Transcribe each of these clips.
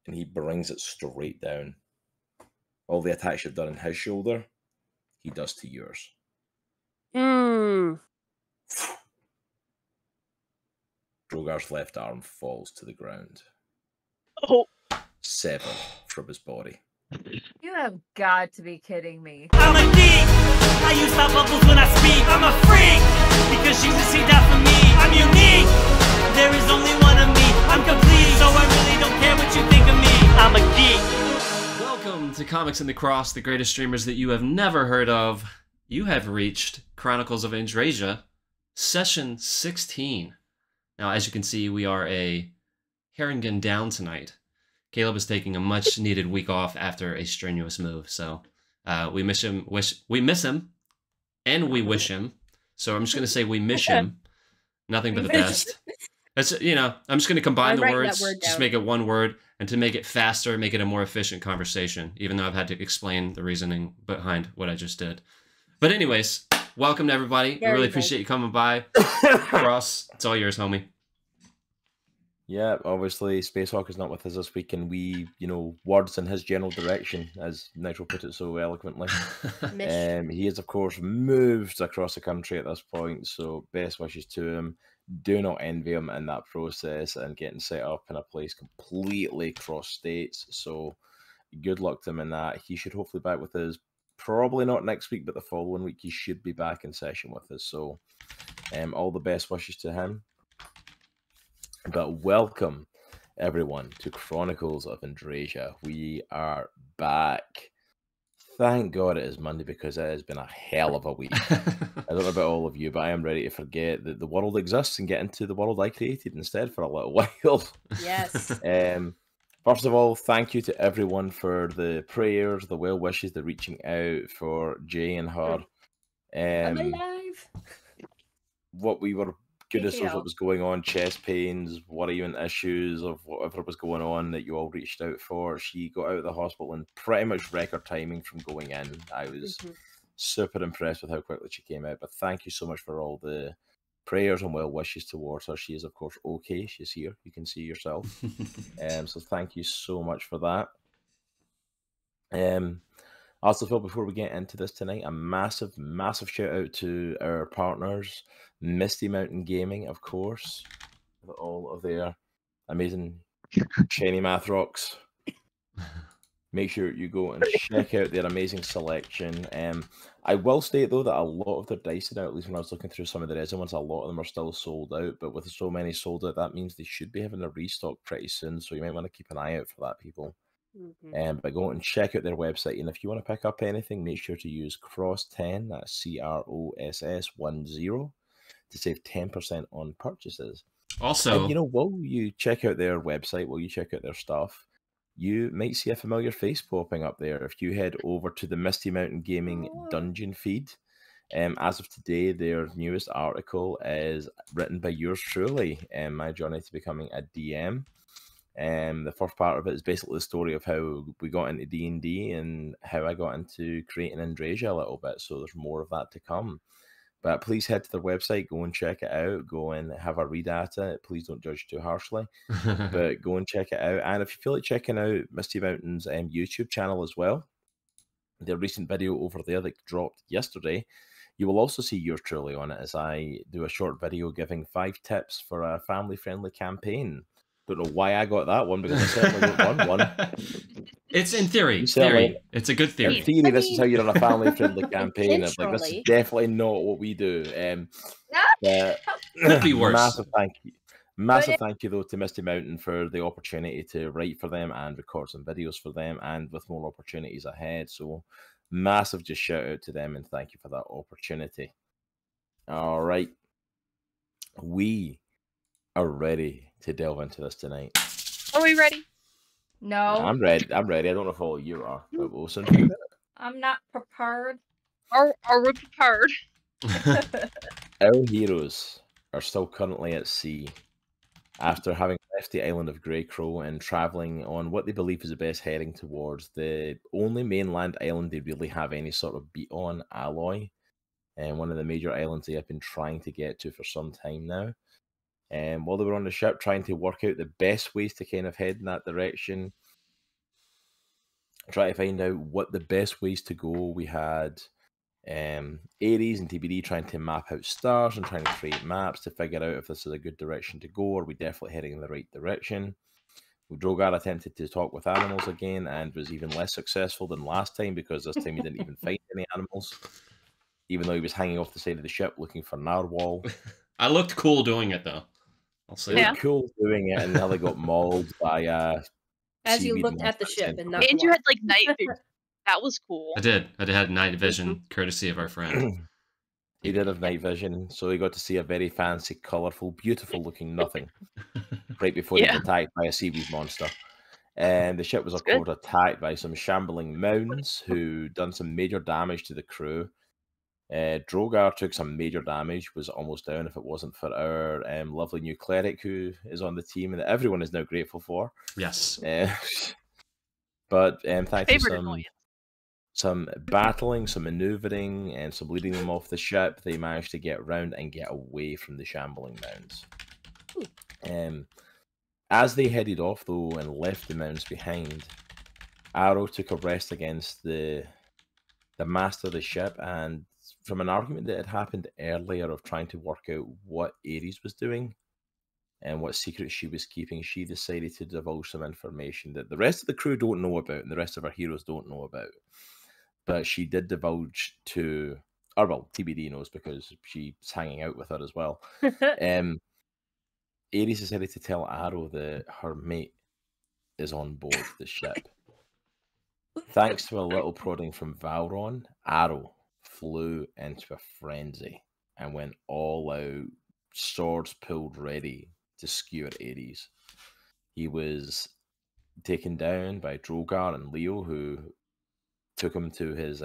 and he brings it straight down. All the attacks you've done in his shoulder, he does to yours. Droghar's left arm falls to the ground. Oh. Severed from his body. You have got to be kidding me. I'm a geek. I use my bubbles when I speak. I'm a freak because she received that from me. I'm unique. There is only one of me. I'm complete, so I really don't care what you think of me. I'm a geek. Welcome to Comics in the Cross, the greatest streamers that you have never heard of. You have reached Chronicles of Andriesia, session 16. Now, as you can see, we are a Haregon down tonight. Caleb is taking a much-needed week off after a strenuous move, so we miss him. We miss him, and we wish him. So I'm just gonna say we miss him. Nothing but the best. That's, you know, I'm just gonna combine the words, just make it one word, and to make it faster, make it a more efficient conversation. Even though I've had to explain the reasoning behind what I just did. But anyways, welcome to everybody. I really appreciate you coming by. Ross, it's all yours, homie. Yeah, obviously Spacehawk is not with us this week, and we, you know, words in his general direction, as Nitro put it so eloquently. He is, of course, moved across the country at this point, so best wishes to him. Do not envy him in that process and getting set up in a place completely cross states. So good luck to him in that. He should hopefully be back with us. Probably not next week, but the following week he should be back in session with us. So all the best wishes to him. But welcome, everyone, to Chronicles of Andriesia. We are back. Thank God it is Monday, because it has been a hell of a week. I don't know about all of you, but I am ready to forget that the world exists and get into the world I created instead for a little while. Yes. First of all, thank you to everyone for the prayers, the well wishes, the reaching out for Jaye and her. I'm alive. What we were goodness knows what was going on, chest pains, worrying issues of whatever was going on that you all reached out for. She got out of the hospital in pretty much record timing from going in. I was super impressed with how quickly she came out. But thank you so much for all the prayers and well wishes towards her. She is, of course, okay. She's here. You can see yourself. So thank you so much for that. Also, Phil, before we get into this tonight, a massive shout out to our partners, Misty Mountain Gaming, of course, with all of their amazing shiny math rocks. Make sure you go and check out their amazing selection. I will state, though, that a lot of their dice now, at least when I was looking through some of the resin ones, a lot of them are still sold out. But with so many sold out, that means they should be having a restock pretty soon. So you might want to keep an eye out for that, people. But go and check out their website, and if you want to pick up anything, make sure to use CROSS10, that's CROSS10, to save 10% on purchases. Also, and you know, while you check out their website, while you check out their stuff, you might see a familiar face popping up there if you head over to the Misty Mountain Gaming Dungeon feed. As of today, their newest article is written by yours truly, my journey to becoming a DM. The first part of it is basically the story of how we got into D&D and how I got into creating Andriesia a little bit. So there's more of that to come. But please head to their website, go and check it out, go and have a read at it. Please don't judge too harshly, but go and check it out. And if you feel like checking out Misty Mountain's YouTube channel as well, their recent video over there that dropped yesterday, you will also see yours truly on it as I do a short video giving 5 tips for a family-friendly campaign. Don't know why I got that one, because I certainly don't run one. It's in theory. It's a good theory. In theory, this is how you run a family-friendly campaign. It's like, this is definitely not what we do. Could be worse. Massive thank you. Massive thank you, though, to Misty Mountain for the opportunity to write for them and record some videos for them, and with more opportunities ahead. So massive just shout out to them, and thank you for that opportunity. All right. We are ready to delve into this tonight. Are we ready? No. I'm ready. I don't know if all you are, but we'll soon. I'm not prepared. Are we prepared? Our heroes are still currently at sea after having left the island of Grey Crow and travelling on what they believe is the best heading towards the only mainland island they really have any sort of beat on, Alloy, and one of the major islands they have been trying to get to for some time now. And while they were on the ship trying to work out the best ways to kind of head in that direction, try to find out what the best ways to go. We had Aries and TBD trying to map out stars and trying to create maps to figure out if this is a good direction to go, or are we definitely heading in the right direction. Droghar attempted to talk with animals again and was even less successful than last time, because this time he didn't even find any animals, even though he was hanging off the side of the ship looking for narwhal. I looked cool doing it, though. I'll say It that. was cool doing it, and nearly got mauled by as you seaweed looked at the monster ship and tentacle. not the And you water. had like night vision. That was cool. I did. I had night vision, courtesy of our friend. He did have night vision, so he got to see a very fancy, colourful, beautiful-looking nothing right before he was attacked by a seaweed monster. And the ship was, of course, attacked by some shambling mounds who done some major damage to the crew. Droghar took some major damage, was almost down if it wasn't for our lovely new cleric who is on the team and that everyone is now grateful for. Yes. But thanks to Favorite some battling, some maneuvering, and some leading them off the ship, they managed to get around and get away from the shambling mounds. As they headed off, though, and left the mounds behind, Aero took a rest against the master of the ship, and from an argument that had happened earlier of trying to work out what Aries was doing and what secrets she was keeping, she decided to divulge some information that the rest of the crew don't know about and the rest of our heroes don't know about. But she did divulge to, or well, TBD knows because she's hanging out with her as well. Aries decided to tell Aero that her mate is on board the ship. Thanks to a little prodding from Valron, Aero flew into a frenzy and went all out, swords pulled ready to skewer Aries. He was taken down by Droghar and Leo, who took him to his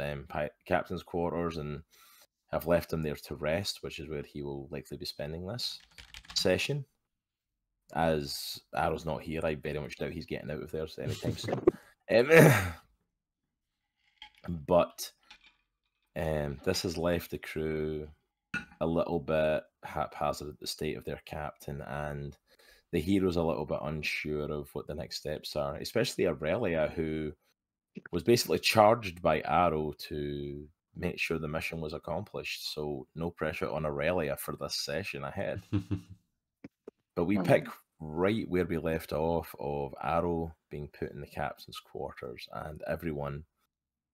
captain's quarters and have left him there to rest, which is where he will likely be spending this session. As Aero's not here, I very much doubt he's getting out of there anytime soon. But this has left the crew a little bit haphazard at the state of their captain, and the hero's a little bit unsure of what the next steps are, especially Erellia, who was basically charged by Aero to make sure the mission was accomplished. So no pressure on Erellia for this session ahead. But we pick right where we left off of Aero being put in the captain's quarters, and everyone,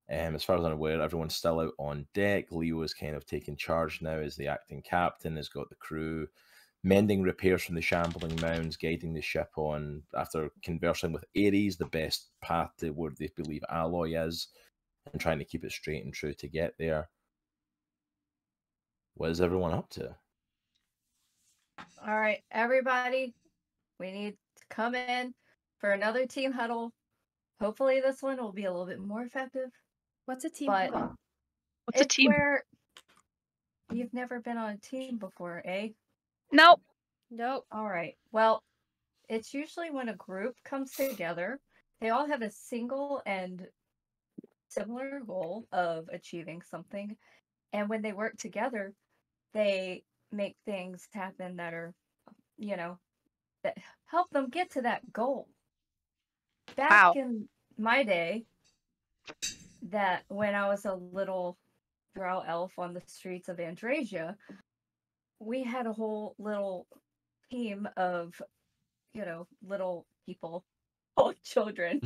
as far as I'm aware, everyone's still out on deck. Leo is kind of taking charge now as the acting captain, has got the crew mending repairs from the shambling mounds, guiding the ship on, after conversing with Aries, the best path to where they believe Alloy is, and trying to keep it straight and true to get there. What is everyone up to? All right, everybody, we need to come in for another team huddle. Hopefully this one will be a little bit more effective. What's a team But huddle? What's a team? Where you've never been on a team before, eh? Nope. Nope. All right. Well, it's usually when a group comes together, they all have a single and similar goal of achieving something. And when they work together, they make things happen that are, that help them get to that goal. Back in my day, that when I was a little drow elf on the streets of Andriesia, we had a whole little team of, little people, old children.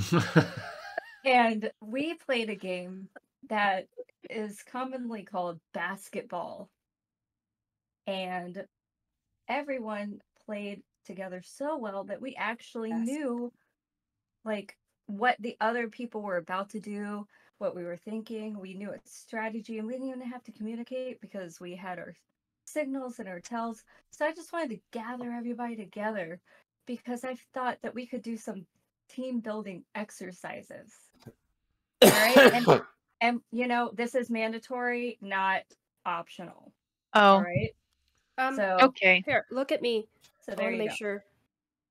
And we played a game that is commonly called basketball. And everyone played together so well that we actually knew, what the other people were about to do, what we were thinking. We knew its strategy, and we didn't even have to communicate because we had our signals and our tells. So I just wanted to gather everybody together because I thought that we could do some team building exercises. All right? And this is mandatory, not optional. Oh. All right? So Okay. Here, look at me. So I there want to you make go. sure.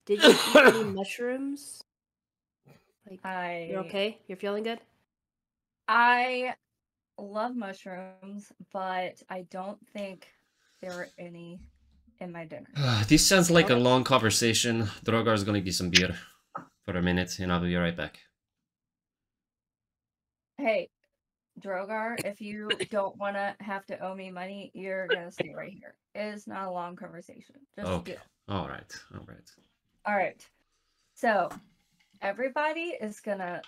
Did you eat any mushrooms? You're okay? You're feeling good? I love mushrooms, but I don't think there were any in my dinner. This sounds like a long conversation. Droghar's gonna get some beer for a minute, and I'll be right back. Hey, Droghar, if you don't want to have to owe me money, you're going to stay right here. It is not a long conversation. Just Okay. All right. All right. All right. So, everybody is going to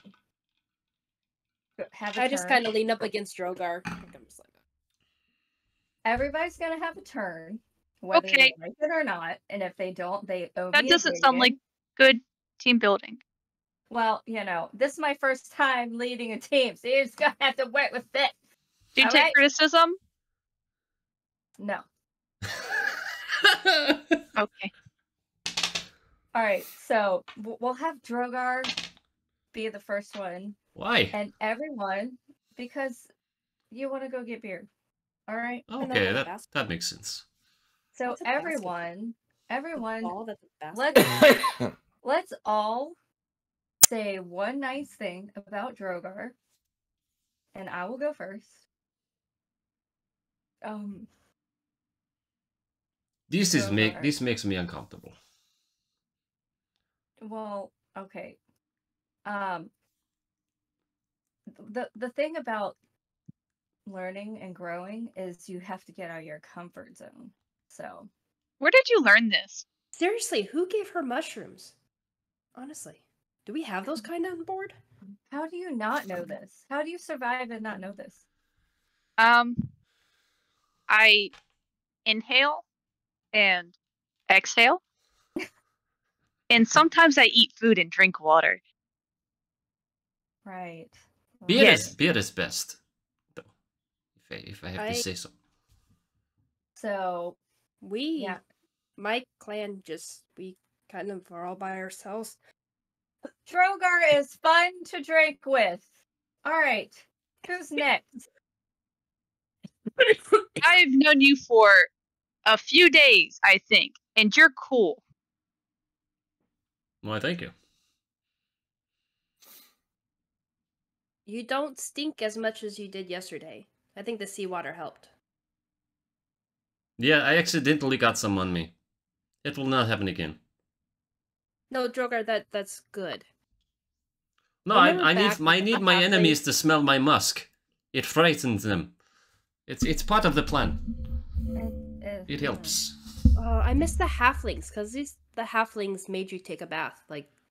have a turn. I just kind of lean up against Droghar. Everybody's going to have a turn, whether they like it or not. And if they don't, they owe me That doesn't sound like good team building. Well, this is my first time leading a team, so you're just going to have to work with it. Do you take criticism? No. Okay. All right, so we'll have Droghar be the first one. Why? And everyone, because you want to go get beer. All right? Okay, that makes sense. So everyone, Let's let's all say one nice thing about Droghar, and I will go first. This makes me uncomfortable. Well, okay. The thing about learning and growing is you have to get out of your comfort zone. So, where did you learn this? Seriously, who gave her mushrooms? Honestly, do we have those kind on board? How do you not know this? How do you survive and not know this? I inhale and exhale. And sometimes I eat food and drink water. Right. Beer is best, though. If I have to say so. So my clan we kind of are all by ourselves. Droghar is fun to drink with. All right, who's next? I've known you for a few days, I think, and you're cool. Why, thank you. You don't stink as much as you did yesterday. I think the seawater helped. Yeah, I accidentally got some on me. It will not happen again. No, Droghar, that's good. No, I need my enemies to smell my musk. It frightens them. It's part of the plan. It helps. I miss the halflings, because the halflings made you take a bath.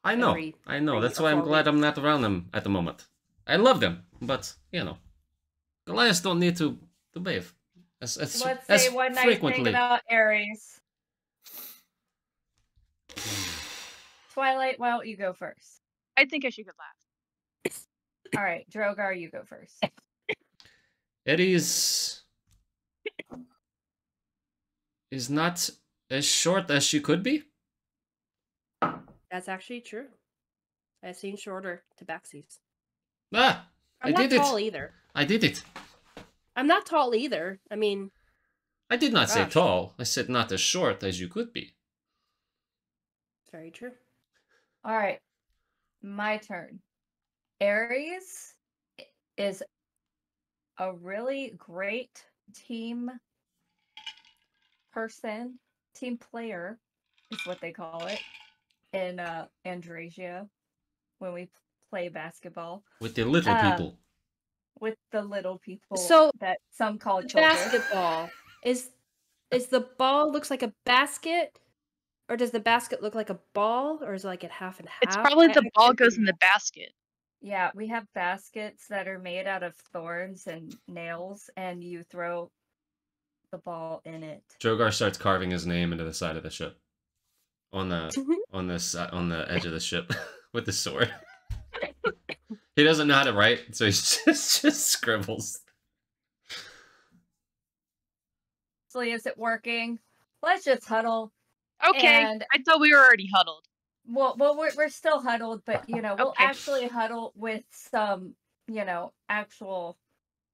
I know. That's why I'm glad I'm not around them at the moment. I love them, but, Goliaths don't need to bathe as Let's say one nice thing about Aries. Twilight, why don't you go first? I think I should go last. All right, Droghar, you go first. Aries is not as short as she could be. That's actually true. I've seen shorter Tabaxis. Ah! I'm not tall either. I did it. I'm not tall either. I mean... I did not say tall. I said not as short as you could be. Very true. All right. My turn. Aries is a really great team person. Team player is what they call it in Andriesia when we play basketball. With the little people. With the little people so that some call children. Basketball. Is the ball looks like a basket? Or does the basket look like a ball? Or is it like a half and half? It's probably the ball goes in the basket. Yeah, we have baskets that are made out of thorns and nails, and you throw the ball in it. Droghar starts carving his name into the side of the ship. On the edge of the ship with the sword. He doesn't know how to write, so he just scribbles. Is it working? Let's just huddle. Okay, and I thought we were already huddled. Well, we're still huddled, but we'll actually huddle with some, actual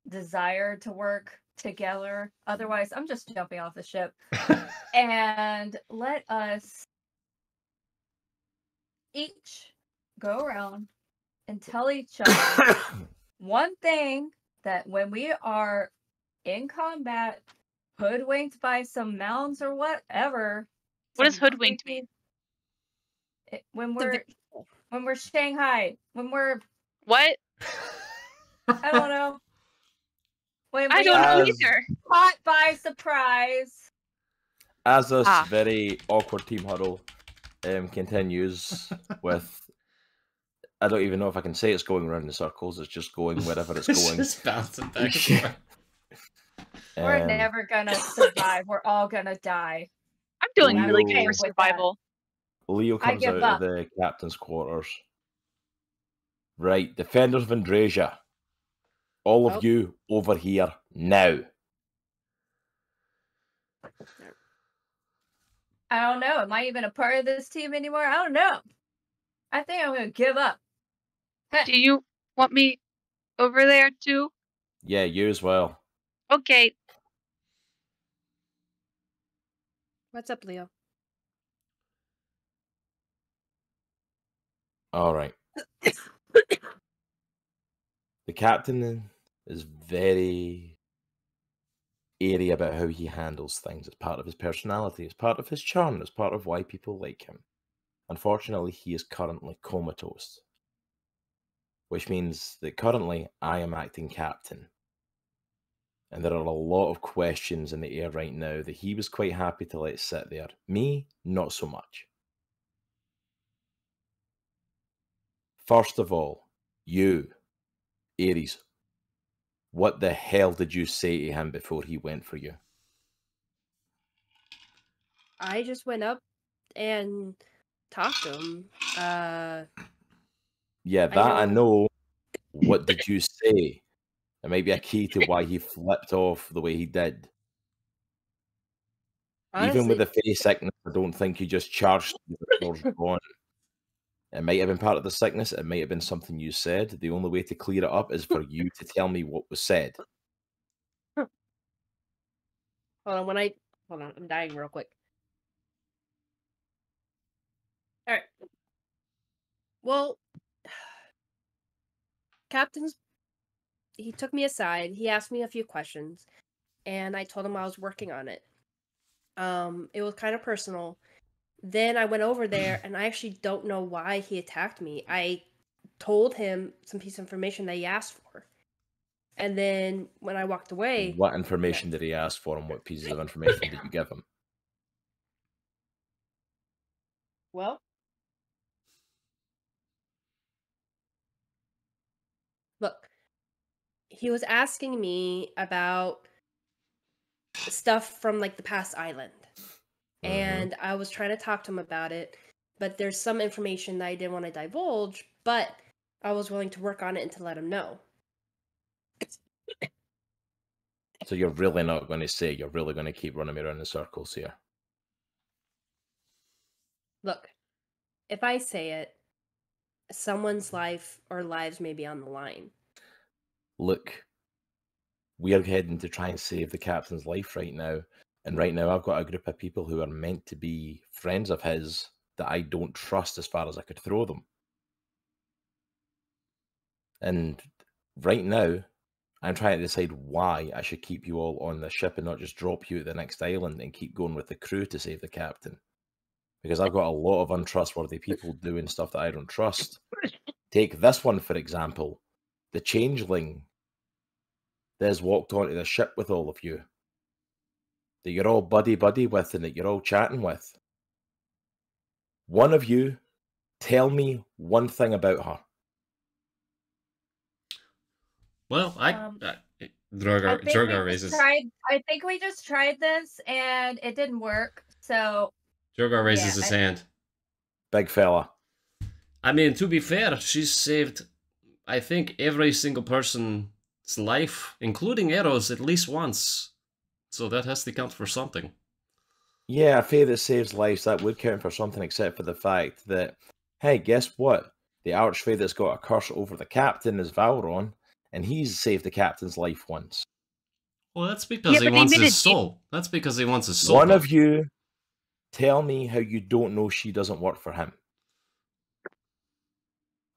desire to work together. Otherwise, I'm just jumping off the ship. And let us each go around and tell each other one thing that when we are in combat, hoodwinked by some mounds or whatever. What does hoodwinked mean? When we're Shanghai, when we're what? I don't know. Wait, I don't know As- either. caught by surprise. As this Ah. very awkward team huddle continues with, I don't even know if I can say it's going around in circles. It's just going wherever it's It's going. just bouncing back and forth. We're Um, never gonna survive. We're all gonna die. I'm doing Leo- really okay good for with that. survival. Leo I comes give out up. of the captain's quarters. Right, defenders of Andriesia, all of Oh. you over here now. I don't know. Am I even a part of this team anymore? I don't know. I think I'm gonna give up. Do you want me over there too? Yeah, you as well. Okay. What's up, Leo? All right. The captain is very airy about how he handles things. It's part of his personality. It's part of his charm. It's part of why people like him. Unfortunately, he is currently comatose, which means that currently I am acting captain. And there are a lot of questions in the air right now that he was quite happy to let sit there. Me, not so much. First of all, you, Aries, what the hell did you say to him before he went for you? I just went up and talked to him. Yeah, that I know. know- What did you say? It might be a key to why he flipped off the way he did. Even with the face sickness, I don't think you just charged with the swords drawn. It might have been part of the sickness. It might have been something you said. The only way to clear it up is for you to tell me what was said. Hold on, I'm dying real quick. All right. Well, he took me aside. He asked me a few questions, and I told him I was working on it. It was kind of personal. Then I went over there, and I actually don't know why he attacked me. I told him some piece of information that he asked for. And then when I walked away... What information did he ask for, and what pieces of information did you give him? Well, look, he was asking me about stuff from like the past island. And I was trying to talk to him about it, but there's some information that I didn't want to divulge, but I was willing to work on it and to let him know. So you're really not going to say, you're really going to keep running me around in circles here? Look, if I say it, someone's life or lives may be on the line. Look, we are heading to try and save the captain's life right now. And right now I've got a group of people who are meant to be friends of his that I don't trust as far as I could throw them. And right now, I'm trying to decide why I should keep you all on the ship and not just drop you at the next island and keep going with the crew to save the captain. Because I've got a lot of untrustworthy people doing stuff that I don't trust. Take this one, for example. The Changeling that has walked onto the ship with all of you. That you're all buddy-buddy with and that you're all chatting with. One of you, tell me one thing about her. Well, Droghar raises... I think we just tried this and it didn't work, so... Droghar raises his hand. Big fella. I mean, to be fair, she's saved, I think, every single person's life, including Aero's, at least once. So that has to count for something. Yeah, a fae that saves lives, that would count for something, except for the fact that, hey, guess what? The archfey that's got a curse over the captain is Valron, and he's saved the captain's life once. Well, that's because he wants his soul. That's because he wants his soul. One of you, tell me how you don't know she doesn't work for him.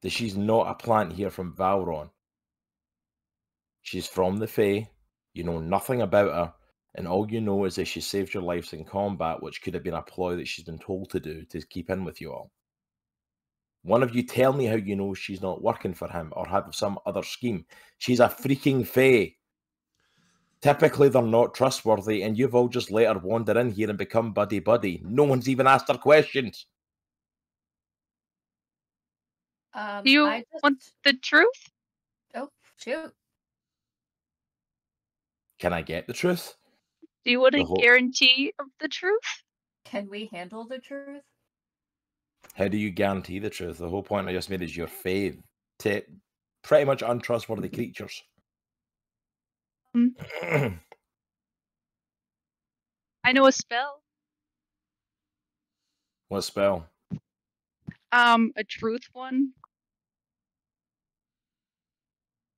That she's not a plant here from Valron. She's from the Fae, you know nothing about her, and all you know is that she saved your lives in combat, which could have been a ploy that she's been told to do to keep in with you all. One of you tell me how you know she's not working for him or have some other scheme. She's a freaking fae. Typically, they're not trustworthy, and you've all just let her wander in here and become buddy-buddy. No one's even asked her questions. Do you I just... want the truth? Oh, shoot. Can I get the truth? Do you want The a whole- guarantee of the truth? Can we handle the truth? How do you guarantee the truth? The whole point I just made is your fae. Pretty much untrustworthy creatures. I know a spell. What spell? A truth one.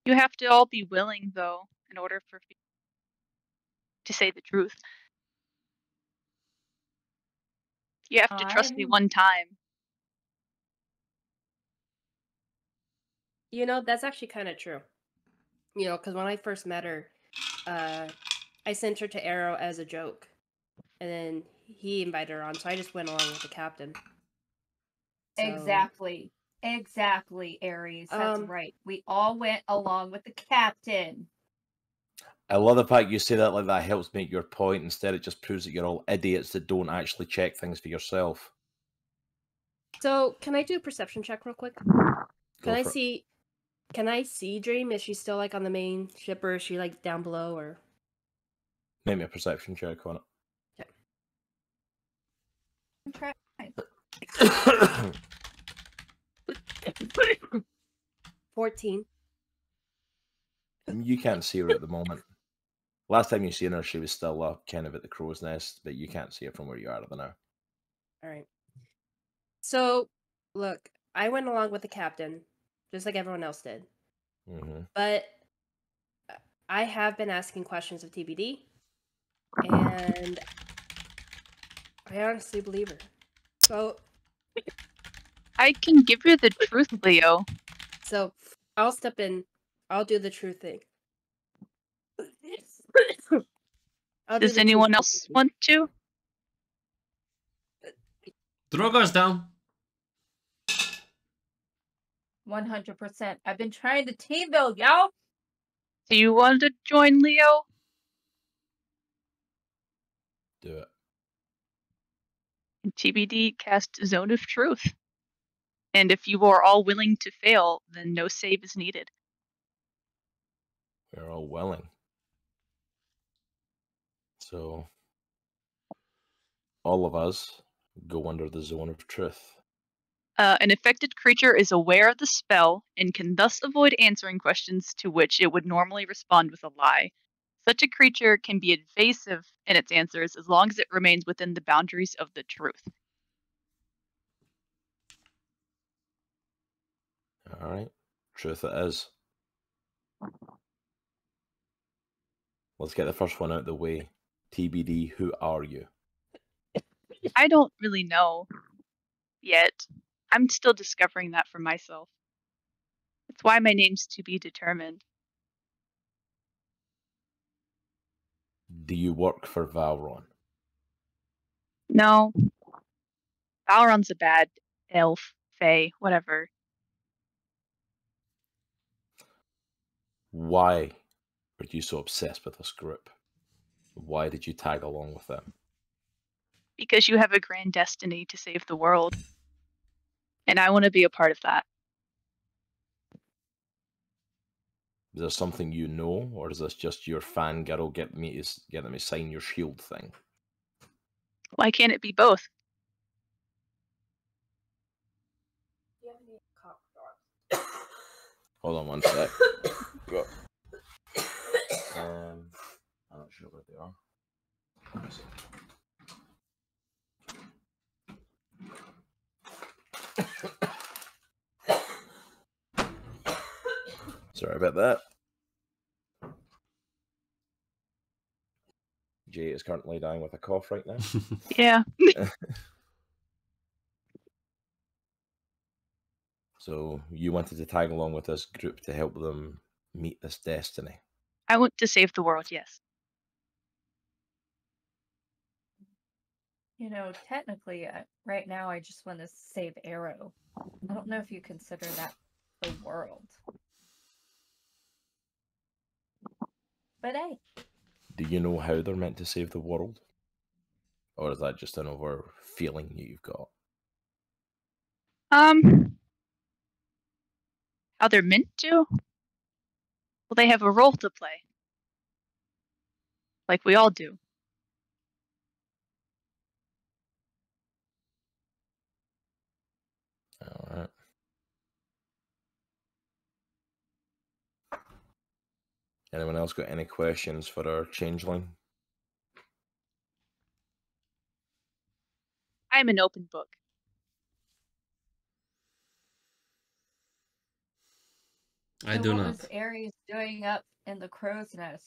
You have to all be willing, though, in order for to say the truth. You have to trust me one time. You know, that's actually kind of true. You know, because when I first met her, I sent her to Aero as a joke. And then he invited her on, so I just went along with the captain. So... Exactly. Exactly, Aries. That's right. We all went along with the captain. I love the fact you say that like that helps make your point. Instead, it just proves that you're all idiots that don't actually check things for yourself. So, can I do a perception check real quick? Can I see Dream? Is she still like on the main ship, or is she like down below, or? Make me a perception check on it. Okay. 14. You can't see her at the moment. Last time you seen her, she was still up kind of at the crow's nest, but you can't see her from where you are at the now. All right. So, look, I went along with the captain, just like everyone else did. But I have been asking questions of TBD, and I honestly believe her. So, I can give you the truth, Leo. So, I'll step in. I'll do the true thing. Does anyone else want to? Droghar's down. 100%. I've been trying to team build, y'all. Do you want to join Leo? Do it. TBD cast Zone of Truth. And if you are all willing to fail, then no save is needed. We're all willing. So, all of us go under the Zone of Truth. An affected creature is aware of the spell and can thus avoid answering questions to which it would normally respond with a lie. Such a creature can be evasive in its answers as long as it remains within the boundaries of the truth. All right. Truth it is. Let's get the first one out of the way. TBD, who are you? I don't really know yet. I'm still discovering that for myself. That's why my name's to be determined. Do you work for Valron? No. Valron's a bad elf, fae, whatever. Why are you so obsessed with this group? Why did you tag along with them? Because you have a grand destiny to save the world. And I want to be a part of that. Is there something you know, or is this just your fangirl get me sign your shield thing? Why can't it be both? Hold on one sec. Go. I'm not sure where they are. Sorry about that. Jaye is currently dying with a cough right now. Yeah. So you wanted to tag along with this group to help them meet this destiny. I want to save the world, yes. You know, technically, right now I just want to save Aero. I don't know if you consider that the world. But hey. Do you know how they're meant to save the world? Or is that just an over feeling you've got? How they're meant to? Well, they have a role to play. Like we all do. Alright. Anyone else got any questions for our changeling? I'm an open book. I do not. What was Aries doing up in the crow's nest?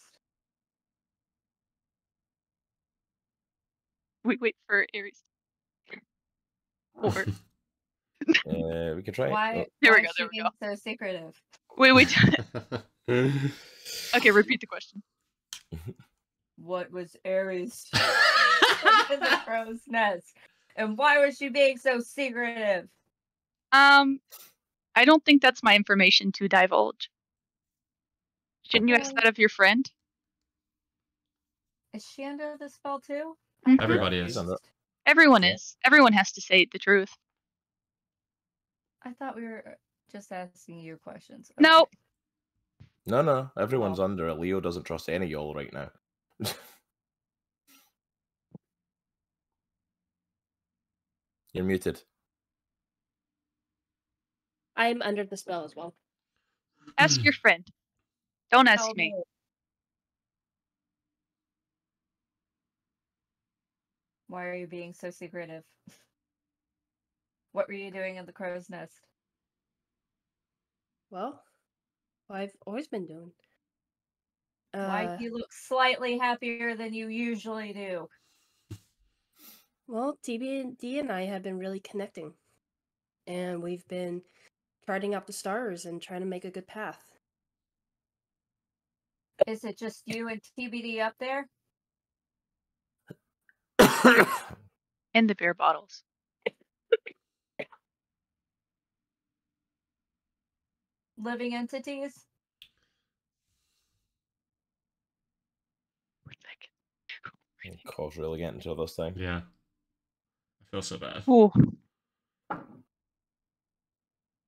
We wait for Aries. Or We can try. Why? There we why go, is there she we being so secretive? wait. Oh. Okay, repeat the question. What was Aries in the crow's nest? And why was she being so secretive? I don't think that's my information to divulge. Shouldn't you ask that of your friend? Is she under the spell too? Mhm. Everybody He's is. under it. Everyone Yeah. is. Everyone has to say the truth. I thought we were just asking you questions. Nope. No. Everyone's Oh. under it. Leo doesn't trust any of y'all right now. You're muted. I'm under the spell as well. Ask your friend. Don't ask Tell me. me. Why are you being so secretive? What were you doing in the crow's nest? Well, I've always been doing. Why do you look slightly happier than you usually do? Well, TBD and I have been really connecting. And we've been charting out the stars and trying to make a good path. Is it just you and TBD up there? And the beer bottles. Living entities? Cole's really getting to this thing. Yeah. I feel so bad. Ooh.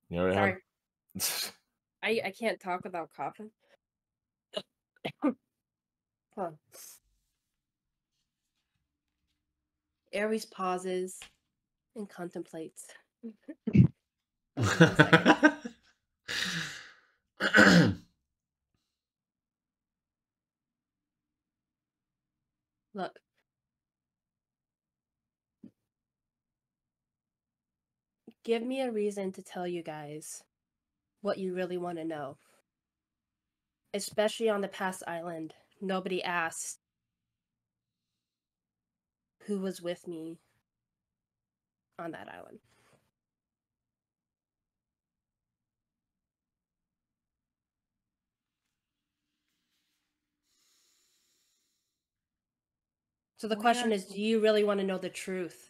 You alright, Sorry. Han? I can't talk without coughing. Huh. Aries pauses and contemplates. Look. Give me a reason to tell you guys what you really want to know. Especially on the past island. Nobody asked who was with me on that island. So the question is, do you really want to know the truth?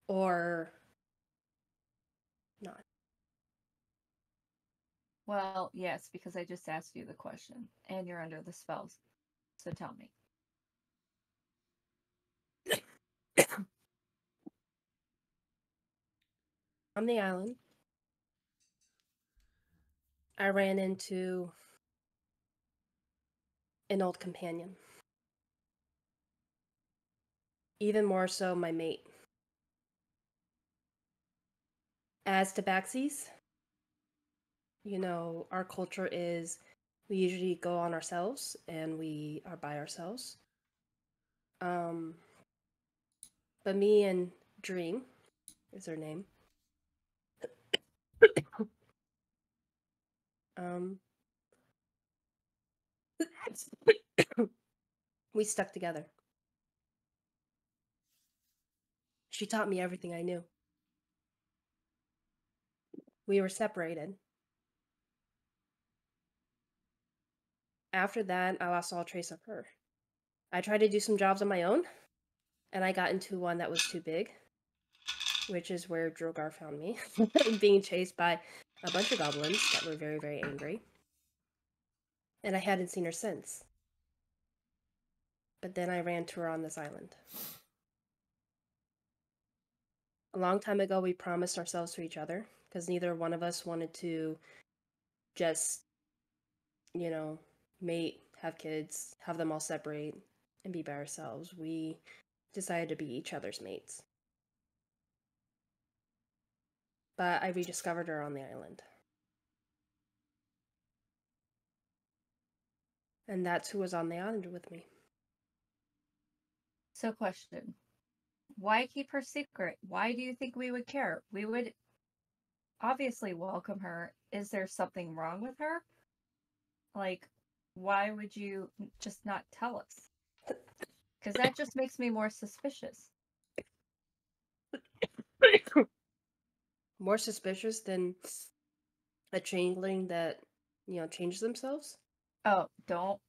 Or not? Well, yes, because I just asked you the question, and you're under the spells. So tell me. On the island, I ran into an old companion. Even more so, my mate. As Tabaxis, you know, our culture is we usually go on ourselves and we are by ourselves. But me and Dream is her name. We stuck together. She taught me everything I knew. We were separated. After that, I lost all trace of her. I tried to do some jobs on my own, and I got into one that was too big, which is where Droghar found me, being chased by a bunch of goblins that were very, very angry. And I hadn't seen her since. But then I ran to her on this island. A long time ago, we promised ourselves to each other, because neither one of us wanted to just, you know, mate, have kids, have them all separate, and be by ourselves. We decided to be each other's mates. But I rediscovered her on the island. And that's who was on the island with me. So, question. Why keep her secret? Why do you think we would care? We would obviously welcome her. Is there something wrong with her? Like, why would you just not tell us? Because that just makes me more suspicious. More suspicious than a changeling that, you know, changes themselves? Oh, don't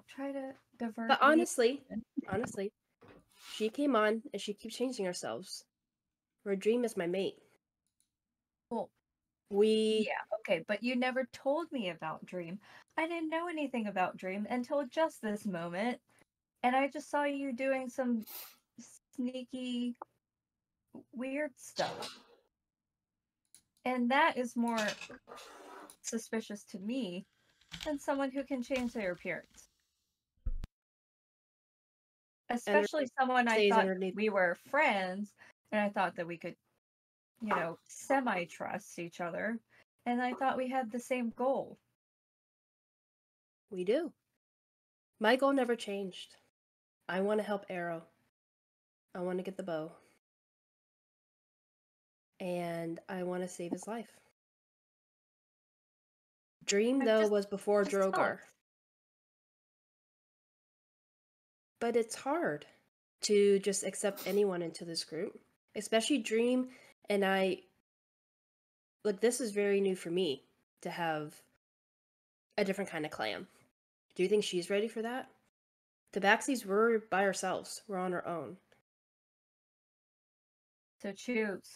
try to divert. But honestly, she came on and she keeps changing herself. Her dream is my mate. Well, we... Yeah, okay, but you never told me about Dream. I didn't know anything about Dream until just this moment. And I just saw you doing some sneaky, weird stuff. And that is more suspicious to me than someone who can change their appearance. Especially someone I thought we were friends, and I thought that we could, you know, semi-trust each other. And I thought we had the same goal. We do. My goal never changed. I want to help Aero. I want to get the bow. And I want to save his life. Dream, though, was before Droghar. But it's hard to just accept anyone into this group. Especially Dream and I... Look, this is very new for me to have a different kind of clan. Do you think she's ready for that? Tabaxis, we're by ourselves. We're on our own. So choose.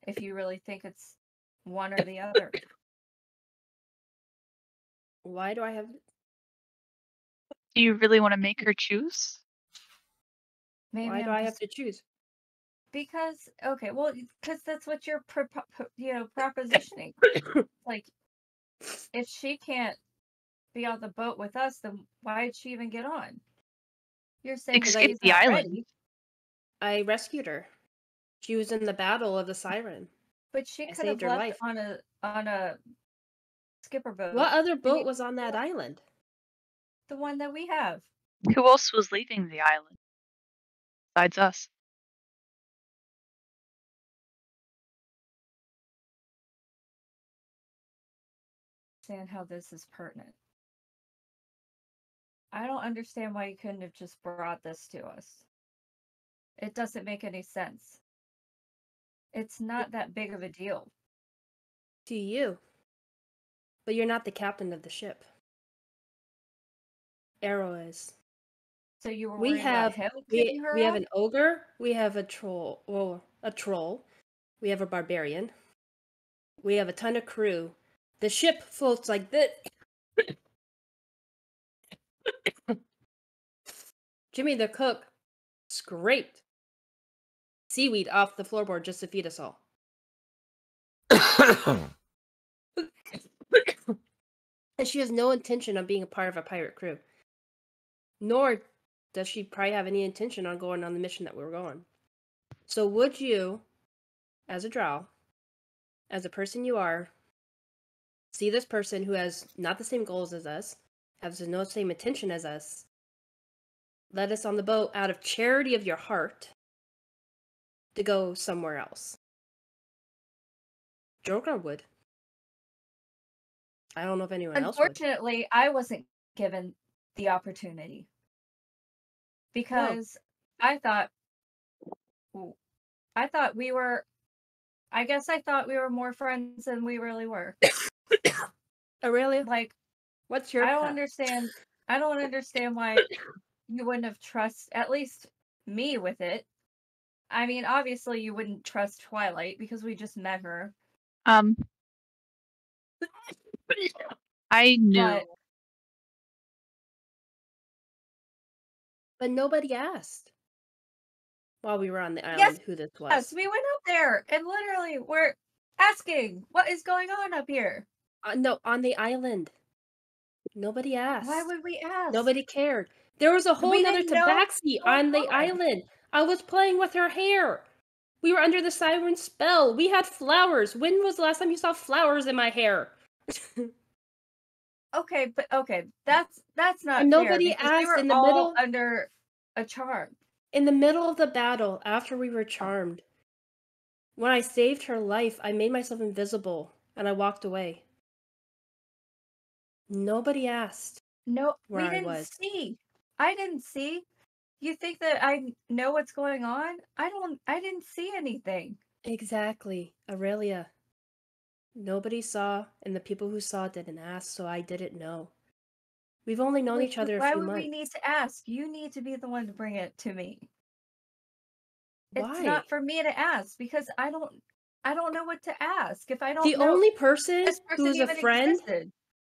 If you really think it's one or the other. Why do I have... Do you really want to make her choose? Maybe Why do I have to choose? Because, okay, well, because that's what you're, propositioning. Like, if she can't be on the boat with us, then why'd she even get on? You're saying escape the island. Ready. I rescued her. She was in the battle of the Siren. But she could have left on a skipper boat. What other boat was on that island? The one that we have. Who else was leaving the island besides us? Understand how this is pertinent. I don't understand why you couldn't have just brought this to us. It doesn't make any sense. It's not that big of a deal. To you. But you're not the captain of the ship. Aero is. So you were worried about him getting her we have out? an ogre, we have a troll, we have a barbarian, we have a ton of crew. The ship floats like this. Jimmy the cook scraped seaweed off the floorboard just to feed us all. And she has no intention of being a part of a pirate crew. Nor does she probably have any intention on going on the mission that we're going. So would you, as a drow, as a person you are, see this person who has not the same goals as us, has no same intention as us, let us on the boat out of charity of your heart to go somewhere else? Droghar would. I don't know if anyone else would. Unfortunately, I wasn't given the opportunity. Because I thought we were, I guess I thought we were more friends than we really were. Erellia? Like, what's your I don't understand why you wouldn't have at least me with it. I mean, obviously you wouldn't trust Twilight because we just met her. I knew. But nobody asked while we were on the island who this was. Yes, we went up there and literally we're asking what is going on up here. No, on the island. Nobody asked. Why would we ask? Nobody cared. There was a whole other Tabaxi on the island. I was playing with her hair. We were under the siren spell. We had flowers. When was the last time you saw flowers in my hair? Okay, that's not and nobody fair asked we were in the all middle under a charm. In the middle of the battle, after we were charmed, when I saved her life, I made myself invisible and I walked away. Nobody asked. No, where we didn't see. I didn't see. You think that I know what's going on? I didn't see anything. Exactly, Erellia. Nobody saw, and the people who saw didn't ask, so I didn't know. We've only known each other a few months. Why would we need to ask? You need to be the one to bring it to me. Why? It's not for me to ask because I don't know what to ask if I don't know. The only person who's a friend,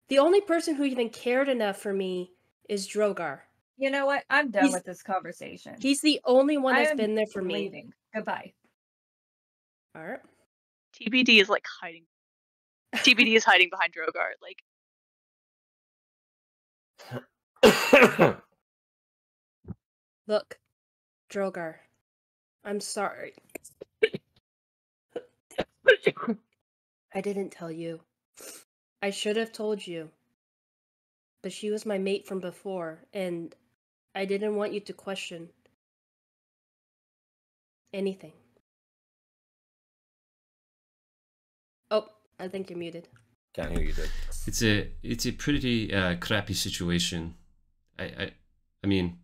the only person who even cared enough for me is Droghar. You know what? I'm done with this conversation. He's the only one that's been there for me. Leaving. Goodbye. All right. TBD is like hiding. TBD is hiding behind Droghar. Like. Look, Droghar. I'm sorry. I didn't tell you. I should have told you. But she was my mate from before, and I didn't want you to question anything. Oh, I think you're muted. Can't hear you, dude. It's a pretty crappy situation. I mean,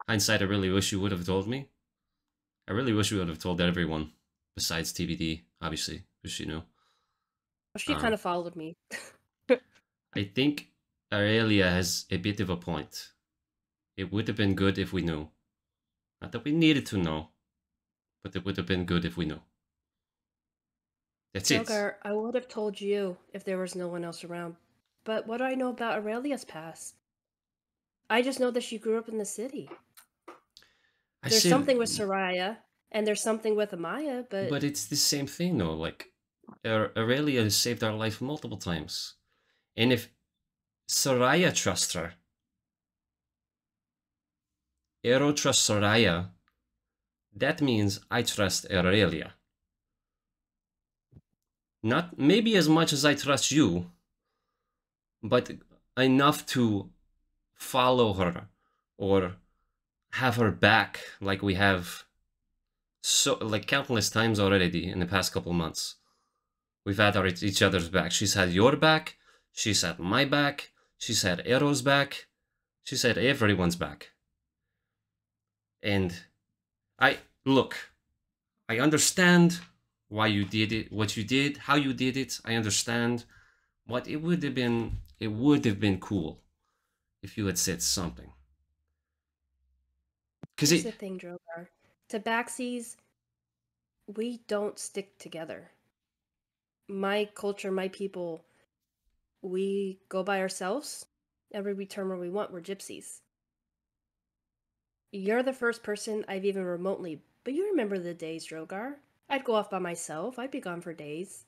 hindsight, I really wish you would have told me. I really wish you would have told everyone, besides TBD, obviously, because she knew. She kind of followed me. I think Erellia has a bit of a point. It would have been good if we knew. Not that we needed to know, but it would have been good if we knew. That's Droghar, I would have told you if there was no one else around. But what do I know about Erelia's past? I just know that she grew up in the city. There's something with Soraya, and there's something with Amaya, but... But it's the same thing, though. Like, Erellia has saved our life multiple times. And if Soraya trusts her, Aero trusts Soraya, that means I trust Erellia. Not maybe as much as I trust you, but enough to follow her or have her back like we have countless times already in the past couple months. We've had each other's back. She's had your back, she's had my back, she's had Aero's back, she's had everyone's back. And I understand why you did it, what you did, how you did it. I understand, but it would have been cool if you had said something. Here's the thing, Droghar. Tabaxis, we don't stick together. My culture, my people, we go by ourselves. Every return where we want, we're gypsies. You're the first person I've even remotely, but you remember the days, Droghar. I'd go off by myself, I'd be gone for days,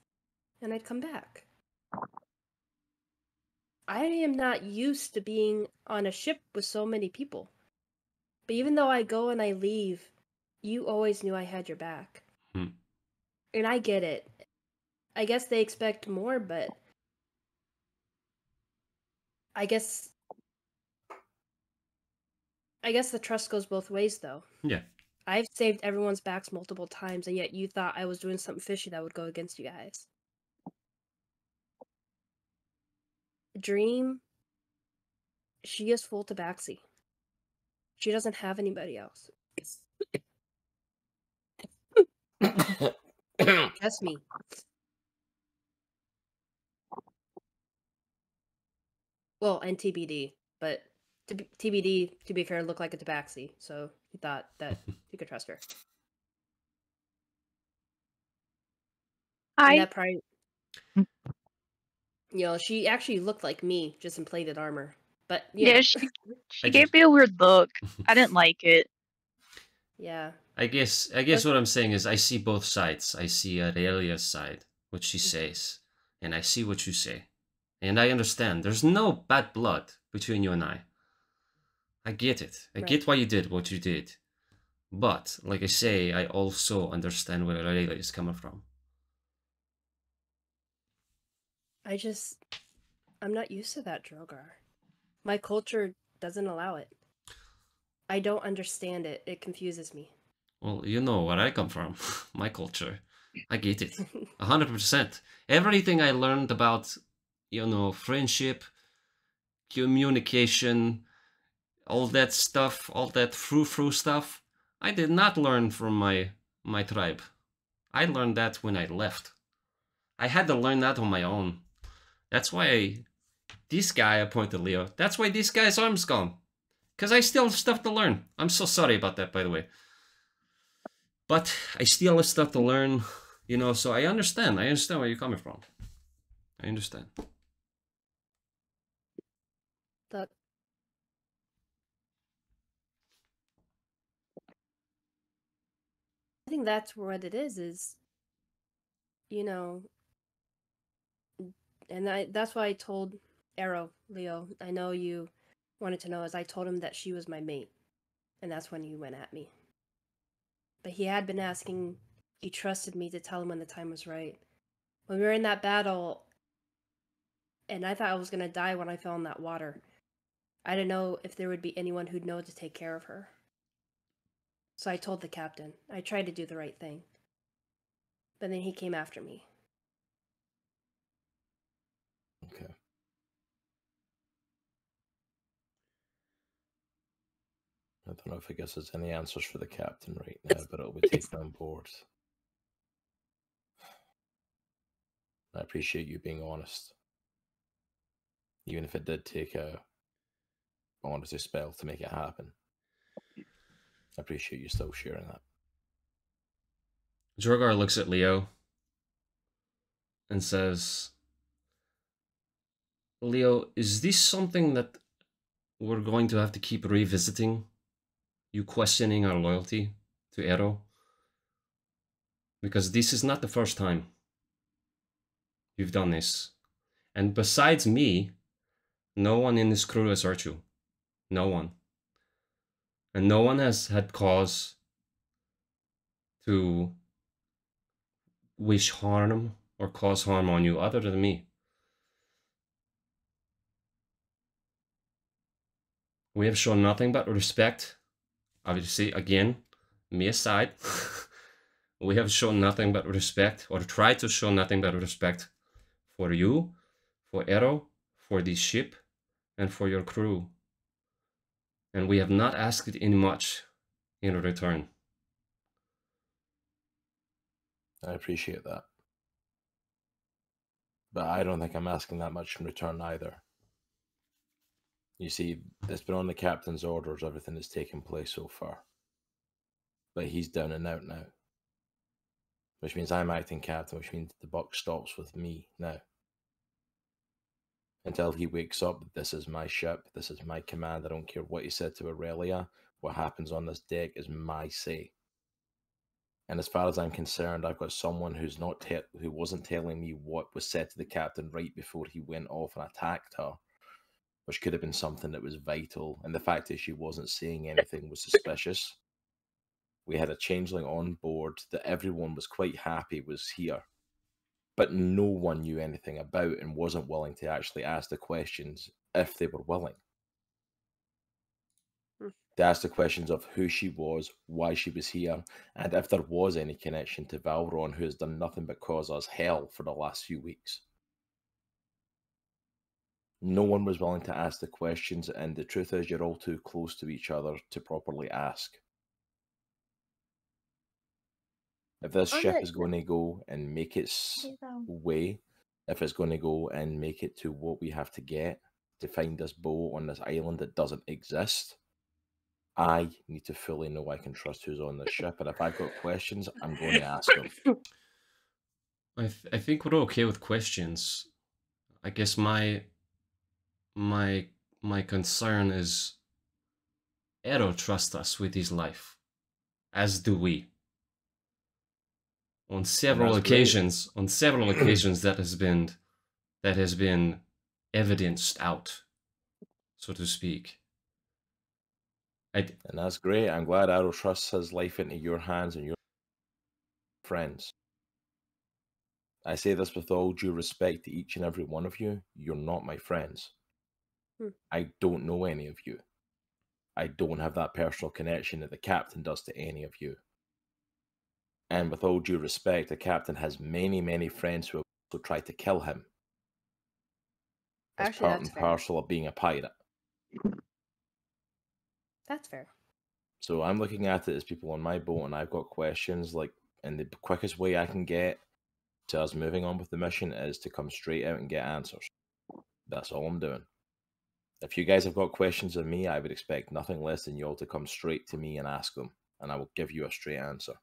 and I'd come back. I am not used to being on a ship with so many people. But even though I go and I leave, you always knew I had your back. And I get it. I guess they expect more, but I guess the trust goes both ways, though. Yeah. I've saved everyone's backs multiple times, and yet you thought I was doing something fishy that would go against you guys. Dream, she is full Tabaxi. She doesn't have anybody else. Trust me. Well, and TBD, but TBD, to be fair, looked like a Tabaxi, so he thought that you could trust her. And that probably, she actually looked like me, just in plated armor. But yeah, she gave me a weird look. I didn't like it. Yeah. I guess what I'm saying is I see both sides. I see Erelia's side, what she says, and I see what you say. And I understand. There's no bad blood between you and I. I get it. I get why you did what you did. But, like I say, I also understand where Erellia is coming from. I'm not used to that, Droghar. My culture doesn't allow it. I don't understand it. It confuses me. Well, you know where I come from. My culture. I get it. 100%. Everything I learned about, friendship, communication, all that stuff, all that frou-frou stuff, I did not learn from my tribe. I learned that when I left. I had to learn that on my own. That's why this guy, I pointed Leo, that's why this guy's arm's gone. Because I still have stuff to learn. I'm so sorry about that, by the way. But I still have stuff to learn, so I understand. I understand where you're coming from. I understand. I think that's what it is, and that's why I told Aero, Leo, I know you wanted to know, as I told him that she was my mate, and that's when he went at me. But he had been asking, he trusted me to tell him when the time was right. When we were in that battle, and I thought I was going to die when I fell in that water, I didn't know if there would be anyone who'd know to take care of her. So I told the captain. I tried to do the right thing. But then he came after me. Okay. I don't know if I guess there's any answers for the captain right now, but it'll be taken on board. I appreciate you being honest. Even if it did take a honesty spell to make it happen. I appreciate you still sharing that. Droghar looks at Leo and says, Leo, is this something that we're going to have to keep revisiting? You questioning our loyalty to Aero? Because this is not the first time you've done this. And besides me, no one in this crew has hurt you. No one. And no one has had cause to wish harm or cause harm on you other than me. We have shown nothing but respect. Obviously, again, me aside, we have shown nothing but respect, or tried to show nothing but respect for you, for Aero, for this ship, and for your crew. And we have not asked any much in return. I appreciate that. But I don't think I'm asking that much in return either. You see, it's been on the captain's orders, everything that's taken place so far. But he's down and out now. Which means I'm acting captain, which means the buck stops with me now. Until he wakes up, this is my ship, this is my command, I don't care what he said to Erellia, what happens on this deck is my say. And as far as I'm concerned, I've got someone who wasn't telling me what was said to the captain right before he went off and attacked her, which could have been something that was vital, and the fact that she wasn't saying anything was suspicious. We had a changeling on board that everyone was quite happy was here, but no one knew anything about and wasn't willing to actually ask the questions if they were willing. To ask the questions of who she was, why she was here, and if there was any connection to Valron, who has done nothing but cause us hell for the last few weeks. No one was willing to ask the questions, and the truth is you're all too close to each other to properly ask. If this ship is going to go and make its way, if it's going to go and make it to what we have to get, to find this boat on this island that doesn't exist, I need to fully know I can trust who's on this ship. And if I've got questions, I'm going to ask them. I think we're okay with questions. I guess my concern is Aero trusts us with his life, as do we. On several occasions, that has been evidenced out, so to speak. And that's great. I'm glad Aero trusts his life into your hands and your friends. I say this with all due respect to each and every one of you. You're not my friends. I don't know any of you. I don't have that personal connection that the captain does to any of you. And with all due respect, the captain has many, many friends who have also tried to kill him. As part and parcel of being a pirate. That's fair. So I'm looking at it as people on my boat, and I've got questions, like, and the quickest way I can get to us moving on with the mission is to come straight out and get answers. That's all I'm doing. If you guys have got questions of me, I would expect nothing less than you all to come straight to me and ask them, and I will give you a straight answer.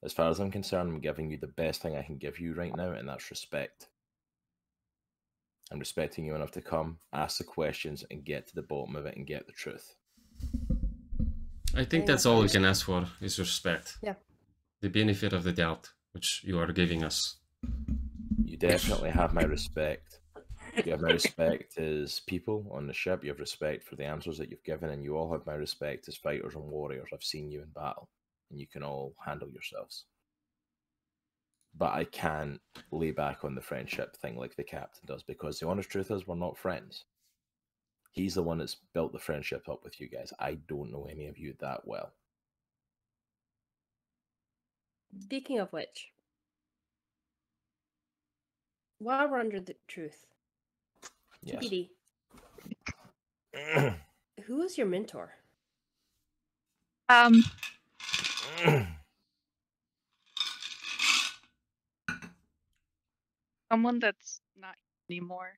As far as I'm concerned, I'm giving you the best thing I can give you right now, and that's respect. I'm respecting you enough to come, ask the questions, and get to the bottom of it and get the truth. I think that's all we can ask for, is respect. Yeah. The benefit of the doubt, which you are giving us. You definitely have my respect. You have my respect as people on the ship. You have respect for the answers that you've given, and you all have my respect as fighters and warriors. I've seen you in battle, and you can all handle yourselves. But I can't lay back on the friendship thing like the captain does, because the honest truth is we're not friends. He's the one that's built the friendship up with you guys. I don't know any of you that well. Speaking of which, while we're under the truth, Yes. TBD, who is your mentor? Someone that's not anymore.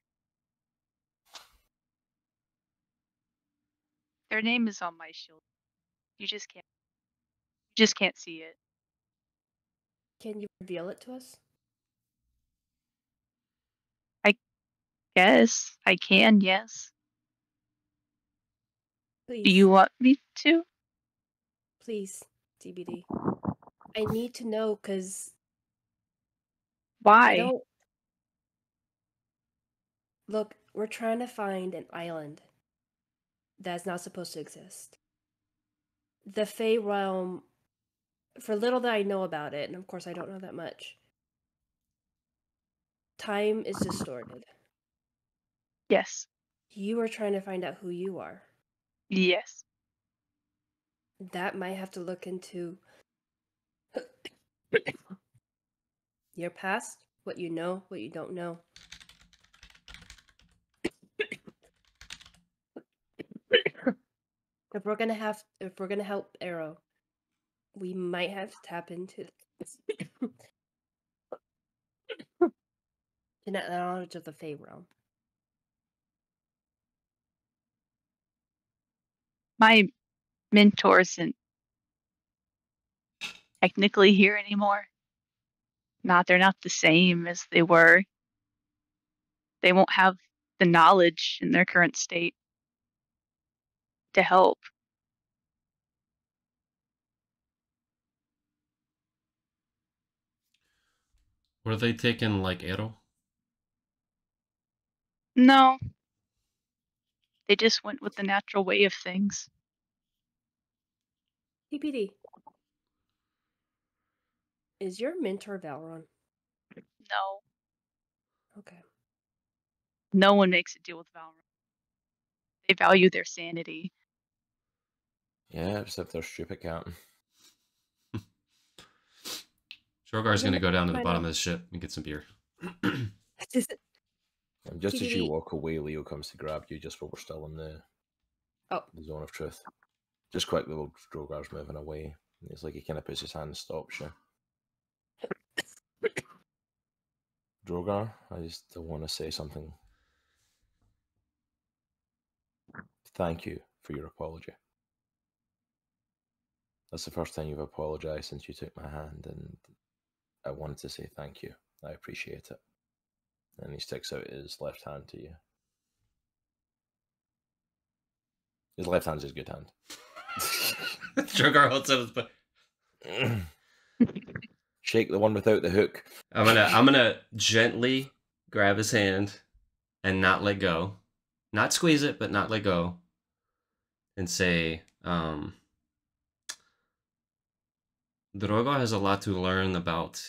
Their name is on my shield. You just can't see it. Can you reveal it to us? Yes, I can, yes. Please. Do you want me to? Please, TBD. I need to know, because... Why? I don't... Look, we're trying to find an island that's not supposed to exist. The Fey realm, for little that I know about it, and of course I don't know that much, time is distorted. Yes. You are trying to find out who you are. Yes. That might have to look into your past, what you know, what you don't know. If we're gonna help Aero, we might have to tap into the knowledge of the Fey realm. My mentor isn't technically here anymore. They're not the same as they were. They won't have the knowledge in their current state to help. Were they taken like Aero? No. They just went with the natural way of things. TPD. Is your mentor Valron? No. Okay. No one makes a deal with Valron. They value their sanity. Yeah, except they're stupid, Captain. Droghar's going to go down to the bottom of the ship and get some beer. Just as you walk away, Leo comes to grab you just while we're still in the zone of truth. Just quickly, while Droghar's moving away. It's like he kind of puts his hand and stops you. Droghar, I just want to say something thank you for your apology. That's the first time you've apologized since you took my hand, and I wanted to say thank you. I appreciate it. And he sticks out his left hand to you. His left hand's his good hand. Droghar holds out his butt. Shake the one without the hook. I'm gonna gently grab his hand and not let go. Not squeeze it, but not let go. And say, Droghar has a lot to learn about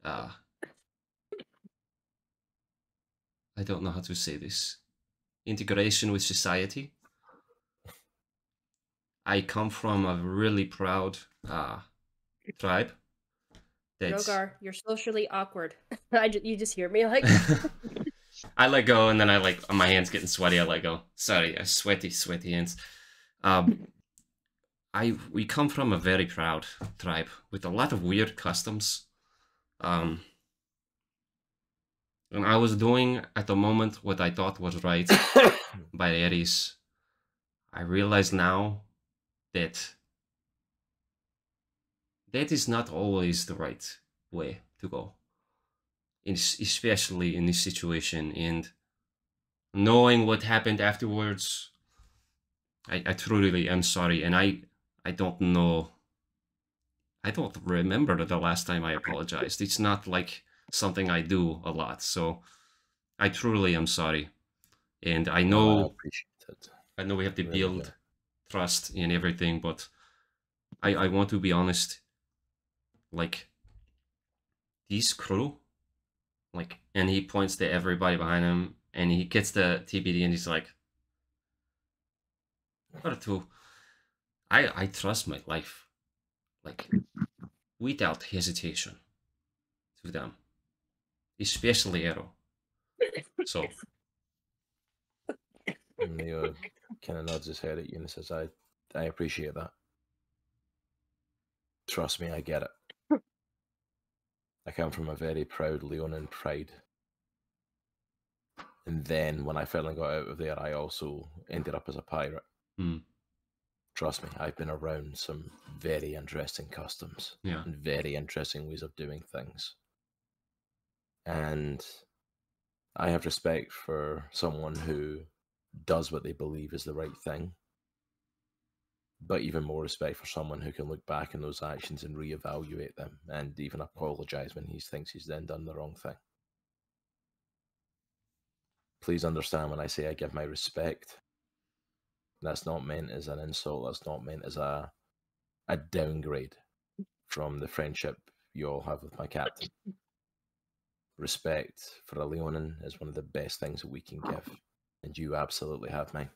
I don't know how to say this. Integration with society. I come from a really proud tribe. Droghar, you're socially awkward. You just hear me like. I let go, and then I like my hands getting sweaty. I let go. Sorry, sweaty hands. We come from a very proud tribe with a lot of weird customs. And I was doing at the moment what I thought was right by Aries. I realize now that that is not always the right way to go, especially in this situation. And knowing what happened afterwards, I truly am sorry. And I don't know. I don't remember the last time I apologized. It's not like something I do a lot. So I truly am sorry. And I know, I appreciate it. I know we have to Really build good. trust in everything, but I want to be honest. Like, these crew, like, and he points to everybody behind him, and he gets the TBD, and he's like, what to? I trust my life, like, without hesitation, to them, especially Aero. So, And Leo kind of nods his head at you and says, I appreciate that. Trust me, I get it. I come from a very proud Leonin pride. And then when I finally got out of there, I also ended up as a pirate. Trust me, I've been around some very interesting customs and very interesting ways of doing things. And I have respect for someone who does what they believe is the right thing. But even more respect for someone who can look back on those actions and reevaluate them and even apologize when he thinks he's then done the wrong thing. Please understand when I say I give my respect, that's not meant as an insult, that's not meant as a downgrade from the friendship you all have with my captain. Respect for a Leonin is one of the best things that we can give, and you absolutely have mine.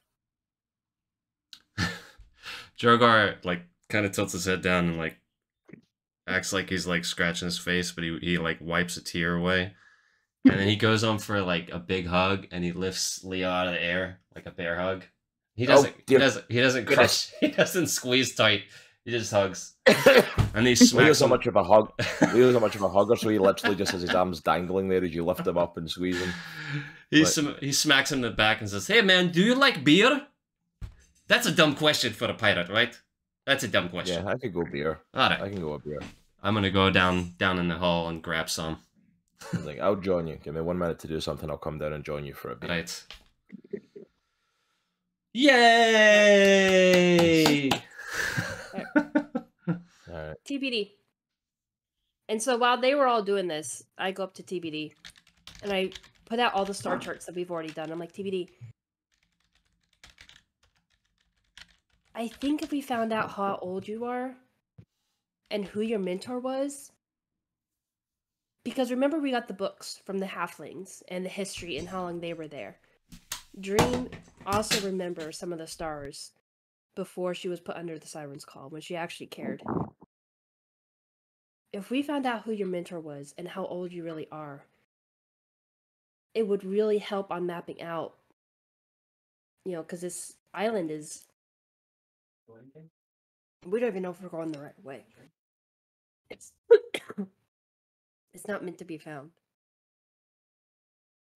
Droghar like kind of tilts his head down and like acts like he's like scratching his face, but he like wipes a tear away, and then he goes on for like a big hug, and he lifts Leo out of the air like a bear hug. He doesn't crush, he doesn't squeeze tight. He just hugs, and he smacks Leo's him. not much of a hug. Leo's not much of a hugger, so he literally just has his arms dangling there as you lift him up and squeeze him. He smacks him in the back and says, "Hey man, do you like beer?" That's a dumb question for a pirate, right? That's a dumb question. Yeah, I could go beer. All right. I can go a beer. I'm going to go down in the hall and grab some. He's like, I'll join you. Give me 1 minute to do something. I'll come down and join you for a beer. Right. Yay! Alright. TBD. And so while they were all doing this, I go up to TBD and I put out all the star charts that we've already done. I'm like, TBD, I think if we found out how old you are and who your mentor was, because remember we got the books from the halflings and the history and how long they were there. Dream also remembers some of the stars before she was put under the Siren's Call, when she actually cared. If we found out who your mentor was and how old you really are, it would really help on mapping out, you know, because this island is... We don't even know if we're going the right way. It's not meant to be found.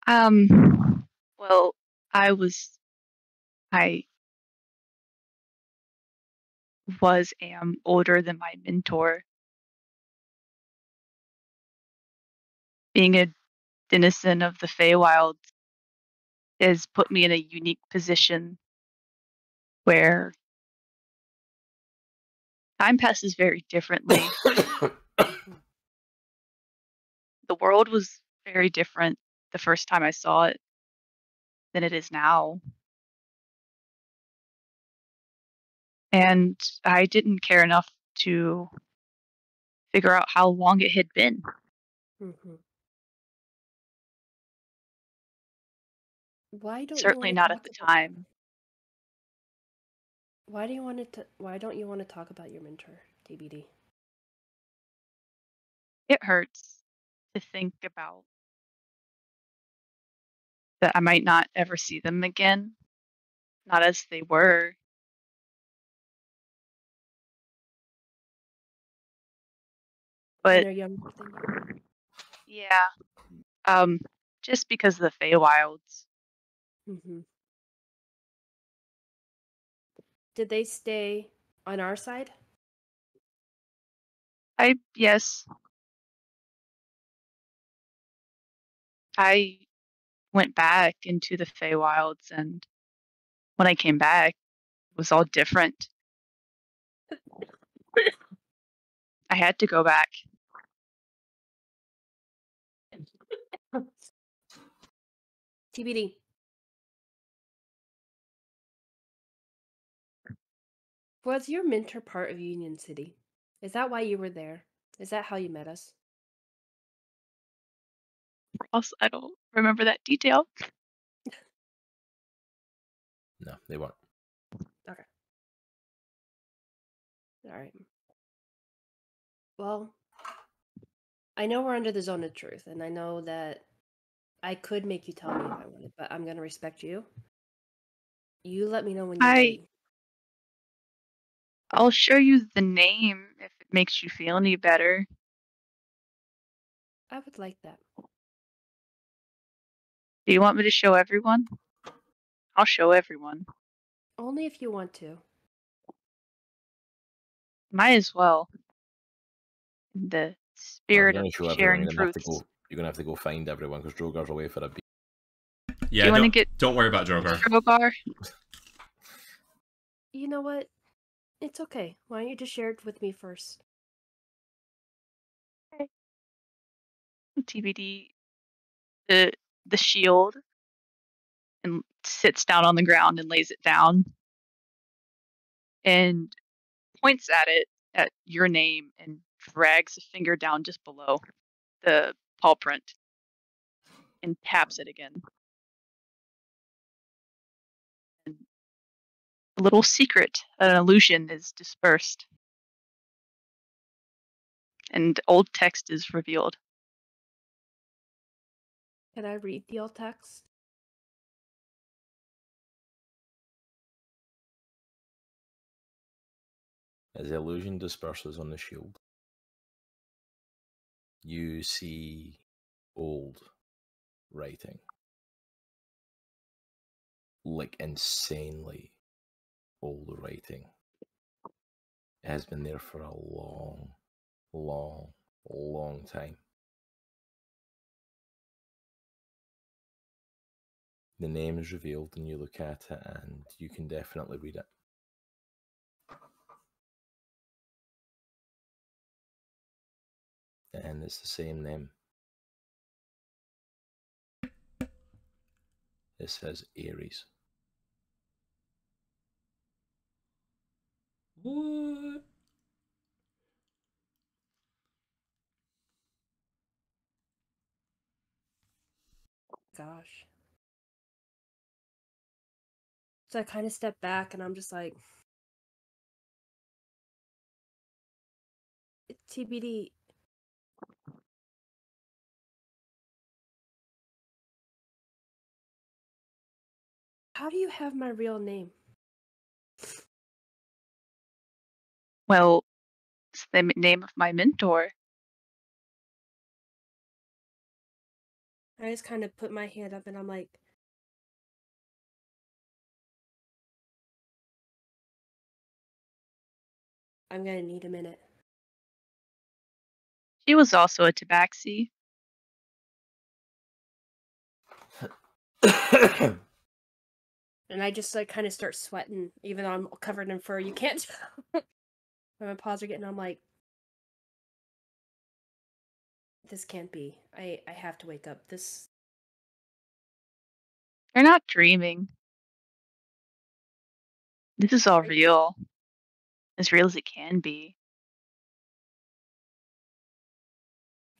Well, I am older than my mentor. Being a denizen of the Feywild has put me in a unique position where time passes very differently. The world was very different the first time I saw it than it is now. And I didn't care enough to figure out how long it had been. Mm-hmm. Why don't Certainly you not want at to the talk about time. Why don't you want to talk about your mentor, TBD? It hurts to think about that I might not ever see them again, not as they were. When But they're younger than you. yeah, just because of the Feywilds. Mm-hmm. Did they stay on our side? Yes, I went back into the Feywilds, and when I came back, it was all different. I had to go back. TBD. Was your mentor part of Union City? Is that why you were there? Is that how you met us? Also, I don't remember that detail. No, they weren't. Okay. All right. Well, I know we're under the zone of truth, and I know that I could make you tell me if I wanted, but I'm gonna respect you. You let me know when you're ready. I'll show you the name if it makes you feel any better. I would like that. Do you want me to show everyone? I'll show everyone. Only if you want to. Might as well. In the spirit of Show sharing everyone, truths. you're gonna have to go find everyone because Drogar's away for a beat. Yeah, you want to get don't worry about Droghar. Droghar? You know what? It's okay. Why don't you just share it with me first? Okay. TBD, the shield, and sits down on the ground and lays it down, and points at it at your name and drags a finger down just below the paw print and taps it again. And a little secret, an illusion is dispersed. And old text is revealed. Can I read the old text? As the illusion disperses on the shield, you see old writing. Like insanely old writing. It has been there for a long, long, long time. The name is revealed and you look at it and you can definitely read it. And it's the same name. It says Aries. What? Gosh. So I kind of step back and I'm just like, TBD. How do you have my real name? Well, it's the name of my mentor. I just kind of put my hand up and I'm like, I'm gonna need a minute. She was also a Tabaxi. And I just like kind of start sweating, even though I'm covered in fur. You can't tell. My paws are getting. I'm like, this can't be. I have to wake up. This. You're not dreaming. This is all real. As real as it can be.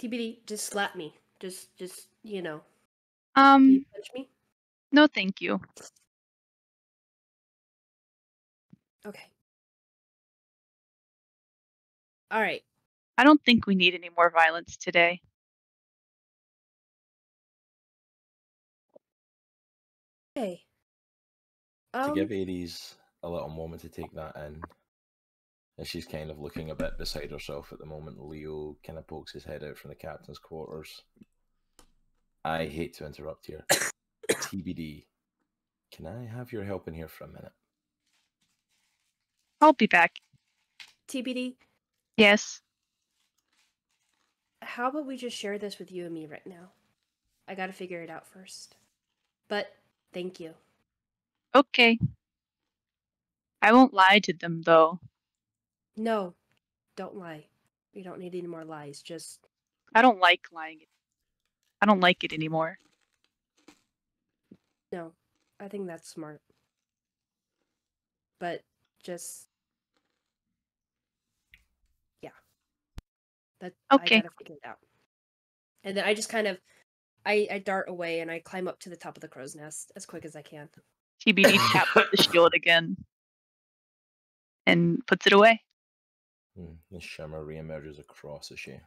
TBD, just slap me. Just you know. Can you punch me? No, thank you. Okay. All right. I don't think we need any more violence today. Okay. To give Aries a little moment to take that in, and she's kind of looking a bit beside herself at the moment, Leo kind of pokes his head out from the captain's quarters. I hate to interrupt here. TBD, can I have your help in here for a minute? I'll be back. TBD? Yes. How about we just share this with you and me right now? I gotta figure it out first. But, thank you. Okay. I won't lie to them, though. No, don't lie. We don't need any more lies, just... I don't like lying. I don't like it anymore. No, I think that's smart. But, just... Yeah. Okay. I gotta figure it out. And then I just kind of... I dart away and I climb up to the top of the crow's nest as quick as I can. TBD taps the shield again. And puts it away. The shimmer re-emerges across as she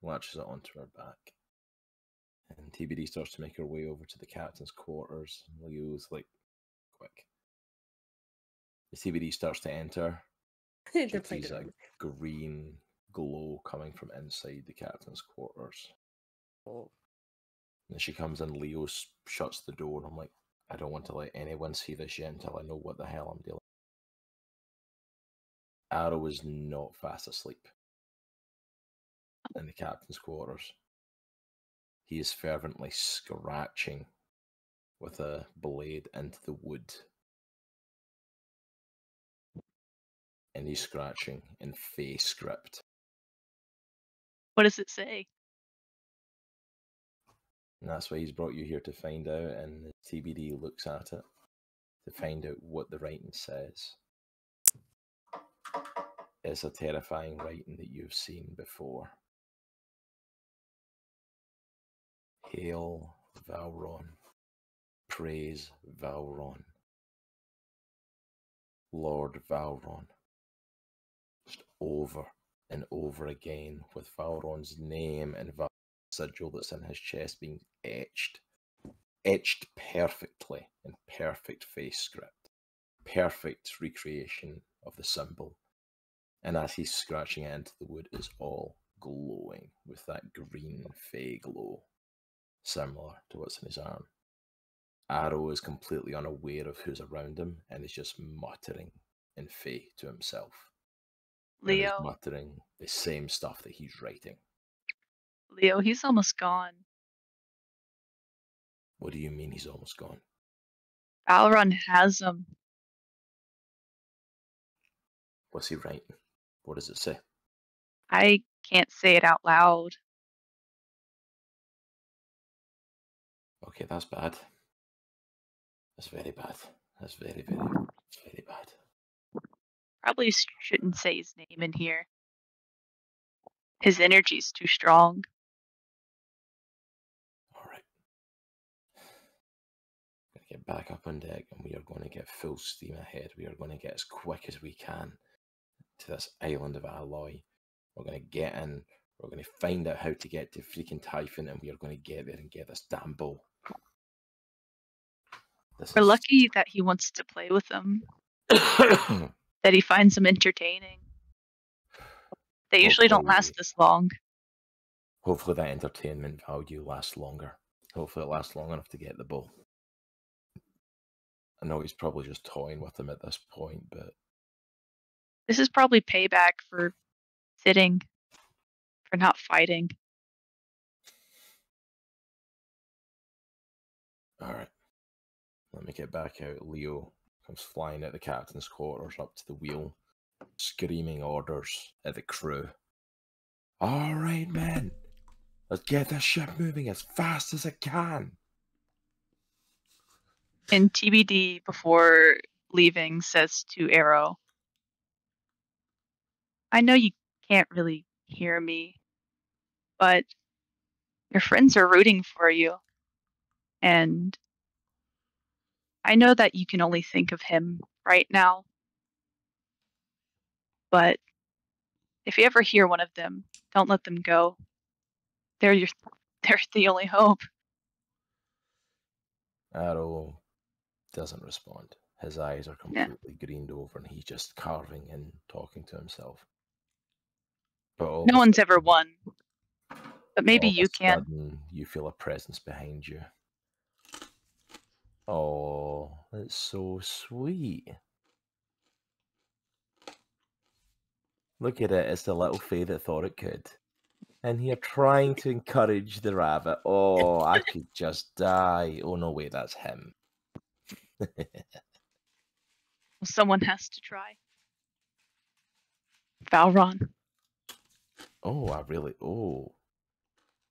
latches it onto her back. And TBD starts to make her way over to the captain's quarters. Leo's like, quick. As TBD starts to enter, she sees a green glow coming from inside the captain's quarters. Oh. And she comes in, Leo shuts the door, and I'm like, I don't want to let anyone see this yet until I know what the hell I'm dealing with. Aero is not fast asleep in the captain's quarters. He is fervently scratching with a blade into the wood. And he's scratching in Fey script. What does it say? And that's why he's brought you here to find out, and the TBD looks at it to find out what the writing says. It's a terrifying writing that you've seen before. Hail Valron. Praise Valron. Lord Valron. Just over and over again, with Valron's name and Valron's sigil that's in his chest being etched perfectly in perfect face script. Perfect recreation of the symbol. And as he's scratching it into the wood, it's all glowing with that green fey glow, similar to what's in his arm. Aero is completely unaware of who's around him and is just muttering in fey to himself. Leo. And he's muttering the same stuff that he's writing. Leo, he's almost gone. What do you mean he's almost gone? Valron has him. What's he writing? What does it say? I can't say it out loud. Okay, that's bad. That's very bad. That's very, very, very bad. Probably shouldn't say his name in here. His energy's too strong. Alright. Gonna get back up on deck and we are going to get full steam ahead. We are going to get as quick as we can to this island of Alloy. We're going to get in. We're going to find out how to get to freaking Typhon, and we are going to get there and get this damn bow. We're lucky that he wants to play with them. That he finds them entertaining. They usually don't last this long. Hopefully that entertainment value lasts longer. Hopefully it lasts long enough to get the bow. I know he's probably just toying with them at this point, but This is probably payback for sitting, for not fighting. Alright. Let me get back out. Leo comes flying out the captain's quarters up to the wheel, screaming orders at the crew. Alright, men. Let's get this ship moving as fast as it can. And TBD, before leaving, says to Aero, I know you can't really hear me, but your friends are rooting for you. And I know that you can only think of him right now. But if you ever hear one of them, don't let them go. They're the only hope. Aero doesn't respond. His eyes are completely greened over and he's just carving and talking to himself. But no one's ever won. But maybe you can. Sudden, you feel a presence behind you. Oh, that's so sweet. Look at it, it's the little fae that thought it could. And you're trying to encourage the rabbit. Oh, I could just die. Oh, no, wait, that's him. Someone has to try. Valron. Oh, I really... Oh.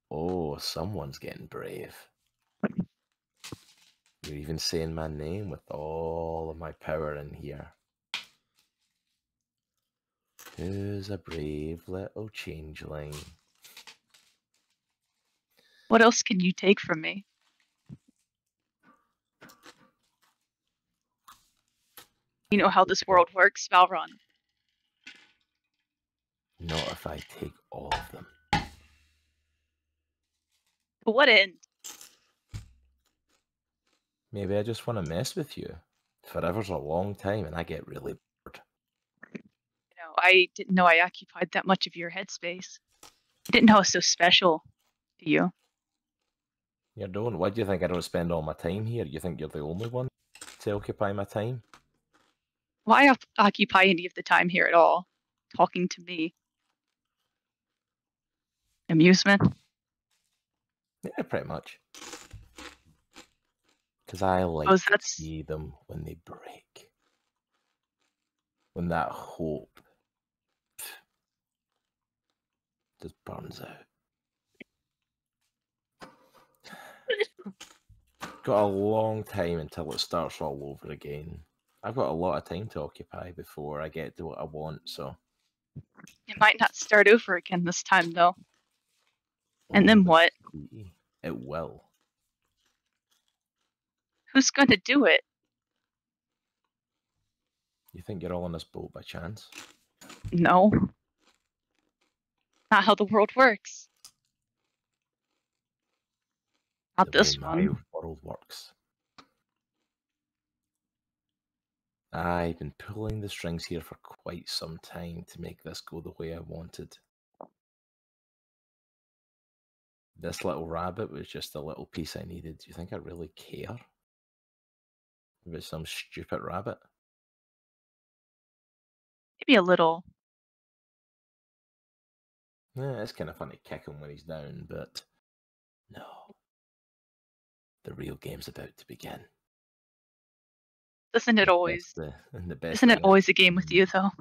Oh, someone's getting brave. You're even saying my name with all of my power in here. Who's a brave little changeling? What else can you take from me? You know how this world works, Valron. Not if I take all of them. To what end? Maybe I just want to mess with you. Forever's a long time and I get really bored. You know, I didn't know I occupied that much of your headspace. I didn't know I was so special to you. You don't? Why do you think I don't spend all my time here? You think you're the only one to occupy my time? Why occupy any of the time here at all? Talking to me. Amusement? Yeah, pretty much. Because I like to see them when they break. When that hope just burns out. Got a long time until it starts all over again. I've got a lot of time to occupy before I get to what I want, so... It might not start over again this time, though. And then what? It will. Who's going to do it? You think you're all on this boat by chance? No. Not how the world works. Not this one. My world works. I've been pulling the strings here for quite some time to make this go the way I wanted. This little rabbit was just a little piece I needed. Do you think I really care about some stupid rabbit? Maybe a little. Yeah, it's kind of fun to kick him when he's down, but no. The real game's about to begin. Isn't it always? Isn't it always a game with you, though?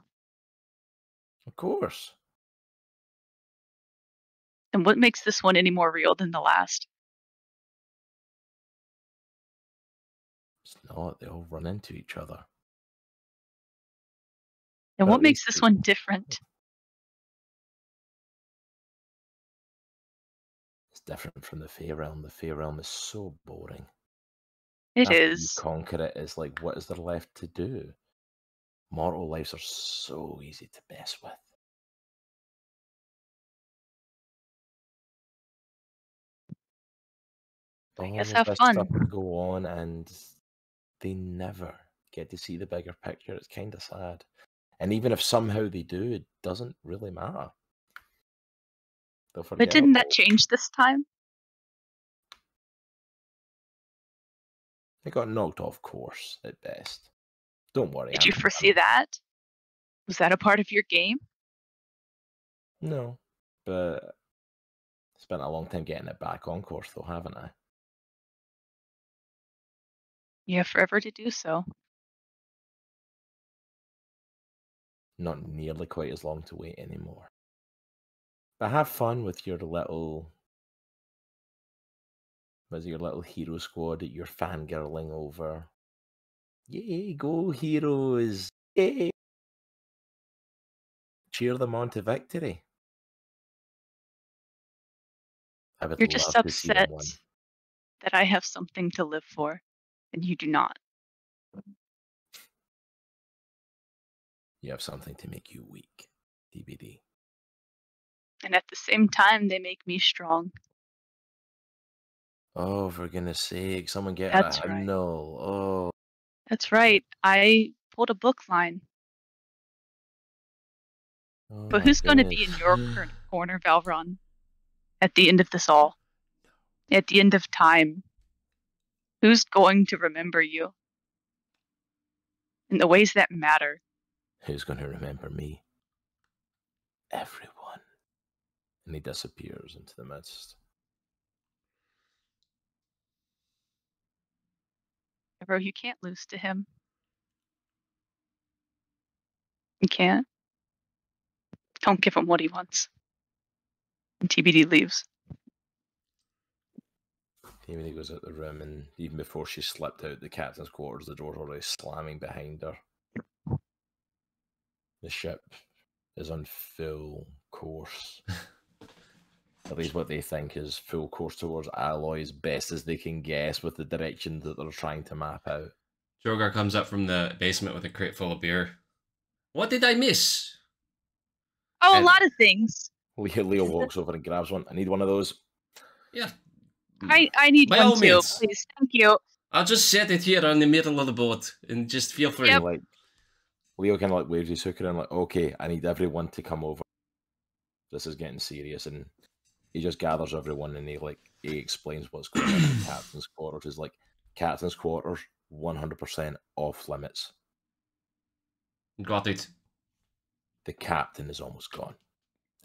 Of course. And what makes this one any more real than the last? It's not. They all run into each other. And what makes this one different? It's different from the Fey Realm. The Fey Realm is so boring. It After is. you conquer it, it's like, what is there left to do? Mortal lives are so easy to mess with. I guess have fun. Stuff to go on, and they never get to see the bigger picture. It's kind of sad. And even if somehow they do, it doesn't really matter. But didn't that change this time? It got knocked off course at best. Don't worry. Did you foresee that? Was that a part of your game? No, but spent a long time getting it back on course, though, haven't I? You have forever to do so. Not nearly quite as long to wait anymore. But have fun with your little... Was it your little hero squad that you're fangirling over? Yay, go heroes! Yay! Cheer them on to victory. I would You're just love to see them upset win. that I have something to live for, and you do not. You have something to make you weak, TBD. And at the same time, they make me strong. Oh, for goodness sake, someone get That's a right. no. Oh. That's right. I pulled a book line. Oh But my who's going to be goodness. in your corner, Valron? At the end of this all? At the end of time? Who's going to remember you? In the ways that matter? Who's going to remember me? Everyone. And he disappears into the mist. Bro, you can't lose to him. You can't. Don't give him what he wants. And TBD leaves. TBD goes out the room, and even before she slipped out the captain's quarters, the door's already slamming behind her. The ship is on full course. At least what they think is full course towards Alloy, as best as they can guess with the direction that they're trying to map out. Droghar comes up from the basement with a crate full of beer. What did I miss? Oh, And- a lot of things. Leo walks over and grabs one. I need one of those. Yeah. I need By one all too, means. please. Thank you. I'll just set it here on the middle of the boat and just feel free. Yep. Like, Leo kind of like waves his hooker and like, okay, I need everyone to come over. This is getting serious, and he just gathers everyone and he explains what's going on in Captain's quarters. Is like, Captain's quarters 100% off limits. Got it. The captain is almost gone.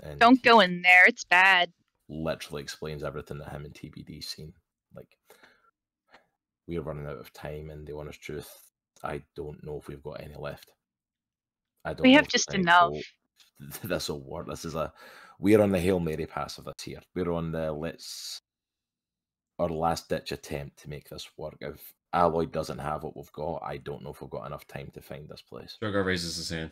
And Don't he go in there. It's bad. literally explains everything that him and TBD seen. Like, we are running out of time, and the honest truth, I don't know if we've got any left. I don't We know have if there's just any enough. hope. This will work. We're on the Hail Mary pass of this here. We're on the our last ditch attempt to make this work. If Alloy doesn't have what we've got, I don't know if we've got enough time to find this place. Droghar raises his hand.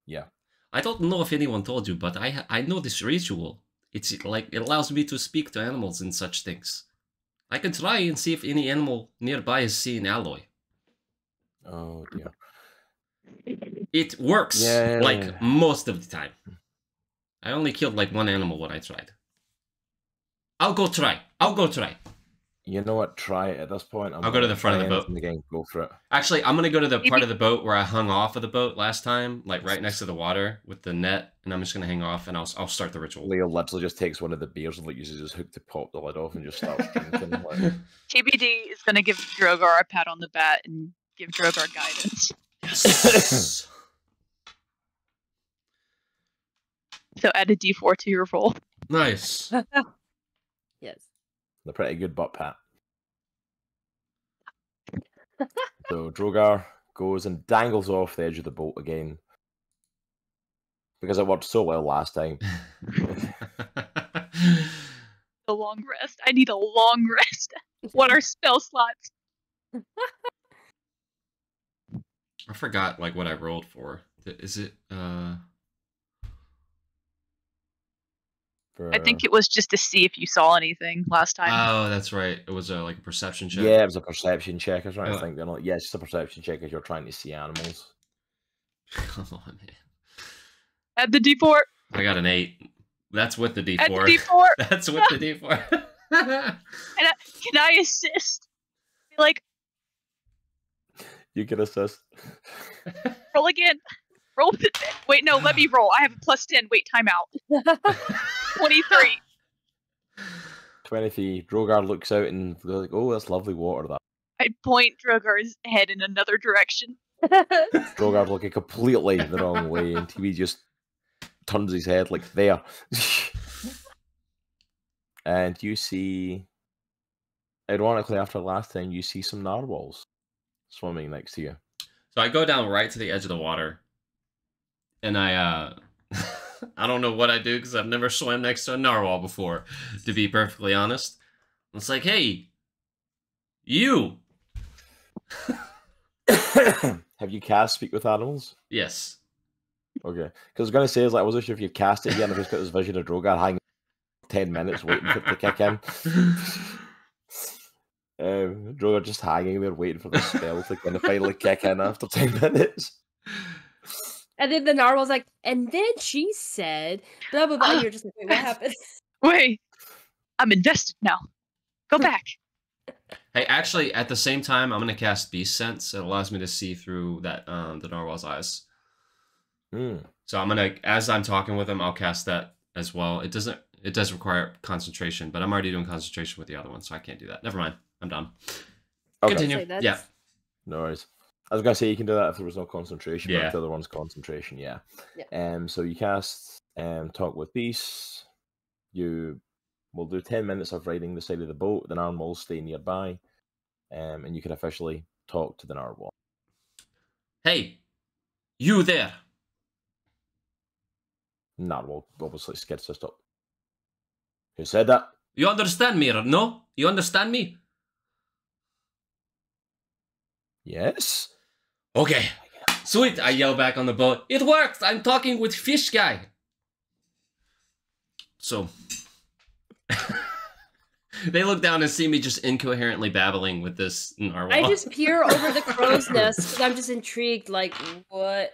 Yeah. I don't know if anyone told you, but I know this ritual. It's like it allows me to speak to animals and such things. I can try and see if any animal nearby has seen Alloy. Oh dear. It works Yeah. like most of the time. I only killed like one animal when I tried. I'll go try. You know what? Try it at this point. I'll go to the front of the boat. Again, go for it. Actually, I'm gonna go to the part of the boat where I hung off of the boat last time, like right next to the water with the net, and I'm just gonna hang off and I'll start the ritual. Leo literally just takes one of the beers and uses his hook to pop the lid off and just starts drinking. TBD is going to give Droghar a pat on the back and give Droghar guidance. Yes. So add a d4 to your roll. Nice. Yes. The pretty good butt pat. So Droghar goes and dangles off the edge of the boat again. Because it worked so well last time. A long rest. I need a long rest. What are spell slots? I forgot like what I rolled for. Is it For... I think it was just to see if you saw anything last time. Oh, that's right. It was like a perception check. Yeah, it was a perception check. I was trying to Yeah. think. They're not... Yeah, it's just a perception check as you're trying to see animals. Come on, man. Add the d4. I got an 8. That's with the D4. Add the d4. That's with the D4. Can I assist? Be like, You can assist. roll again. Roll with it. Wait, no, let me roll. I have a +10. Wait, time out. 23. 23. Droghar looks out and goes like, oh, that's lovely water, that. I point Droghar's head in another direction. Droghar's looking completely the wrong way, and TV just turns his head like there. And you see, ironically, after last time, you see some narwhals swimming next to you. So I go down right to the edge of the water, and I I don't know what I do because I've never swam next to a narwhal before, to be perfectly honest. It's like, hey, you. Have you cast Speak with Animals? Yes. Okay. Because I was going to say, I wasn't sure if you've cast it yet, and I've just got this vision of Droghar hanging 10 minutes waiting for it to kick in. Droghar just hanging there waiting for the spell to kind of finally kick in after 10 minutes. And then the narwhal's like, and then she said, blah, blah, blah. You're just like, wait, what happened? Wait, I'm invested now. Go back. Hey, actually, at the same time, I'm going to cast Beast Sense. It allows me to see through that the narwhal's eyes. So I'm going to, as I'm talking with him, I'll cast that as well. It does require concentration, but I'm already doing concentration with the other one, so I can't do that. Never mind. I'm done. Okay. Continue. Yeah. No worries. I was going to say you can do that if there was no concentration, Yeah. but if the other one's concentration, yeah. Yeah. So you cast Talk with Beasts. You will do 10 minutes of riding the side of the boat. The narwhal will stay nearby, and you can officially talk to the narwhal. Hey, you there. Narwhal obviously skids to stop. Who said that? You understand me, no? You understand me? Yes. Okay. Sweet, I yell back on the boat. It worked! I'm talking with Fish Guy. So, they look down and see me just incoherently babbling with this narwhal. I just peer over the crow's nest because I'm just intrigued, like, what?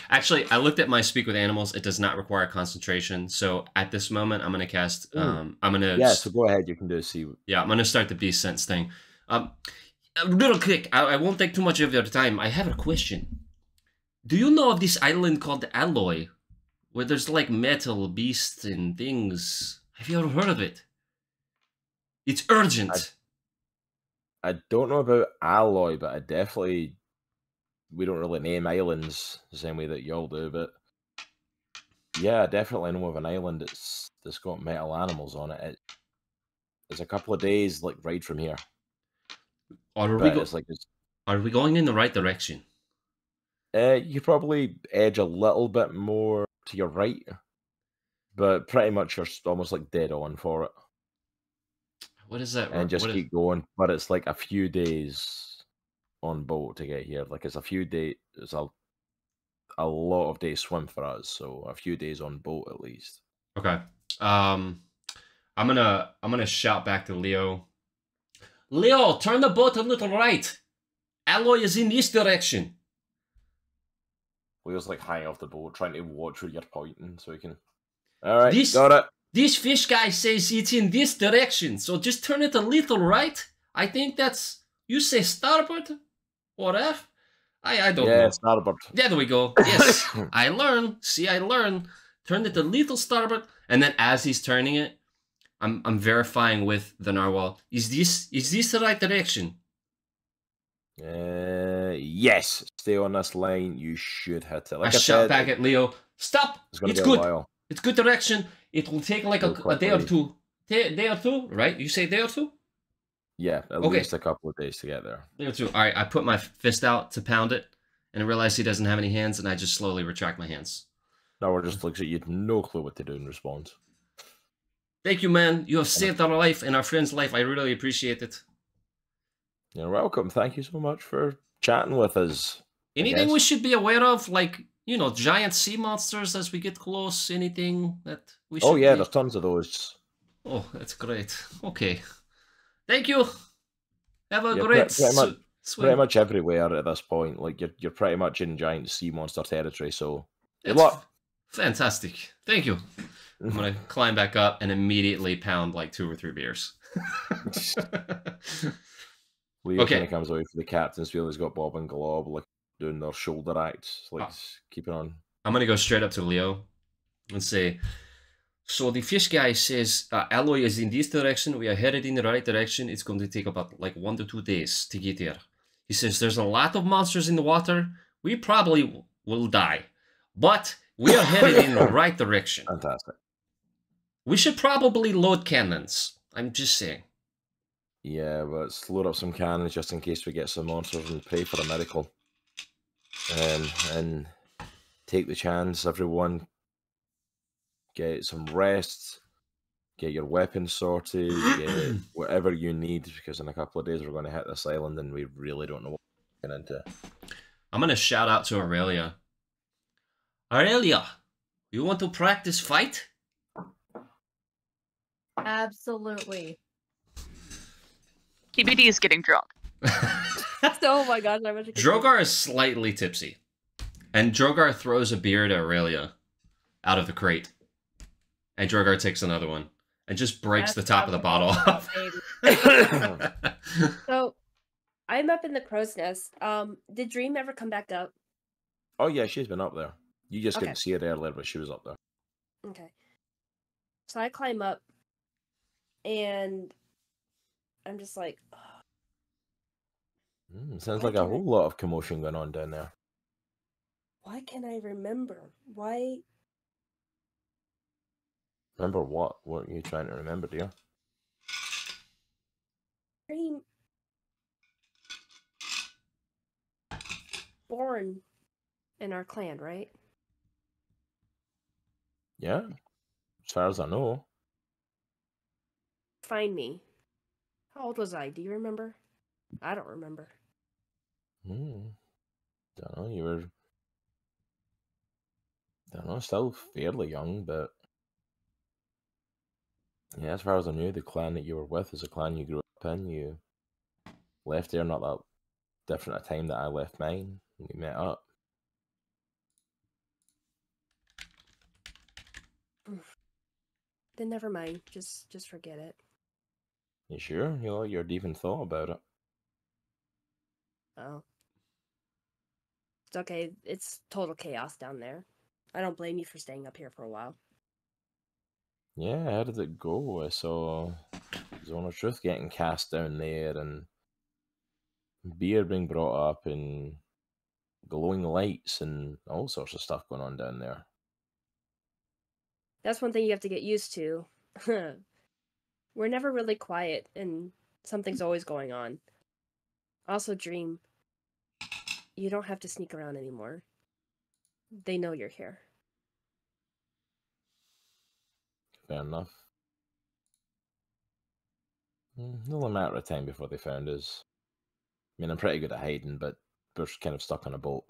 Actually, I looked at my Speak with Animals. It does not require concentration. So at this moment, I'm going to cast... I'm going to... Yeah, so go ahead. You can do see. Yeah, I'm going to start the Beast Sense thing. Real quick, I won't take too much of your time. I have a question. Do you know of this island called Alloy? Where there's like metal beasts and things. Have you ever heard of it? It's urgent. I don't know about Alloy, but I definitely... We don't really name islands the same way that y'all do, but... Yeah, I definitely know of an island that's got metal animals on it. It's a couple of days, like, ride from here. Are we going in the right direction? You probably edge a little bit more to your right, but pretty much you're almost like dead on for it. What is that? And just keep going, but it's like a few days on boat to get here. Like it's a few days, it's a lot of days swim for us, so a few days on boat at least. Okay. I'm gonna shout back to Leo. Leo, turn the boat a little right. Alloy is in this direction. Leo's like hanging off the boat, trying to watch where you're pointing, so he can. All right, got it. This fish guy says it's in this direction, so just turn it a little right. I think that's... You say starboard? Or F? I don't know. Yeah, starboard. There we go. Yes, I learn. See, I learn. Turn it a little starboard. And then as he's turning it, I'm verifying with the narwhal. Is this the right direction? Yes. Stay on this line. You should hit it. Like I shout back at Leo. Stop! It's good. It's good direction. It will take like a day or two. Day or two, right? You say day or two? Yeah, at least a couple of days to get there. Day or two. All right, I put my fist out to pound it, and I realize he doesn't have any hands, and I just slowly retract my hands. Narwhal just looks at you, no clue what to do in response. Thank you, man. You have saved our life and our friend's life. I really appreciate it. You're welcome. Thank you so much for chatting with us. Anything we should be aware of, like, you know, giant sea monsters as we get close? Anything that we should there's tons of those. Oh, that's great. Okay. Thank you. Have a great swim. Pretty much everywhere at this point. Like, you're pretty much in giant sea monster territory, so good That's luck. Fantastic. Thank you. I'm going to climb back up and immediately pound like 2 or 3 beers. Leo kind of comes away from the captain's wheel. He's got Bob and Glob like doing their shoulder acts, like keeping on. I'm going to go straight up to Leo and say, so the fish guy says Alloy is in this direction. We are headed in the right direction. It's going to take about like 1 to 2 days to get there. He says there's a lot of monsters in the water. we probably will die. But we are headed in the right direction. Fantastic. We should probably load cannons. I'm just saying. Yeah, but let's load up some cannons just in case we get some monsters and pray for a miracle. And take the chance, everyone. Get some rest. Get your weapons sorted. Get whatever you need, because in a couple of days we're going to hit this island and we really don't know what we're getting into. I'm going to shout out to Erellia. Erellia, you want to practice fight? Absolutely. TBD is getting drunk. Oh my god, I wish I could- Droghar is slightly tipsy. And Droghar throws a beer to Erellia out of the crate. And Droghar takes another one. And just breaks the top of the bottle off. So, I'm up in the crow's nest. Did Dream ever come back up? Oh yeah, she's been up there. You just Okay. couldn't see her earlier, but she was up there. Okay. So I climb up, and I'm just like, Sounds Why like a can't I- whole lot of commotion going on down there. why can't I remember? Why? Remember what? What are you trying to remember, dear? Dream born in our clan, right? Yeah, as far as I know. Find me. How old was I? Do you remember? I don't remember. Don't know. You were. Don't know. Still fairly young, but yeah, as far as I knew, the clan that you were with is a clan you grew up in. You left there not that different a time that I left mine. We met up. Then never mind. Just forget it. You sure? You'd even thought about it. Oh. It's okay. It's total chaos down there. I don't blame you for staying up here for a while. Yeah, how did it go? I saw Zone of Truth getting cast down there, and beer being brought up, and glowing lights, and all sorts of stuff going on down there. That's one thing you have to get used to. We're never really quiet, and something's always going on. Also, Dream, you don't have to sneak around anymore. They know you're here. Fair enough. Only a matter of time before they found us. I mean, I'm pretty good at hiding, but we're kind of stuck on a boat.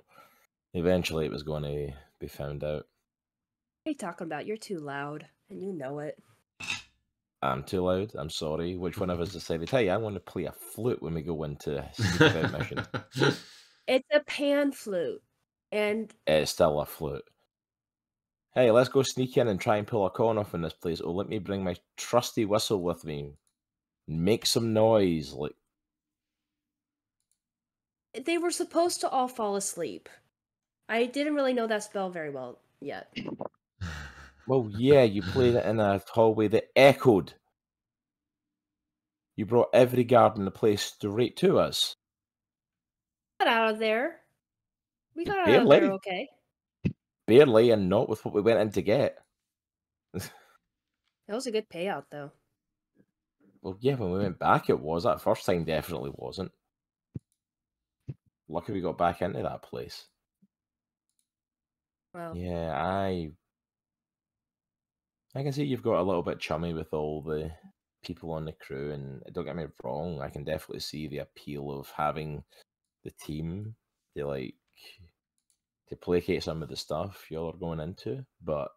Eventually, it was going to be found out. What are you talking about? You're too loud, and you know it. I'm too loud. I'm sorry. Which one of us decided, hey, I want to play a flute when we go into a sneak out mission? It's a pan flute, and It's still a flute. Hey, let's go sneak in and try and pull a con off in this place. Oh, let me bring my trusty whistle with me. Make some noise. Like, they were supposed to all fall asleep. I didn't really know that spell very well yet. well, yeah, you played it in a hallway that echoed. You brought every guard in the place straight to us. Got out of there. We got out of there okay. Barely, and not with what we went in to get. That was a good payout, though. Well, yeah, when we went back, it was. That first time definitely wasn't. Lucky we got back into that place. Well, Yeah, I can see you've got a little bit chummy with all the people on the crew, and don't get me wrong, I can definitely see the appeal of having the team to placate some of the stuff y'all are going into, but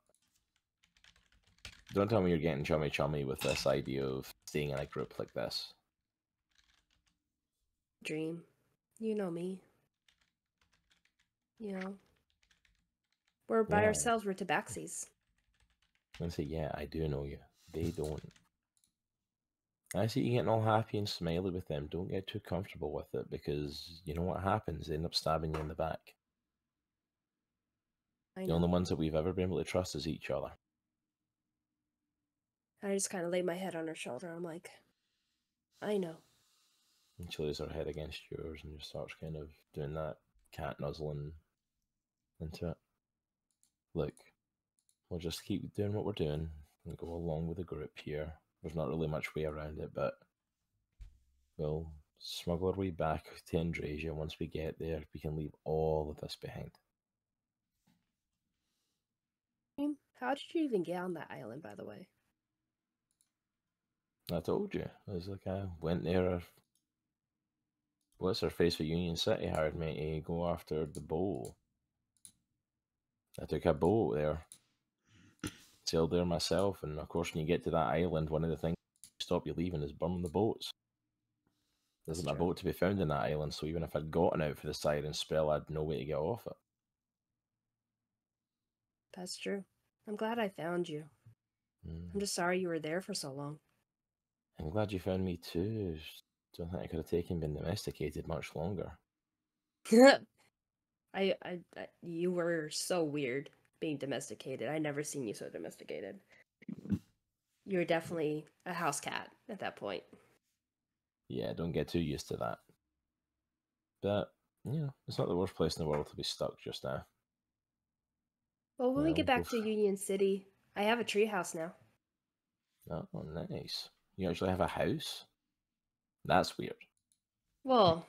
don't tell me you're getting chummy with this idea of staying in a group like this. Dream. You know me. You know. We're by Yeah. ourselves, we're Tabaxis. I'm gonna say, yeah, I do know you. They don't. I see you getting all happy and smiley with them. Don't get too comfortable with it, because you know what happens? They end up stabbing you in the back. I The know. only ones that we've ever been able to trust is each other. I just kind of lay my head on her shoulder. I'm like, I know. And she lays her head against yours and just starts kind of doing that cat nuzzling into it. Look, we'll just keep doing what we're doing and go along with the group here. There's not really much way around it, but we'll smuggle our way back to Andriesia. Once we get there, we can leave all of this behind. How did you even get on that island, by the way? I told you. It was like I went there. What's her face for Union City hired me to go after the bow. I took a boat there. Sailed there myself, and of course when you get to that island, one of the things to stop you leaving is burning the boats. There isn't a boat to be found in that island, so even if I'd gotten out for the siren spell, I'd no way to get off it. That's true. I'm glad I found you. I'm just sorry you were there for so long. I'm glad you found me too. Don't think I could have been domesticated much longer. You were so weird being domesticated. I never seen you so domesticated. You were definitely a house cat at that point. Yeah, don't get too used to that. But, you know, it's not the worst place in the world to be stuck just now. Well, when we get back to Union City, I have a treehouse now. Oh, nice. You actually have a house? That's weird. Well,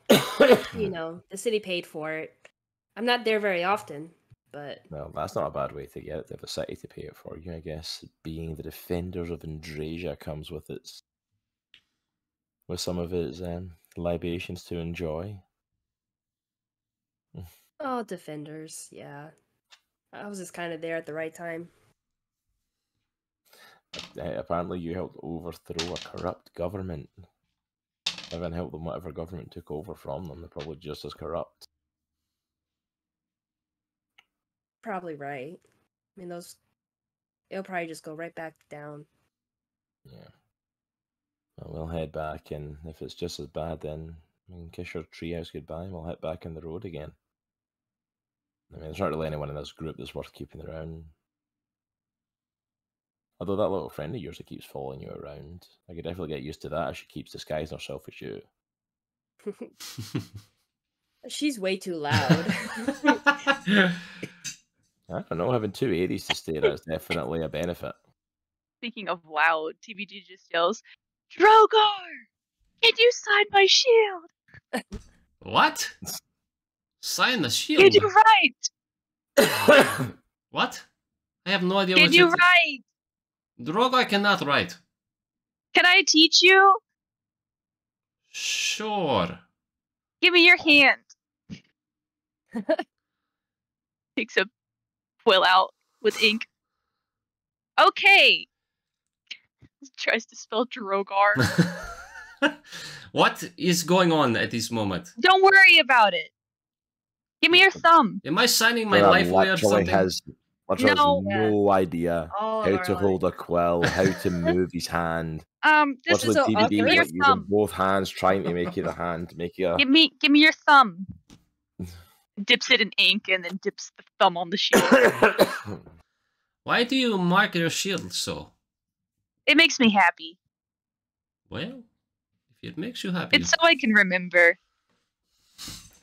you know, the city paid for it. I'm not there very often, but... Well, that's not a bad way to get it. They have a city to pay it for you, I guess. Being the defenders of Andriesia comes with some of its libations to enjoy. Oh, defenders, yeah. I was just kind of there at the right time. Apparently you helped overthrow a corrupt government. Everyone helped them whatever government took over from them. They're probably just as corrupt. Probably right. I mean, it'll probably just go right back down. Yeah. Well, we'll head back, and if it's just as bad, then we can kiss your treehouse goodbye, and we'll head back on the road again. I mean, there's not really anyone in this group that's worth keeping around. Although that little friend of yours that keeps following you around, I could definitely get used to that if she keeps disguising herself as you. She's way too loud. I don't know, having two Aries to stay there is definitely a benefit. Speaking of loud, TBG just yells, Droghar! Can you sign my shield? What? Sign the shield? Can you write? What? I have no idea Can what you write? Droghar cannot write. Can I teach you? Sure. Give me your hand. Takes a quill out with ink. Okay. Tries to spell Droghar. What is going on at this moment? Don't worry about it. Give me your thumb. Am I signing my life away or something? Has no idea how to hold a quill, how to move his hand. This is TBD, give me your using thumb. both hands trying to make it a hand, make it a... Give me your thumb. Dips it in ink and then dips the thumb on the shield. Why do you mark your shield so? It makes me happy. Well, if it makes you happy. It's so I can remember.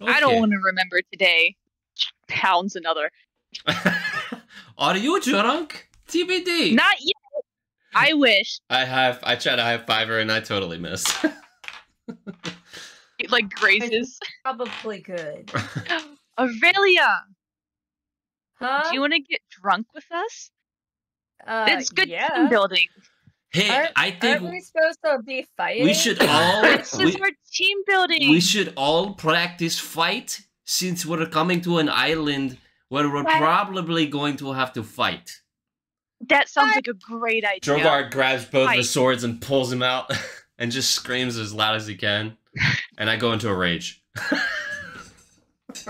Okay. I don't want to remember today. Pounds another. Are you drunk? TBD. Not yet. I wish. I try to high five her and I totally miss. It like grazes. Probably good. Erellia. Huh? Do you want to get drunk with us? It's good yeah. team building. Hey, I think aren't we supposed to be fighting? we should all This is our team building. we should all practice fight since we're coming to an island where we're probably going to have to fight. That sounds like a great idea. Droghar grabs both the swords and pulls them out and just screams as loud as he can. And I go into a rage.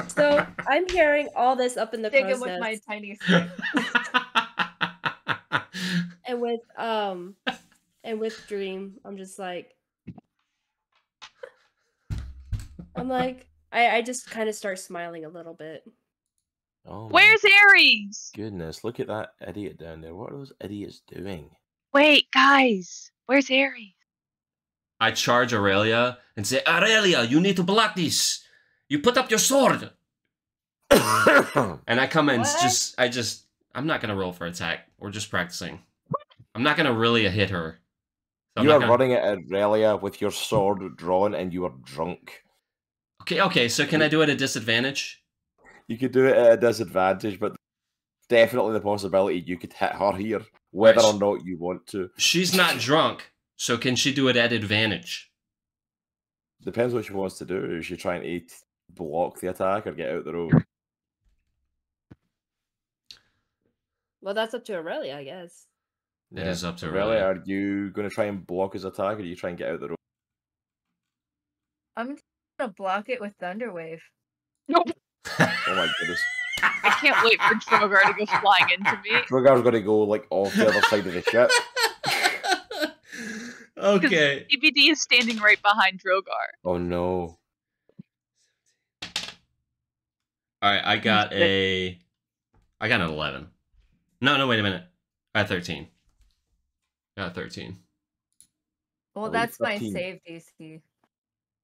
So I'm hearing all this up in the Digging crow's with my nest. tiny stick. And with Dream, I'm just like, I just kind of start smiling a little bit. Oh, Where's Aries? goodness, look at that idiot down there. What are those idiots doing? Wait, guys. Where's Aries? I charge Erellia and say, Erellia, you need to block this. You put up your sword. And I come in What? I'm not gonna roll for attack. We're just practicing. I'm not gonna really hit her. So You are running at Erellia with your sword drawn, and you are drunk. Okay. So can I do it at disadvantage? You could do it at a disadvantage, but definitely the possibility you could hit her here, whether or not you want to. She's not drunk, so can she do it at advantage? Depends what she wants to do. Is she trying to block the attack or get out the road? Well, that's up to Erellia, I guess. It is up to Erellia. Erellia. Are you going to try and block his attack, or are you try and get out the road? I'm gonna block it with Thunderwave. Nope. Oh my goodness. I can't wait for Droghar to go flying into me. Drogar's going to go like off the other side of the ship. Okay. TBD is standing right behind Droghar. Oh no. Alright, I got an 11. No, wait a minute. I got 13. Got 13. Well, At that's least my 13. save DC.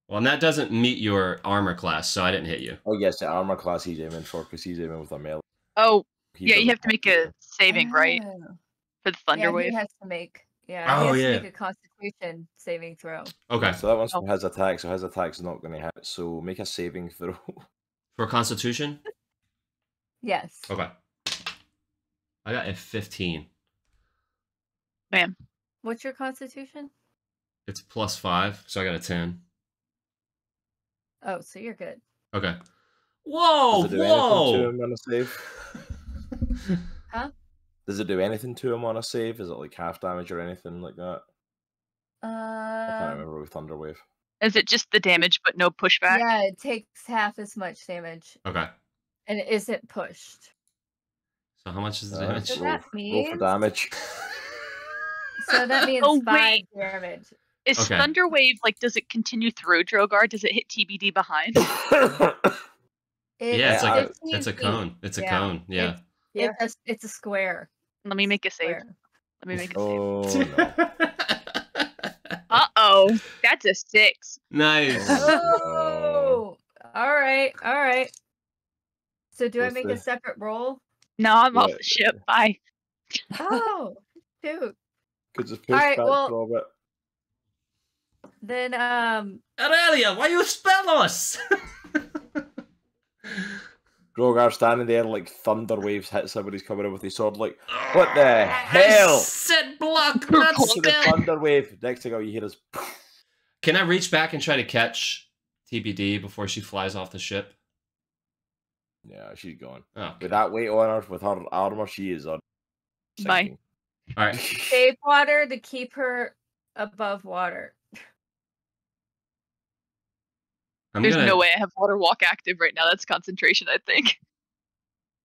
Well, and that doesn't meet your armor class, so I didn't hit you. Oh yes, the armor class he's aiming for, because he's aiming with a melee. Oh, He yeah, you doesn't have to make a saving, right? Oh. For the Thunder Yeah, Wave. he has to make. Yeah, Oh, he has yeah. to make a Constitution saving throw. Okay. So that one's for his attack, so his attack's not going to hit. So make a saving throw. For Constitution? Yes. Okay. I got a 15. Man. What's your Constitution? It's +5, so I got a 10. Oh, so you're good. Okay. Whoa! Does it do anything to Whoa! him on a save? Huh? Does it do anything to him on a save? Is it like half damage or anything like that? I can't remember with Thunderwave. Is it just the damage but no pushback? Yeah, it takes half as much damage, Okay. and it isn't pushed. So how much is the So damage? that Roll for means. damage. So that means Oh, 5 wait. damage. Is Okay. Thunder Wave, like, does it continue through Droghar? Does it hit TBD behind? Yeah, it's like 15 it's a feet. cone. It's a Yeah. cone. Yeah. It's a square. Let me make a save. Square. Let me make a save. Oh no. Uh-oh. That's a 6. Nice. Oh, all right. So do I What's make the- a separate roll? No, I'm off Yeah. the ship. Bye. Oh, shoot. Could just push Alright, back well- for a bit. Then Erellia, why you spell us? Droghar standing there like thunder waves hits him when he's coming in with his sword. Like, what the hell? I said block, not To the spell. thunder wave. Next thing all you hear is. Can I reach back and try to catch TBD before she flies off the ship? Yeah, she's gone. Oh, With that weight on her, with her armor, she is on. Bye. sinking. all right. save water to keep her above water. There's no way I have Water Walk active right now. That's concentration, I think.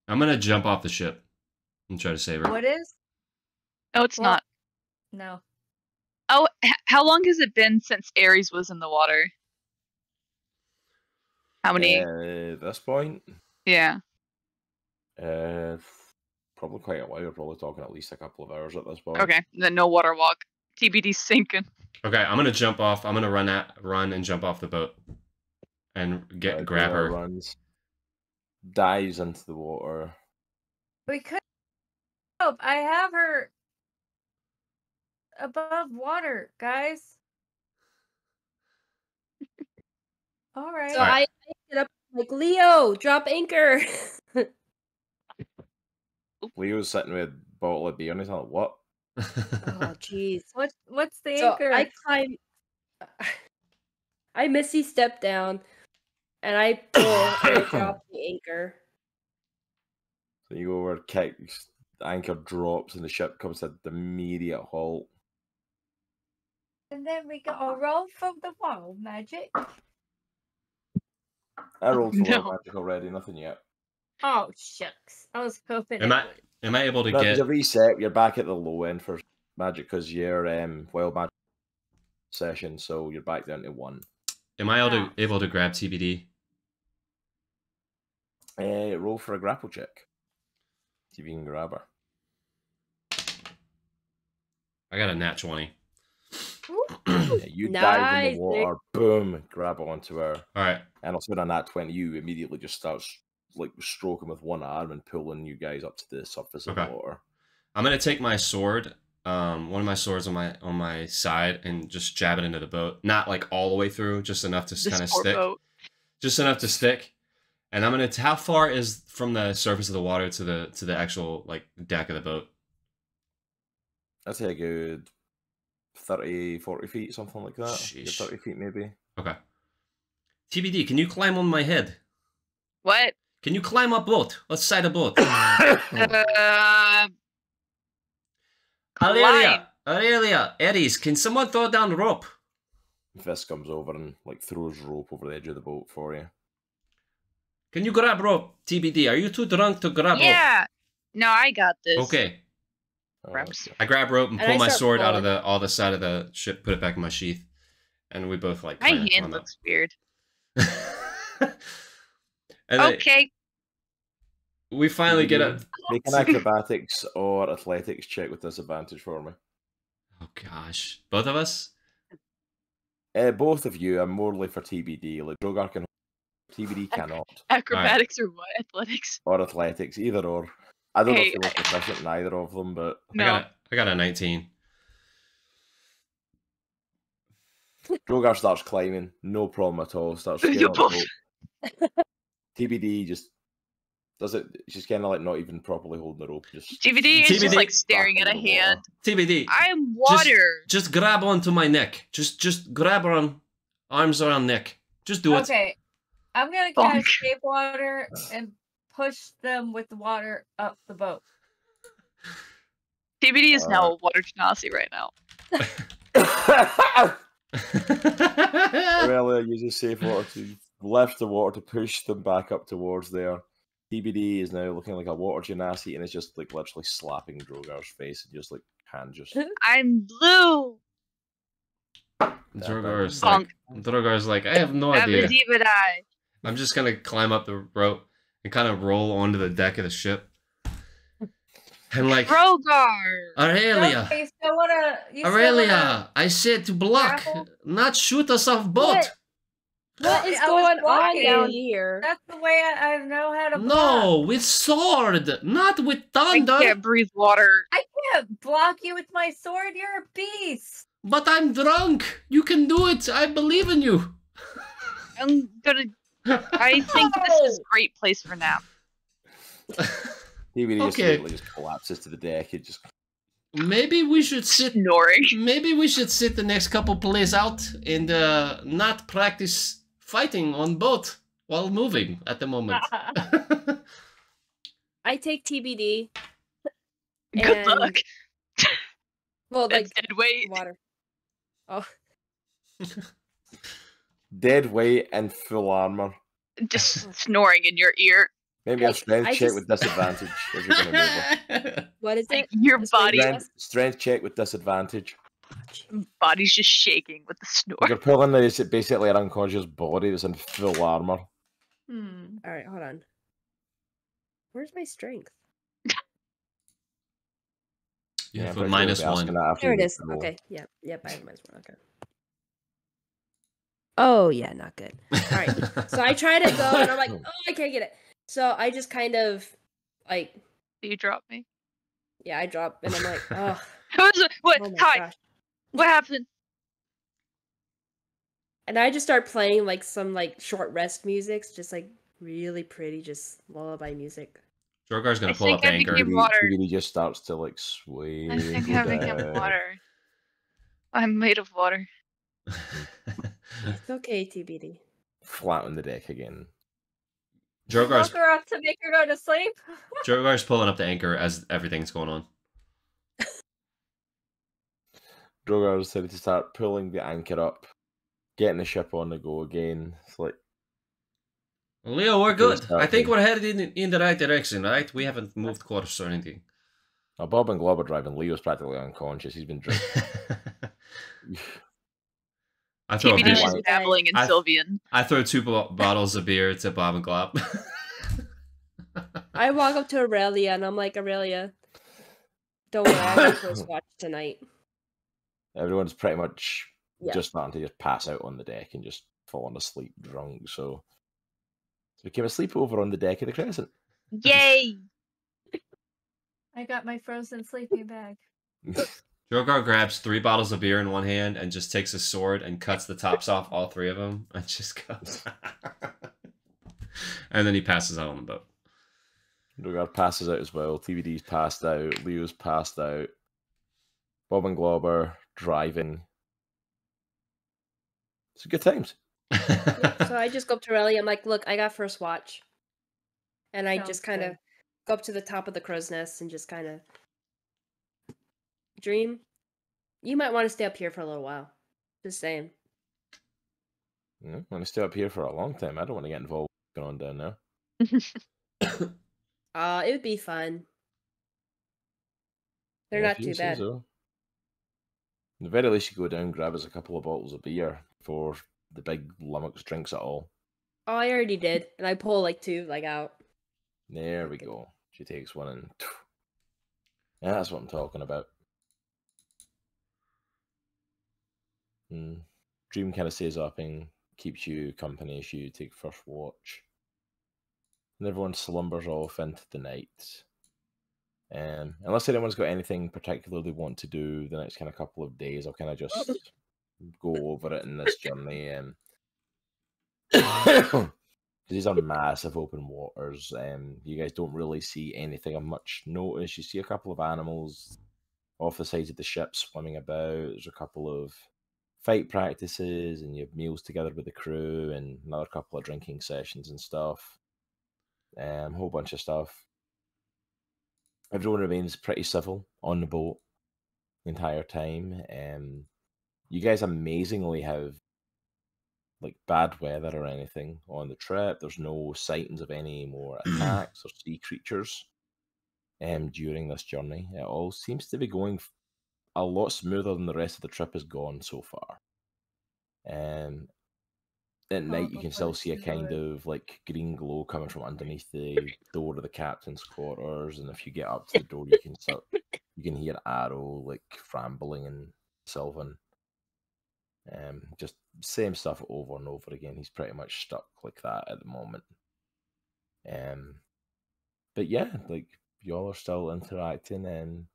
I'm gonna jump off the ship and try to save her. What is? No, it's Well- not. No. Oh, how long has it been since Aries was in the water? How many? This point, Yeah. probably quite a while. We're probably talking at least a couple of hours at this point. Okay. Then no Water Walk. TBD's sinking. Okay, I'm gonna jump off. I'm gonna run and jump off the boat and grab her. Runs, dives into the water. We could help. I have her above water, guys. All right. So I get up like, Leo, drop anchor. Leo's sitting with a bottle of beer and he's like, "What?" Oh, jeez. What's the So anchor? I climb. I Missy step down, and I pull and I drop the anchor. So you go over, kicks, the anchor drops, and the ship comes to the immediate halt. And then we got a roll from the wall magic. I rolled for No. magic already, nothing yet. Oh shucks! I was hoping. Am it I would. am I able to No, there's get? a reset. You're back at the low end for magic because you're wild magic session, so you're back down to 1. Am I able to grab TBD? Roll for a grapple check. See if you can grab her. I got a nat 20. Yeah, you dive in Nice, the water, boom, grab onto her, All right. and also on that 20, you immediately just starts like stroking with one arm and pulling you guys up to the surface of the water. I'm gonna take my sword, one of my swords on my side, and just jab it into the boat. Not like all the way through, just enough to kind of stick. Boat. Just enough to stick. And I'm gonna. How far is from the surface of the water to the actual like deck of the boat? I'd say a good 30, 40 feet, something like that. Sheesh. 30 feet maybe. Okay. TBD, can you climb on my head? What? Can you climb up boat? Let's side a boat. Erellia, Aries, can someone throw down rope? Vis comes over and like throws rope over the edge of the boat for you. Can you grab rope, TBD? Are you too drunk to grab rope? Yeah. No, I got this. Okay. Grabs. I grab rope and And pull I my start sword out of pulling. the side of the ship, put it back in my sheath, and we both like. My kinda hand climb looks weird. up. And then Okay. we finally get up. Make an acrobatics or athletics check with disadvantage for me. Oh gosh, both of us. Both of you. I'm more like for TBD. Like Droghar can, TBD cannot. Acrobatics or what? Athletics? Or athletics, either or. I don't know Hey, if you were proficient in either of them, but No. I got a 19. Droghar starts climbing, no problem at all. Starts You scaling up both- the rope. TBD just does it. She's kind of like not even properly holding the rope. Just TBD is TBD. just like staring at a back in the hand. TBD. I'm water. Just grab onto my neck. Just grab on arms around neck. Just do it. Okay, I'm gonna Bonk. cast shape water and push them with the water up the boat. TBD is now a water genasi right now. Erellia uses safe water to lift the water to push them back up towards there. TBD is now looking like a water genasi and is just like literally slapping Drogar's face and just like hand just. I'm blue. Drogar's like, I have no idea. Abadibadai. I'm just gonna climb up the rope and kind of roll onto the deck of the ship. And like, Droghar. Erellia, Okay, you still wanna? Erellia, I said to block, grapple? not shoot us off boat. What? What is I was going on walking. down here? That's the way I know how to block. No, with sword, not with I thunder. can't breathe water. I can't block you with my sword. You're a beast. But I'm drunk. You can do it. I believe in you. I'm gonna. I think this is a great place for nap. TBD just Okay. immediately just collapses to the deck. It just Maybe we should sit. Snoring. Maybe we should sit the next couple plays out and not practice fighting on boat while moving at the moment. I take TBD. Good And- luck. Well, That's like dead weight. water. Oh, dead weight and full armor. Just snoring in your ear. Maybe a Like, strength I check just- with disadvantage if you're gonna move her. what is Like, it? your Just body, like- Strength check with disadvantage. body's just shaking with the snore. You're pulling this basically an unconscious body that's in full armor. Hmm. All right, hold on. Where's my strength? You have I'm a pretty sure minus we'll be asking one. that after There you it make is. the roll. Okay, yep, I have minus one. Okay. Oh yeah, not good. All right, so I try to go, and I'm like, oh, I can't get it. So I just kind of like, You drop me. yeah, I drop, and I'm like, oh, What? oh my Hi. gosh. What happened? And I just start playing like some like short rest music, just like really pretty, just lullaby music. Drogar's gonna I pull up think I anchor. became- water. TBD just starts to like sway. I think I became down. water. I'm made of water. It's okay, TBD. Flat on the deck again. Drogar's Woke her up to make her go to sleep. Drogar's pulling up the anchor as everything's going on. Drogar decided to start pulling the anchor up, getting the ship on the go again. It's like Leo, we're good. start I think then. we're headed in the right direction, right? We haven't moved course or anything. Bob and Glob are driving. Leo's practically unconscious. He's been drinking. I throw a TBD beer. is beer. babbling in I- Sylvian. I throw two bottles of beer to Bob and Glob. I walk up to Erellia, and I'm like, Erellia, don't worry, I have first watch tonight. Everyone's pretty much Yeah. just starting to just pass out on the deck and just falling asleep drunk. So So we came a sleepover on the deck of the Crescent. Yay! I got my frozen sleeping bag. Droghar grabs 3 bottles of beer in one hand and just takes a sword and cuts the tops off all 3 of them and just goes. And then he passes out on the boat. Droghar passes out as well. TVD's passed out. Leo's passed out. Bob and Glauber driving. It's good times. So I just go up to Erellia. I'm like, look, I got first watch. And I Sounds just kind of good. go up to the top of the crow's nest and just kind of Dream, you might want to stay up here for a little while. Just saying. I'm going to stay up here for a long time. I don't want to get involved with what's going on down there. It would be fun. They're Yeah, not if you too say bad. so. At the very least, you go down, grab us a couple of bottles of beer before the big lummox drinks it all. Oh, I already did, and I pull like 2 out. There we go. She takes one and... Yeah, that's what I'm talking about. Dream kind of stays up and keeps you company as you take first watch. And everyone slumbers off into the night. Unless anyone's got anything particular they want to do the next kind of couple of days, I'll kind of just go over it in this journey. These are massive open waters. You guys don't really see anything of much notice. You see a couple of animals off the sides of the ship swimming about. There's a couple of fight practices, and you have meals together with the crew, and another couple of drinking sessions and stuff. A whole bunch of stuff. Everyone remains pretty civil on the boat the entire time. You guys amazingly have like bad weather or anything on the trip. There's no sightings of any more attacks or sea creatures during this journey. It all seems to be going a lot smoother than the rest of the trip has gone so far. At night, you can still see a kind of like green glow coming from underneath the door of the captain's quarters, and if you get up to the door, you can hear Aero like rambling and Sylvan. Just same stuff over and over again. He's pretty much stuck like that at the moment. But yeah, like y'all are still interacting, and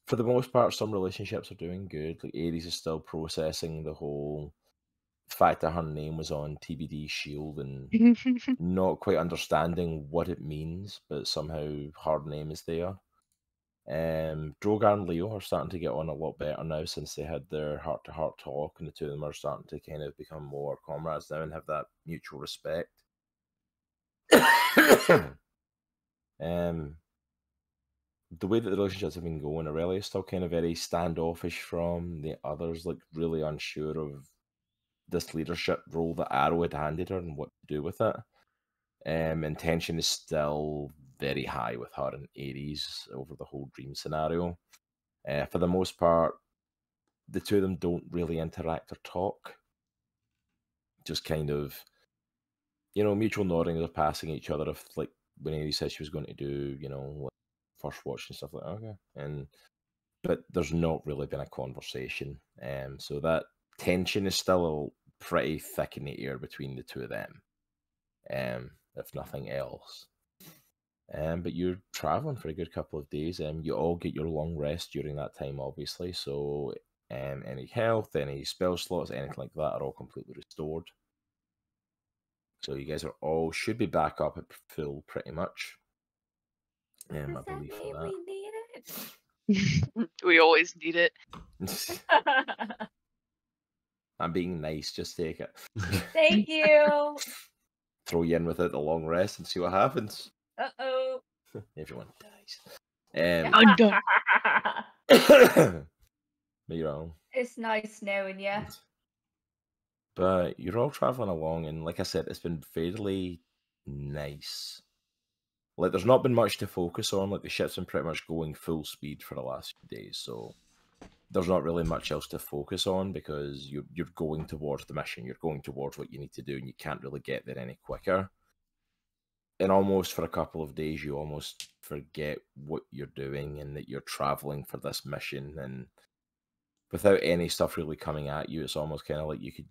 for the most part, some relationships are doing good. Like Aries is still processing the whole fact that her name was on TBD's shield and not quite understanding what it means, but somehow her name is there. Droghar and Leo are starting to get on a lot better now since they had their heart-to-heart talk, and the two of them are starting to kind of become more comrades now and have that mutual respect. The way that the relationships have been going, Erellia is still kind of very standoffish from the others, like really unsure of this leadership role that Aero had handed her and what to do with it. Tension is still very high with her and Aries over the whole dream scenario. For the most part, the two of them don't really interact or talk. Just kind of, mutual nodding or passing each other if, like, when Aries said she was going to do, like, first watch and stuff like that. Okay. But there's not really been a conversation. So that tension is still pretty thick in the air between the two of them. If nothing else. But you're traveling for a good couple of days. You all get your long rest during that time, obviously. So any health, any spell slots, anything like that are all completely restored. So you guys should be back up at full pretty much. I believe for that. We need it? We always need it. I'm being nice, just take it. Thank you. Throw you in with it, a long rest, and see what happens. Uh-oh. Everyone dies. I'm done. But you're all... It's nice knowing you. But you're all traveling along, and like I said, it's been fairly nice. Like, there's not been much to focus on. Like, the ship's been pretty much going full speed for the last few days, so there's not really much else to focus on because you're going towards the mission. You're going towards what you need to do, and you can't really get there any quicker. And almost for a couple of days, you almost forget what you're doing and that you're traveling for this mission. And without any stuff really coming at you, it's almost kind of like you could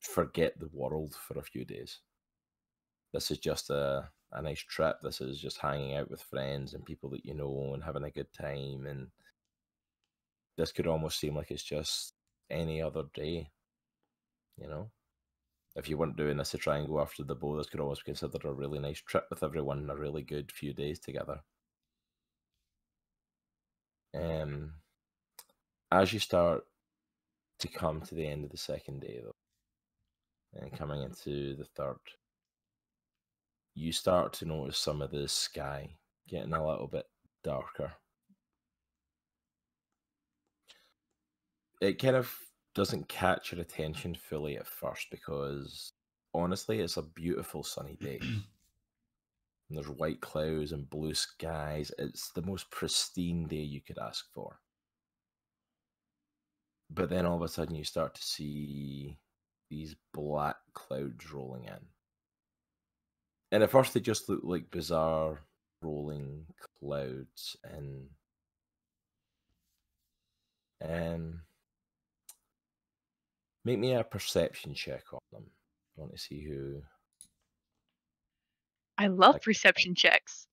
forget the world for a few days. This is just a nice trip. This is just hanging out with friends and people that you know and having a good time. And this could almost seem like it's just any other day, you know? If you weren't doing this to try and go after the bow, this could almost be considered a really nice trip with everyone, a really good few days together. As you start to come to the end of the second day, though, and coming into the third, you start to notice some of the sky getting a little bit darker. It kind of doesn't catch your attention fully at first because, honestly, it's a beautiful sunny day. And there's white clouds and blue skies. It's the most pristine day you could ask for. But then all of a sudden you start to see these black clouds rolling in. And at first they just look like bizarre rolling clouds. And make me a perception check on them. I want to see who... I love perception checks.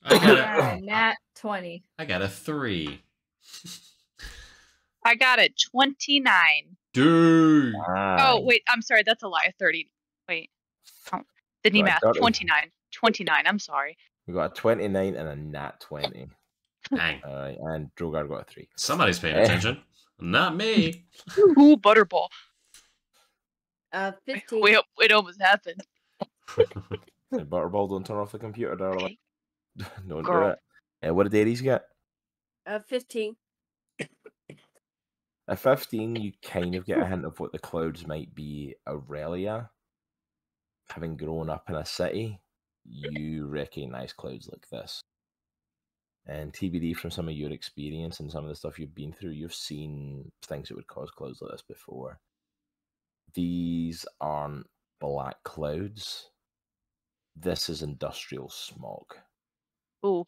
I got Nat 20. I got a 3. I got a 29. Dude. Oh, wait, I'm sorry, that's a lie. 30. Wait. Oh, didn't math. 29. 29, I'm sorry. We got a 29 and a nat 20. Dang. Alright, and Droghar got a 3. Somebody's paying attention. Not me. Ooh, Butterball. 15. Wait, it almost happened. Hey, Butterball, don't turn off the computer, darling. Okay. Don't Girl. do it. What did Aries get? 15. At 15, you kind of get a hint of what the clouds might be. Erellia, having grown up in a city, you recognize clouds like this. And TBD, from some of your experience and some of the stuff you've been through, you've seen things that would cause clouds like this before. These aren't black clouds. This is industrial smog. Ooh.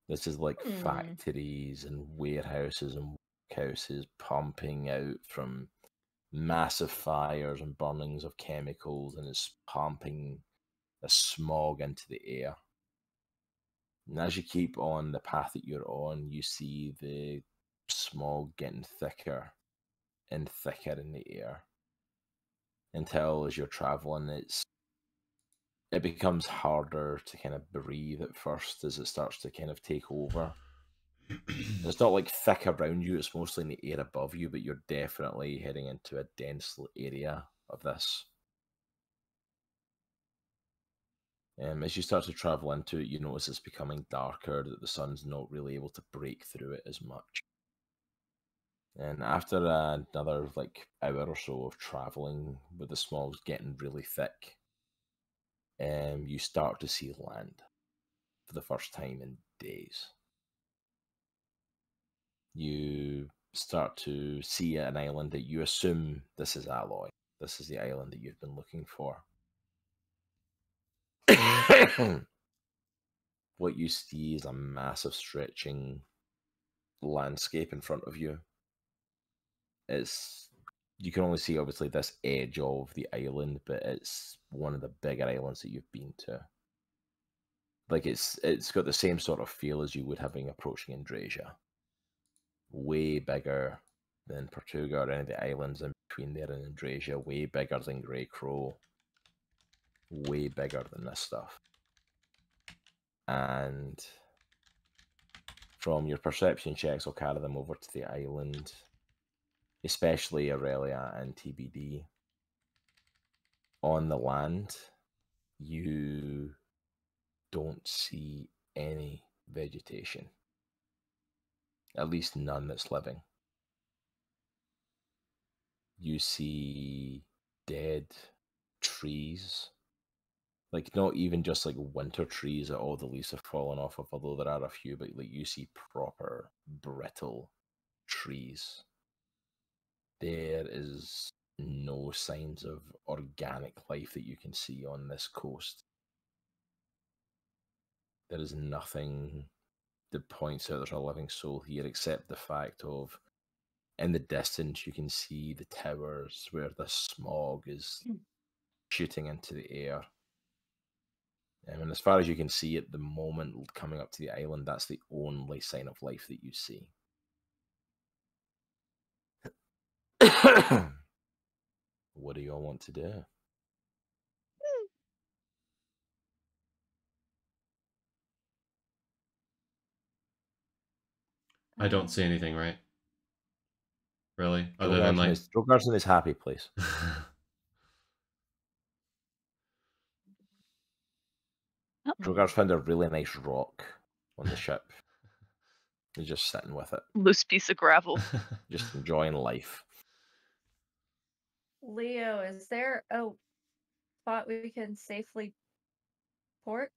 This is like factories and warehouses and workhouses pumping out from massive fires and burnings of chemicals, and it's pumping the smog into the air. And as you keep on the path that you're on, you see the smog getting thicker and thicker in the air, until as you're traveling, it becomes harder to kind of breathe at first as it starts to kind of take over. And it's not like thick around you, it's mostly in the air above you, but you're definitely heading into a dense area of this. As you start to travel into it, you notice it's becoming darker, that the sun's not really able to break through it as much. And after another hour or so of traveling, with the smog's getting really thick, you start to see land for the first time in days. You start to see an island that you assume this is Alloy. This is the island that you've been looking for. What you see is a massive stretching landscape in front of you. You can only see obviously this edge of the island, but it's one of the bigger islands that you've been to. Like it's got the same sort of feel as you would having approaching Andriesia. Way bigger than Portuga or any of the islands in between there and Andriesia. Way bigger than Grey Crow. Way bigger than this stuff. And from your perception checks, I'll carry them over to the island, especially Erellia and TBD. On the land, you don't see any vegetation. At least none that's living. You see dead trees. Like, not even just like winter trees that all the leaves have fallen off of, although there are a few, but like you see proper brittle trees. There is no signs of organic life that you can see on this coast. There is nothing that points out there's a living soul here, except the fact of, in the distance, you can see the towers where the smog is shooting into the air. And as far as you can see at the moment, coming up to the island, that's the only sign of life that you see. What do you all want to do? I don't see anything, right? Really? Other than like... Droghar's in his happy place. Drogar's found a really nice rock on the ship. He's just sitting with it. Loose piece of gravel. Just enjoying life. Leo, is there a spot we can safely port?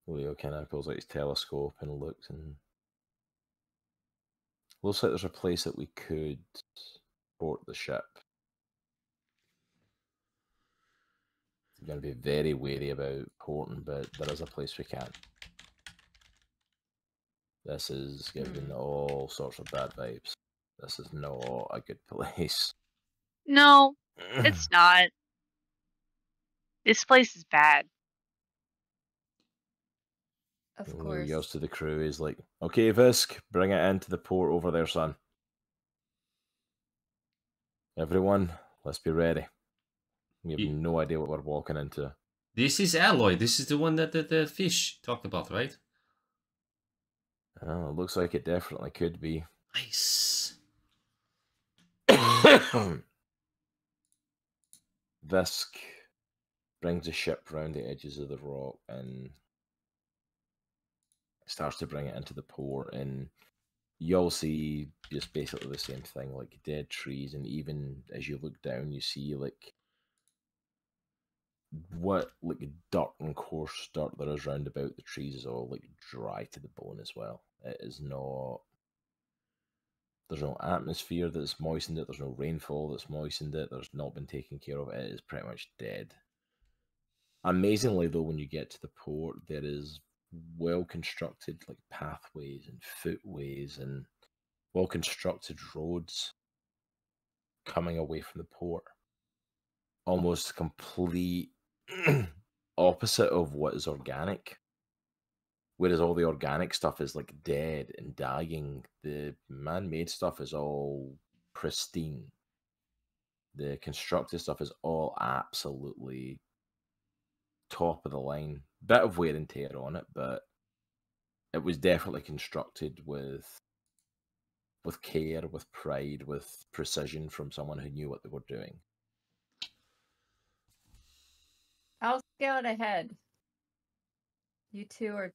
Leo kind of pulls out his telescope and looks, and looks like there's a place that we could port the ship. I'm going to be very wary about porting, but there is a place we can. This is giving all sorts of bad vibes. This is not a good place. No, it's not. This place is bad. Of Leo course. yells to the crew, he's like, okay, Visk, bring it into the port over there, son. Everyone, let's be ready. We have no idea what we're walking into. This is Alloy. This is the one that the fish talked about, right? Oh, it looks like it definitely could be. Nice. Visk brings the ship round the edges of the rock and starts to bring it into the port, and you'll see just basically the same thing, like dead trees, and even as you look down, you see like what dirt and coarse dirt there is round about the trees is all like dry to the bone as well. It is not. There's no atmosphere that's moistened it. There's no rainfall that's moistened it. There's not been taken care of. It is pretty much dead. Amazingly, though, when you get to the port, there is well constructed like pathways and footways and well constructed roads coming away from the port. Almost complete opposite of what is organic. Whereas all the organic stuff is like dead and dying, the man-made stuff is all pristine. The constructed stuff is all absolutely top of the line. Bit of wear and tear on it, but it was definitely constructed with care, with pride, with precision from someone who knew what they were doing. I'll scout ahead. You two are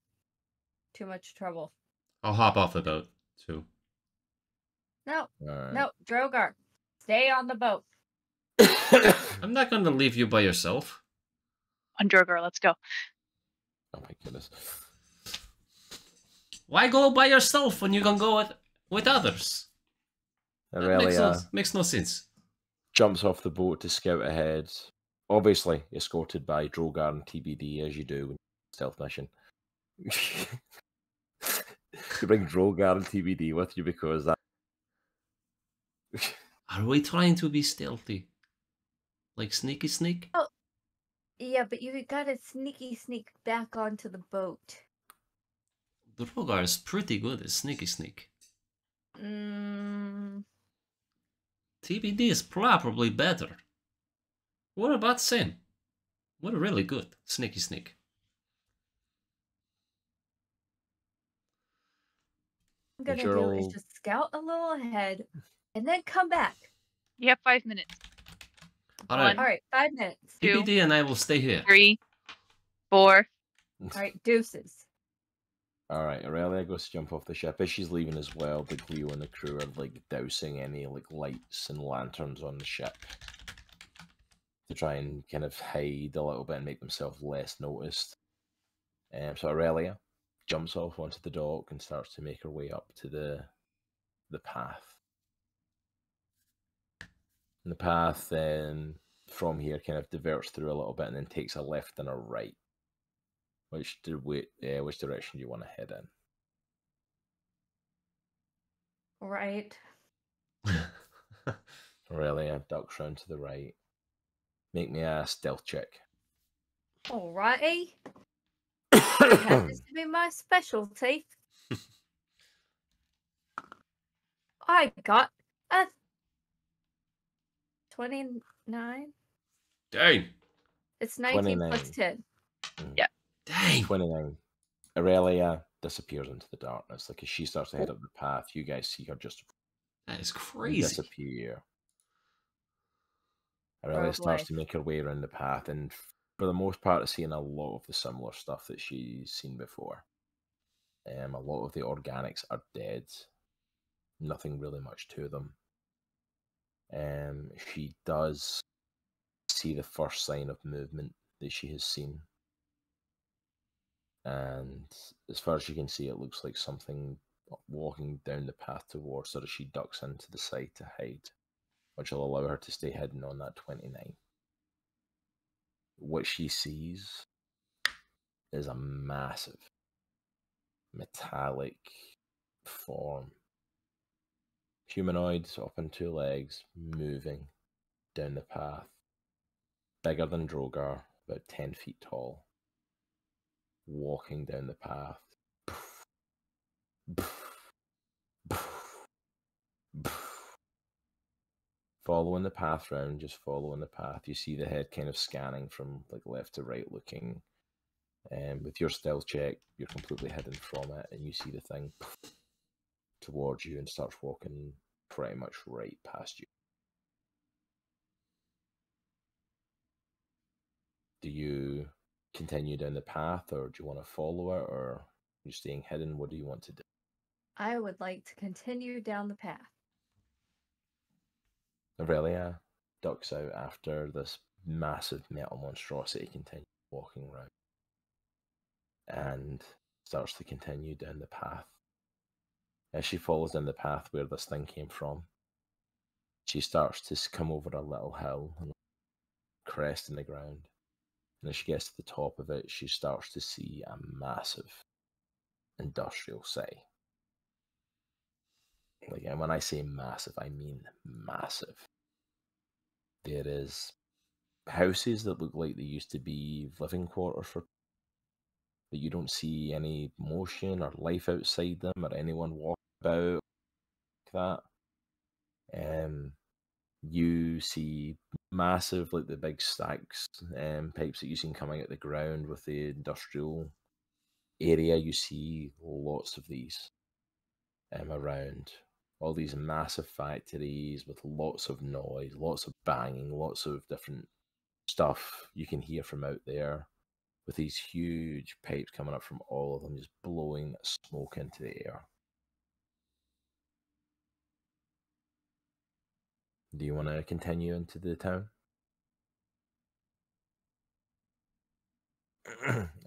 too much trouble. I'll hop off the boat, too. No, Right. no, Droghar, stay on the boat. I'm not going to leave you by yourself. On Droghar, let's go. Oh my goodness. Why go by yourself when you can go with others? Erellia Makes no sense. jumps off the boat to scout ahead, obviously escorted by Droghar and TBD, as you do when stealth mission. You bring Droghar and TBD with you because that. Are we trying to be stealthy? Like sneaky sneak? Oh, yeah, but you gotta sneak back onto the boat. Droghar is pretty good at sneaky sneak. Mm, TBD is probably better. What about Sam? We're really good. Sneaky sneak. what I'm gonna do is just scout a little ahead and then come back. You have 5 minutes. All right. All right, 5 minutes. 2, TBD and I will stay here. 3, 4. All right, deuces. Alright, Erellia goes to jump off the ship. As she's leaving as well, the Leo and the crew are like dousing any like lights and lanterns on the ship to try and kind of hide a little bit and make themselves less noticed. So Erellia jumps off onto the dock and starts to make her way up to the path. And the path then from here kind of diverts through a little bit and then takes a left and a right. Which direction do you want to head in? Right. Erellia ducks round to the right. Make me a stealth check. Alrighty. This happens to be my specialty. I got a 29. Dang. It's 19 plus 29. 10. Yeah. Dang. 29. Erellia disappears into the darkness. Like as she starts to head up the path, you guys see her just That is crazy. disappear. Erellia starts to make her way around the path, and for the most part, is seeing a lot of the similar stuff that she's seen before. A lot of the organics are dead. Nothing really much to them. She does see the first sign of movement that she has seen. And as far as you can see, it looks like something walking down the path towards her as she ducks into the side to hide, which will allow her to stay hidden on that 29. What she sees is a massive metallic form. Humanoid, up on two legs, moving down the path. Bigger than Droghar, about 10 feet tall. Walking down the path. Following the path round, just following the path. You see the head kind of scanning from like left to right, looking. And with your stealth check, you're completely hidden from it, and you see the thing towards you and starts walking pretty much right past you. Do you continue down the path, or do you want to follow it, or are you staying hidden? What do you want to do? I would like to continue down the path. Erellia ducks out after this massive metal monstrosity continues walking around and starts to continue down the path. As she follows down the path where this thing came from, she starts to come over a little hill and crest in the ground. And as she gets to the top of it, she starts to see a massive industrial city. Like, and when I say massive, I mean massive. There is houses that look like they used to be living quarters for, but you don't see any motion or life outside them or anyone walking about like that. You see massive, like the big stacks, pipes that you've seen coming out the ground with the industrial area. You see lots of these around. All these massive factories with lots of noise, lots of banging, lots of different stuff you can hear from out there, with these huge pipes coming up from all of them, just blowing smoke into the air. Do you want to continue into the town?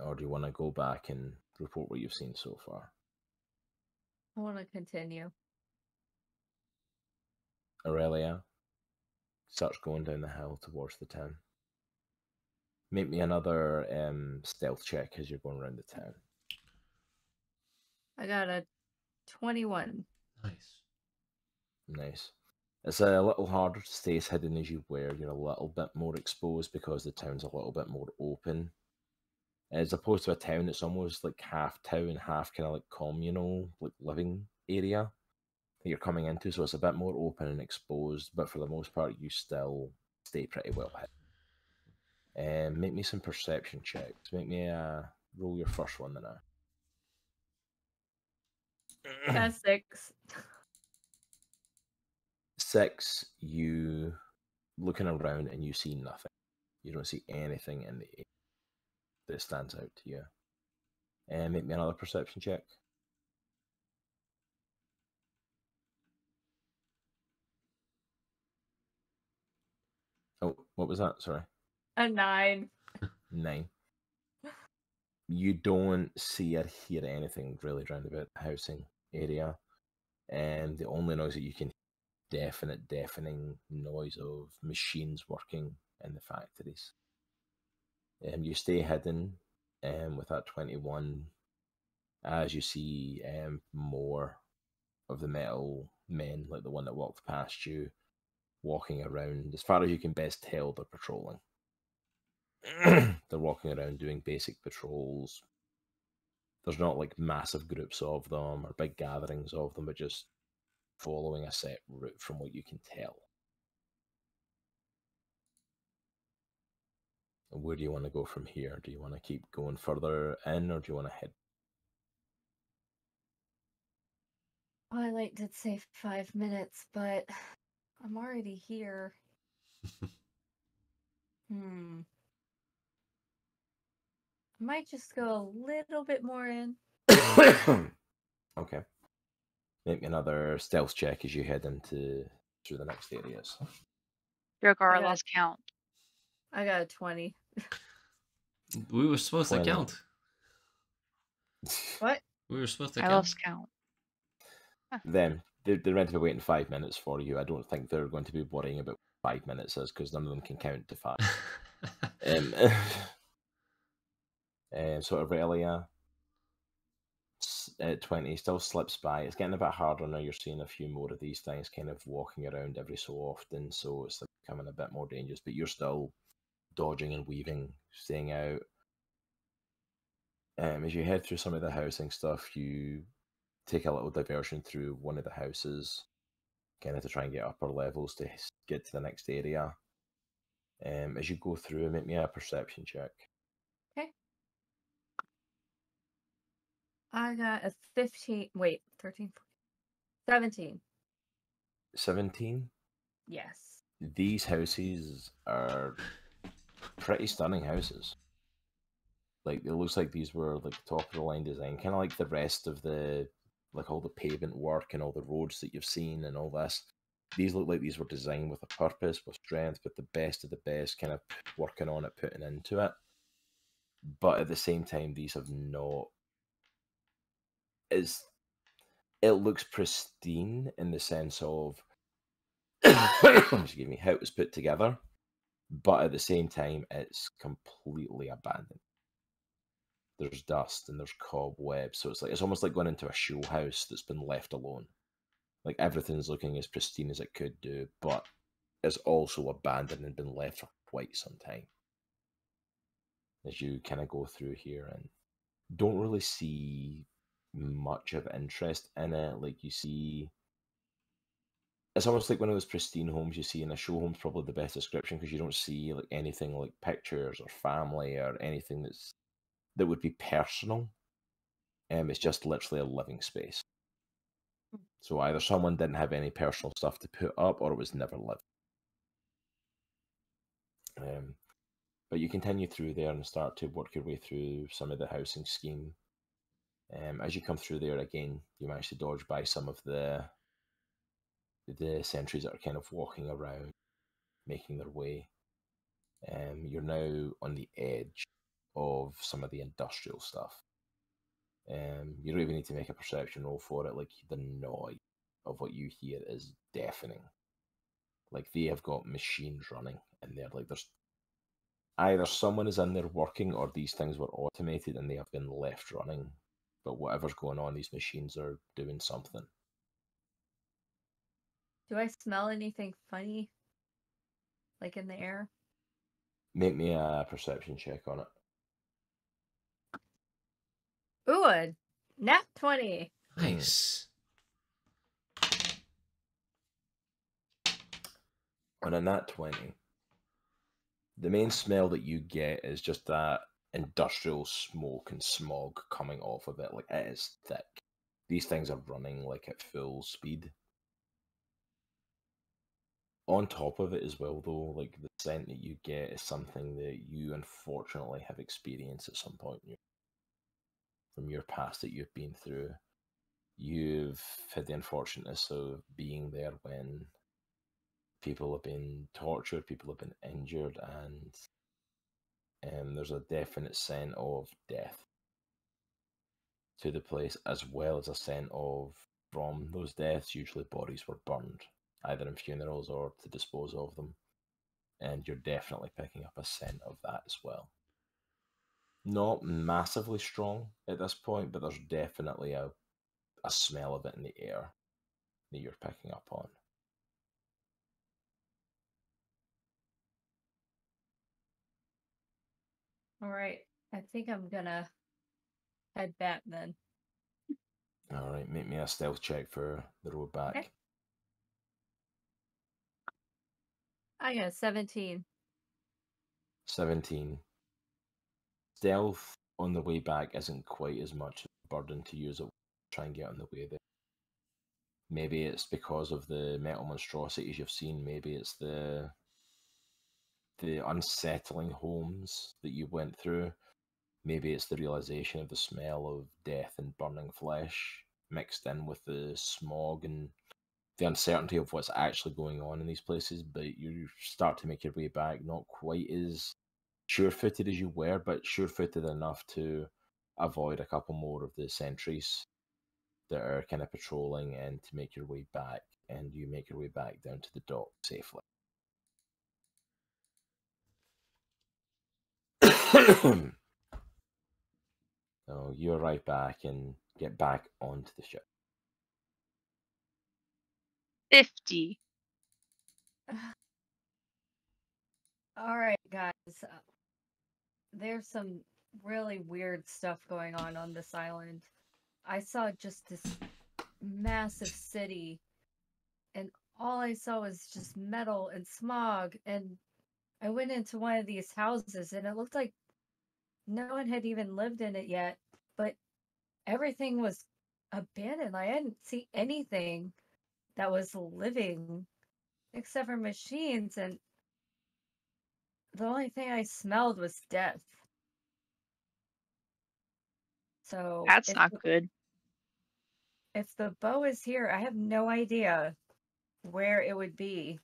Or do you want to go back and report what you've seen so far? I want to continue. Erellia starts going down the hill towards the town. Make me another stealth check as you're going around the town. I got a 21. Nice. It's a little harder to stay as hidden as you were. You're a little bit more exposed because the town's a little bit more open. As opposed to a town that's almost like half town, half kind of like communal, like living area that you're coming into. So it's a bit more open and exposed, but for the most part, you still stay pretty well hidden. Make me some perception checks. Make me roll your first one now. That's 6. 6, you looking around and you see nothing. You don't see anything in the air that stands out to you. And make me another perception check. Oh, what was that? Sorry. A 9. 9. You don't see or hear anything really round about the housing area. And the only noise that you can hear, deafening noise of machines working in the factories. You stay hidden with that 21 as you see more of the metal men, like the one that walked past you, walking around. As far as you can best tell, they're patrolling. They're walking around doing basic patrols. There's not like massive groups of them or big gatherings of them, but just following a set route from what you can tell. Where do you want to go from here? Do you want to keep going further in, or do you want to head? Twilight did say 5 minutes, but I'm already here. I might just go a little bit more in. Okay. Make another stealth check as you head into through the next areas. Droghar lost count. I got a 20. We were supposed 20. to count. What? We were supposed to I count. lost count. Huh. Then they're meant to be waiting 5 minutes for you. I don't think they're going to be worrying about 5 minutes is because none of them can count to 5. Sort of Erellia at 20 still slips by. It's getting a bit harder now. You're seeing a few more of these things kind of walking around every so often, so it's like becoming a bit more dangerous. But you're still dodging and weaving, staying out. As you head through some of the housing stuff, you take a little diversion through one of the houses, kind of to try and get upper levels to get to the next area. As you go through, make me a perception check. Okay. I got a 15. Wait, 13. 17. 17? Yes. These houses are pretty stunning houses. Like, it looks like these were like top of the line design, kind of like the rest of the, like all the pavement work and all the roads that you've seen and all this. These look like these were designed with a purpose, with strength, with the best of the best, kind of working on it, putting into it. But at the same time, these have not. It looks pristine in the sense of, excuse me, how it was put together, but at the same time, it's completely abandoned. There's dust and there's cobwebs, so it's almost like going into a show house that's been left alone. Like everything's looking as pristine as it could do, but it's also abandoned and been left for quite some time. As you kind of go through here and don't really see much of interest in it. Like you see, it's almost like one of those pristine homes you see in a show home's probably the best description, because you don't see like anything like pictures or family or anything that would be personal. It's just literally a living space. So either someone didn't have any personal stuff to put up, or it was never lived. But you continue through there and start to work your way through some of the housing scheme. As you come through there again, you manage to dodge by some of the sentries that are kind of walking around, making their way. You're now on the edge of some of the industrial stuff. You don't even need to make a perception roll for it. Like, the noise of what you hear is deafening. Like, they have got machines running in there. Like, there's either someone is in there working, or these things were automated and they have been left running. But whatever's going on, these machines are doing something. Do I smell anything funny? Like in the air? Make me a perception check on it. Ooh, a nat 20. Nice. On a nat 20, the main smell that you get is just that industrial smoke and smog coming off of it. Like, it is thick. These things are running like at full speed. On top of it as well, though, like, the scent that you get is something that you unfortunately have experienced at some point from your past that you've been through. You've had the unfortunateness of being there when people have been tortured, people have been injured, and there's a definite scent of death to the place, as well as a scent of, from those deaths, usually bodies were burned, either in funerals or to dispose of them. And you're definitely picking up a scent of that as well. Not massively strong at this point, but there's definitely a smell of it in the air that you're picking up on. All right. I think I'm gonna head back then. All right, make me a stealth check for the road back. Okay. I got 17. 17. Stealth on the way back isn't quite as much a burden to use it. Try and get on the way there. Maybe it's because of the metal monstrosities you've seen. Maybe it's the unsettling homes that you went through. Maybe it's the realization of the smell of death and burning flesh mixed in with the smog and the uncertainty of what's actually going on in these places. But you start to make your way back, not quite as sure-footed as you were, but sure-footed enough to avoid a couple more of the sentries that are kind of patrolling, and to make your way back, and you make your way back down to the dock safely. So you arrive back and get back onto the ship. 50. All right, guys. There's some really weird stuff going on this island. I saw just this massive city, and all I saw was just metal and smog, and I went into one of these houses, and it looked like no one had even lived in it yet, but everything was abandoned. I didn't see anything that was living except for machines, and the only thing I smelled was death. So That's not good. If the bow is here, I have no idea where it would be.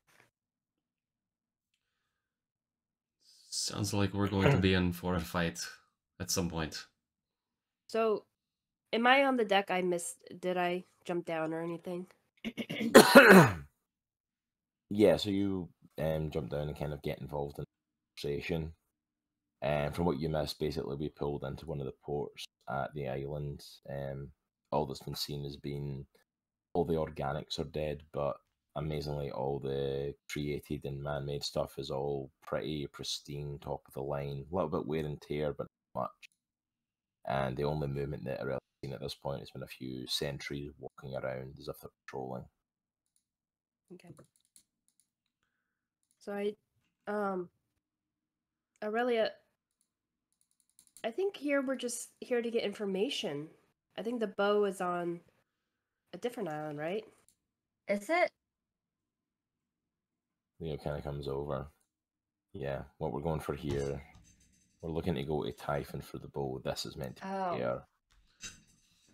Sounds like we're going to be in for a fight at some point. So, am I on the deck? Did I jump down or anything? Yeah, so you jump down and kind of get involved in the conversation. And from what you missed, basically we pulled into one of the ports at the island. All that's been seen has been all the organics are dead, but amazingly all the created and man-made stuff is all pretty pristine, top of the line. A little bit wear and tear, but not much. And the only movement that Erellia's seen at this point has been a few sentries walking around as if they're patrolling. Okay. So Erellia, I think we're just here to get information. I think the bow is on a different island, right? Is it? Leo kind of comes over. Yeah, what we're going for here, we're looking to go to Typhon for the bow. This is meant to be here.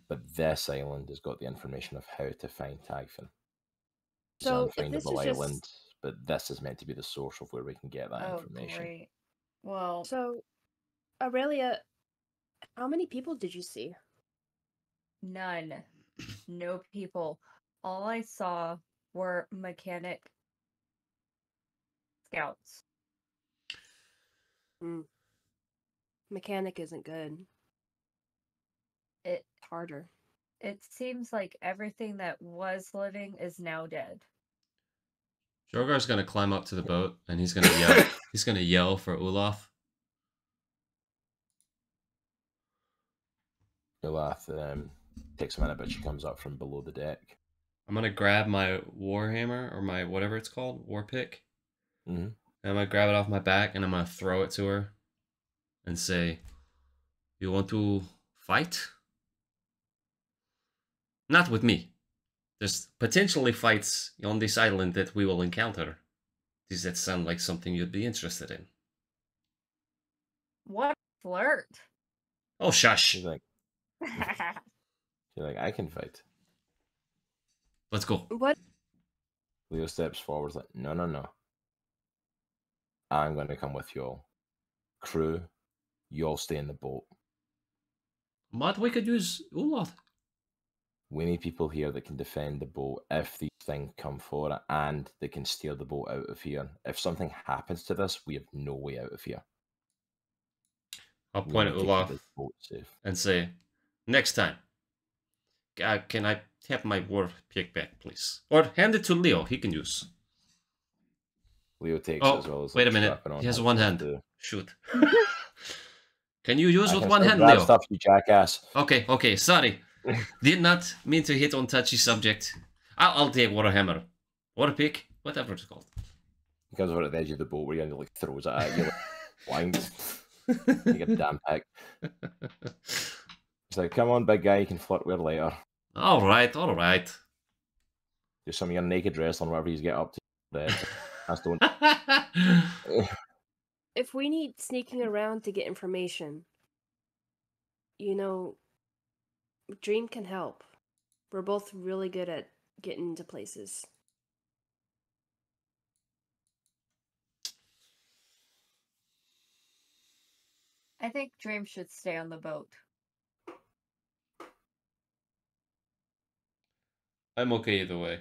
But this island has got the information of how to find Typhon. It's an unfindable island, but this is meant to be the source of where we can get that information. Great. Well, so Erellia, how many people did you see? None. No people. All I saw were mechanic scouts. Mechanic isn't good. It's harder. It seems like everything that was living is now dead. Droghar's gonna climb up to the boat and he's gonna yell. He's gonna yell for Olaf. Olaf takes a minute, but she comes up from below the deck. I'm gonna grab my warhammer or my whatever it's called, war pick. Mm-hmm. And I'm gonna grab it off my back and I'm gonna throw it to her and say, "You want to fight? Not with me. There's potentially fights on this island that we will encounter. Does that sound like something you'd be interested in?" What flirt? Oh, shush. She's like, I can fight. Let's go. What? Leo steps forward, like, no. I'm going to come with y'all. Crew, you all stay in the boat. But we could use Olaf. We need people here that can defend the boat if these things come for it, and they can steer the boat out of here. If something happens to this, we have no way out of here. I'll point at Olaf and say, "Next time, can I have my war pick back, please? Or hand it to Leo, he can use." Leo takes it as well as... Wait a minute, he has one hand. Shoot. Can you use I with can one still hand, grab Leo? stuff, you jackass. Okay, sorry. Did not mean to hit on touchy subject. I'll take Warhammer. Warpick, whatever it's called. He comes over at the edge of the boat where he like throws it at you like blind. You get damn pick. He's like, come on, big guy, you can flirt with her later. All right. Do some of your naked wrestling, whatever you get up to. That's don't. If we need sneaking around to get information, you know, Dream can help. We're both really good at getting into places. I think Dream should stay on the boat. I'm okay either way.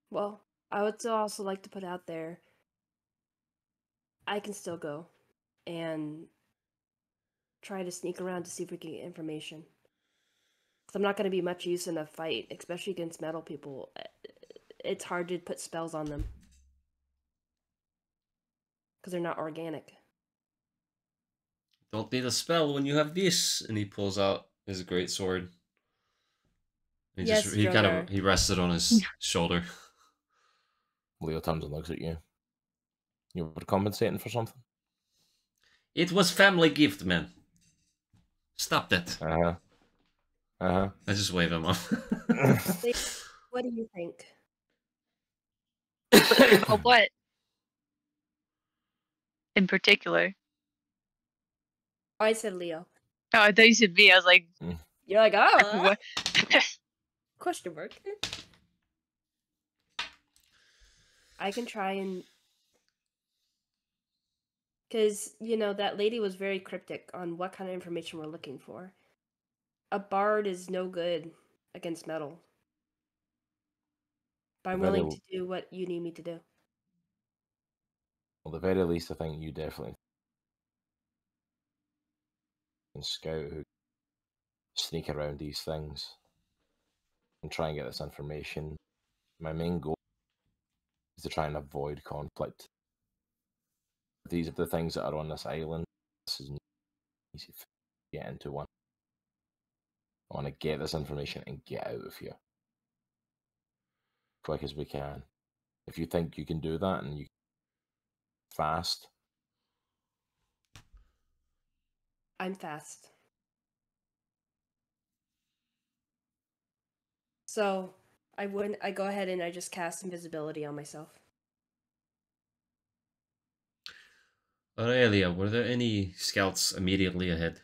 Well, I would still also like to put out there, I can still go and try to sneak around to see if we can get information. Because I'm not going to be much use in a fight, especially against metal people. It's hard to put spells on them. Because they're not organic. Don't need a spell when you have this. And he pulls out his great sword. He Yes, he Droghar. he rested on his shoulder. Leo turns and looks at you. You were compensating for something? It was family gift, man. Stop that. I I just wave him off. What do you think? Oh, what? In particular? Oh, I said Leo. Oh, I thought you said me. I was like, You're like, oh, what? question mark. I can try and... Because, you know, that lady was very cryptic on what kind of information we're looking for. A bard is no good against metal. But I'm willing to do what you need me to do. Well, at the very least, I think you definitely can scout who sneak around these things and try and get this information. My main goal is to try and avoid conflict. These are the things that are on this island. This is not easy to get into one. I want to get this information and get out of here quick as we can. If you think you can do that and you fast, I'm fast. So I go ahead and I just cast invisibility on myself. Erellia, were there any scouts immediately ahead?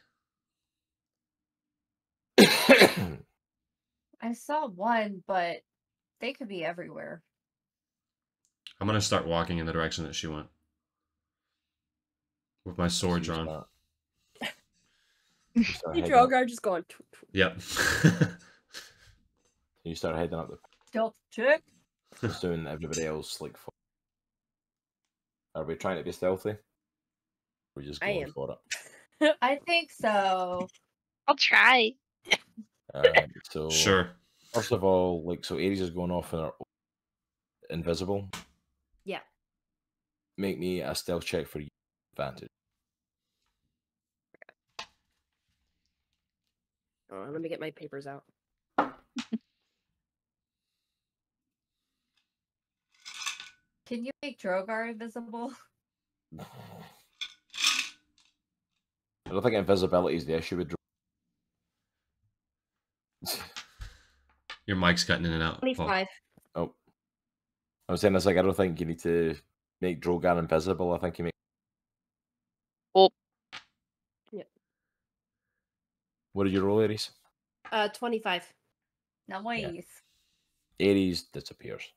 I saw one, but they could be everywhere. I'm gonna start walking in the direction that she went. With my sword so drawn. you start heading up- Droghar just going... Yep. you start heading up the Stealth check. soon everybody else like. Are we trying to be stealthy? We're just I going am. for it. I think so. I'll try. So Sure. first of all, like, so Aries is going off in her invisible. Yeah. Make me a stealth check for you. Advantage. Oh, let me get my papers out. Can you make Droghar invisible? I don't think invisibility is the issue with. Your mic's cutting in and out. 25. Oh, I was saying this, like, I don't think you need to make Droghar invisible. I think you make. Oh. Yeah. What did you roll, Aries? 25. Nice. Aries disappears.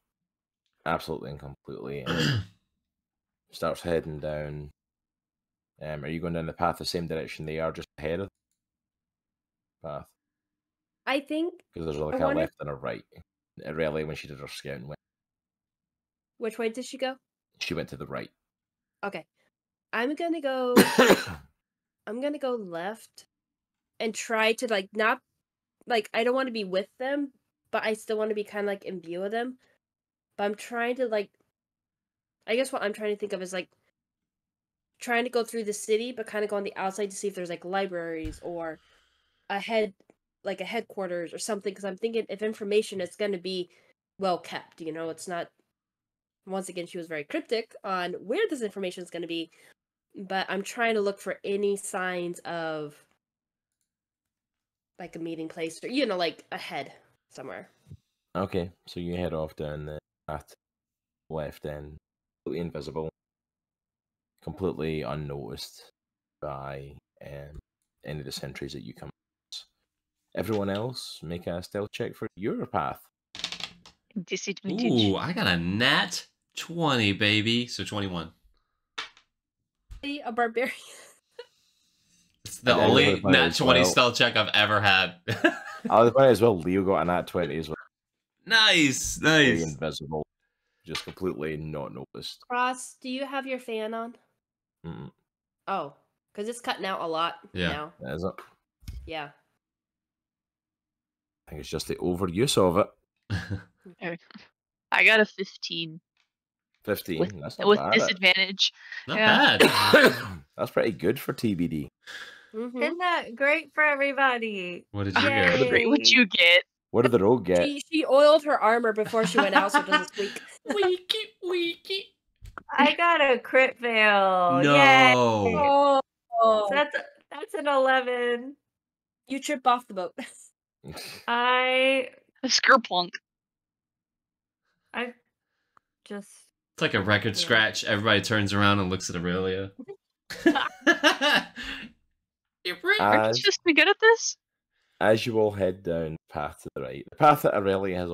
Absolutely and completely. And starts heading down. Are you going down the path the same direction they are, just ahead of the path? I think... Because there's like a left and a right. Erellia, when she did her scouting, went. Which way did she go? She went to the right. Okay. I'm gonna go... I'm gonna go left and try to, like, not... Like, I don't want to be with them, but I still want to be kind of, like, in view of them. But I'm trying to, like... I guess what I'm trying to think of is, like... trying to go through the city, but kind of go on the outside to see if there's like libraries or a headquarters or something. Because I'm thinking if information is going to be well kept, you know, it's not. Once again, she was very cryptic on where this information is going to be, but I'm trying to look for any signs of like a meeting place or, you know, like a head somewhere. Okay, so you head off down the path, left end, completely invisible, completely unnoticed by any of the sentries that you come across. Everyone else, make a stealth check for your path. Disadvantage. Ooh, I got a nat 20, baby. So 21. A barbarian. It's the And only everybody nat as 20 well. stealth check I've ever had. Oh, the funny as well, Leo got a nat 20 as well. Nice, Very nice. invisible, just completely not noticed. Cross, do you have your fan on? Mm-mm. Oh, because it's cutting out a lot now. That is it. Yeah. I think it's just the overuse of it. I got a 15 15. That's not with bad. disadvantage. Not Yeah. bad. That's pretty good for TBD. Mm-hmm. Isn't that great for everybody? What did you Yay. get? Great, what you get? What did the rogue get? She oiled her armor before she went out, so it doesn't squeak. Weaky. I got a crit fail. No. Yay. Oh, So that's an 11. you trip off the boat. I Skerplunk. just It's like a record Yeah. scratch. Everybody turns around and looks at Erellia. Aren't you supposed to be good at this? As you all head down the path to the right, the path that Erellia has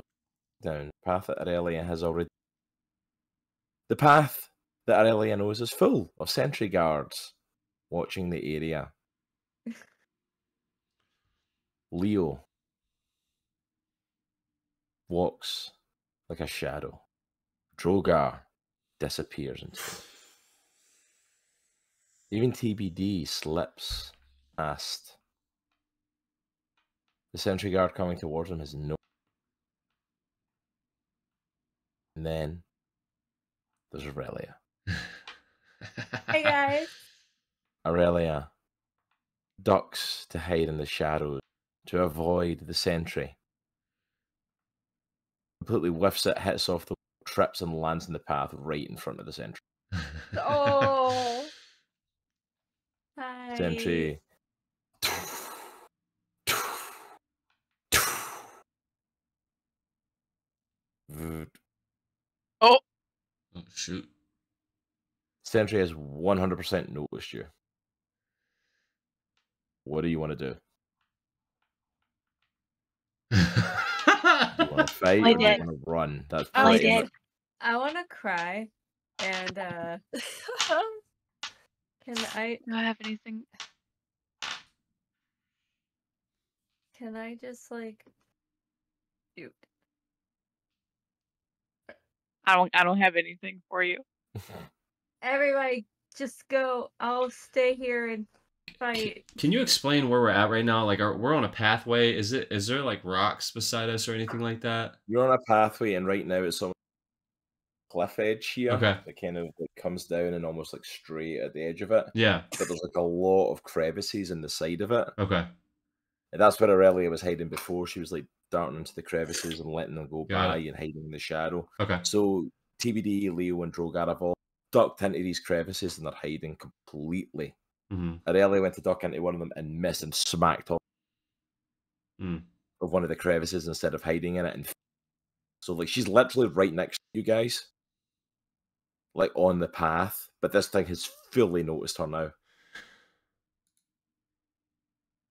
down, the path that Erellia has already. The path that Erellia knows is full of sentry guards watching the area. Leo walks like a shadow. Droghar disappears into it. Even TBD slips past. The sentry guard coming towards him has no. And then there's Erellia. Hey guys. Erellia ducks to hide in the shadows to avoid the sentry. Completely whiffs it, hits off the wall, trips and lands in the path right in front of the sentry. Oh. Hi. Sentry. Oh, Oh, shoot. Sentry has 100% noticed you. What do you want to do? Do you want to fight I or do you did. want to run? That's I pretty did. much. I want to cry. And can I do I have anything? just like shoot. I don't have anything for you. Everybody just go. I'll stay here and fight. Can you explain where we're at right now? Like, we're on a pathway. Is there like rocks beside us or anything like that? You're on a pathway, and right now it's on a cliff edge here. Okay. That kind of like comes down and almost like straight at the edge of it. Yeah. But there's like a lot of crevices in the side of it. Okay. And that's where Erellia was hiding before. She was like darting into the crevices and letting them go Got by it. and hiding in the shadow. Okay. So TBD, Leo, and Droghar have all ducked into these crevices and they're hiding completely. Mm-hmm. Aurelia went to duck into one of them and missed and smacked off of one of the crevices instead of hiding in it. And so, like, she's literally right next to you guys, like on the path. But this thing has fully noticed her now.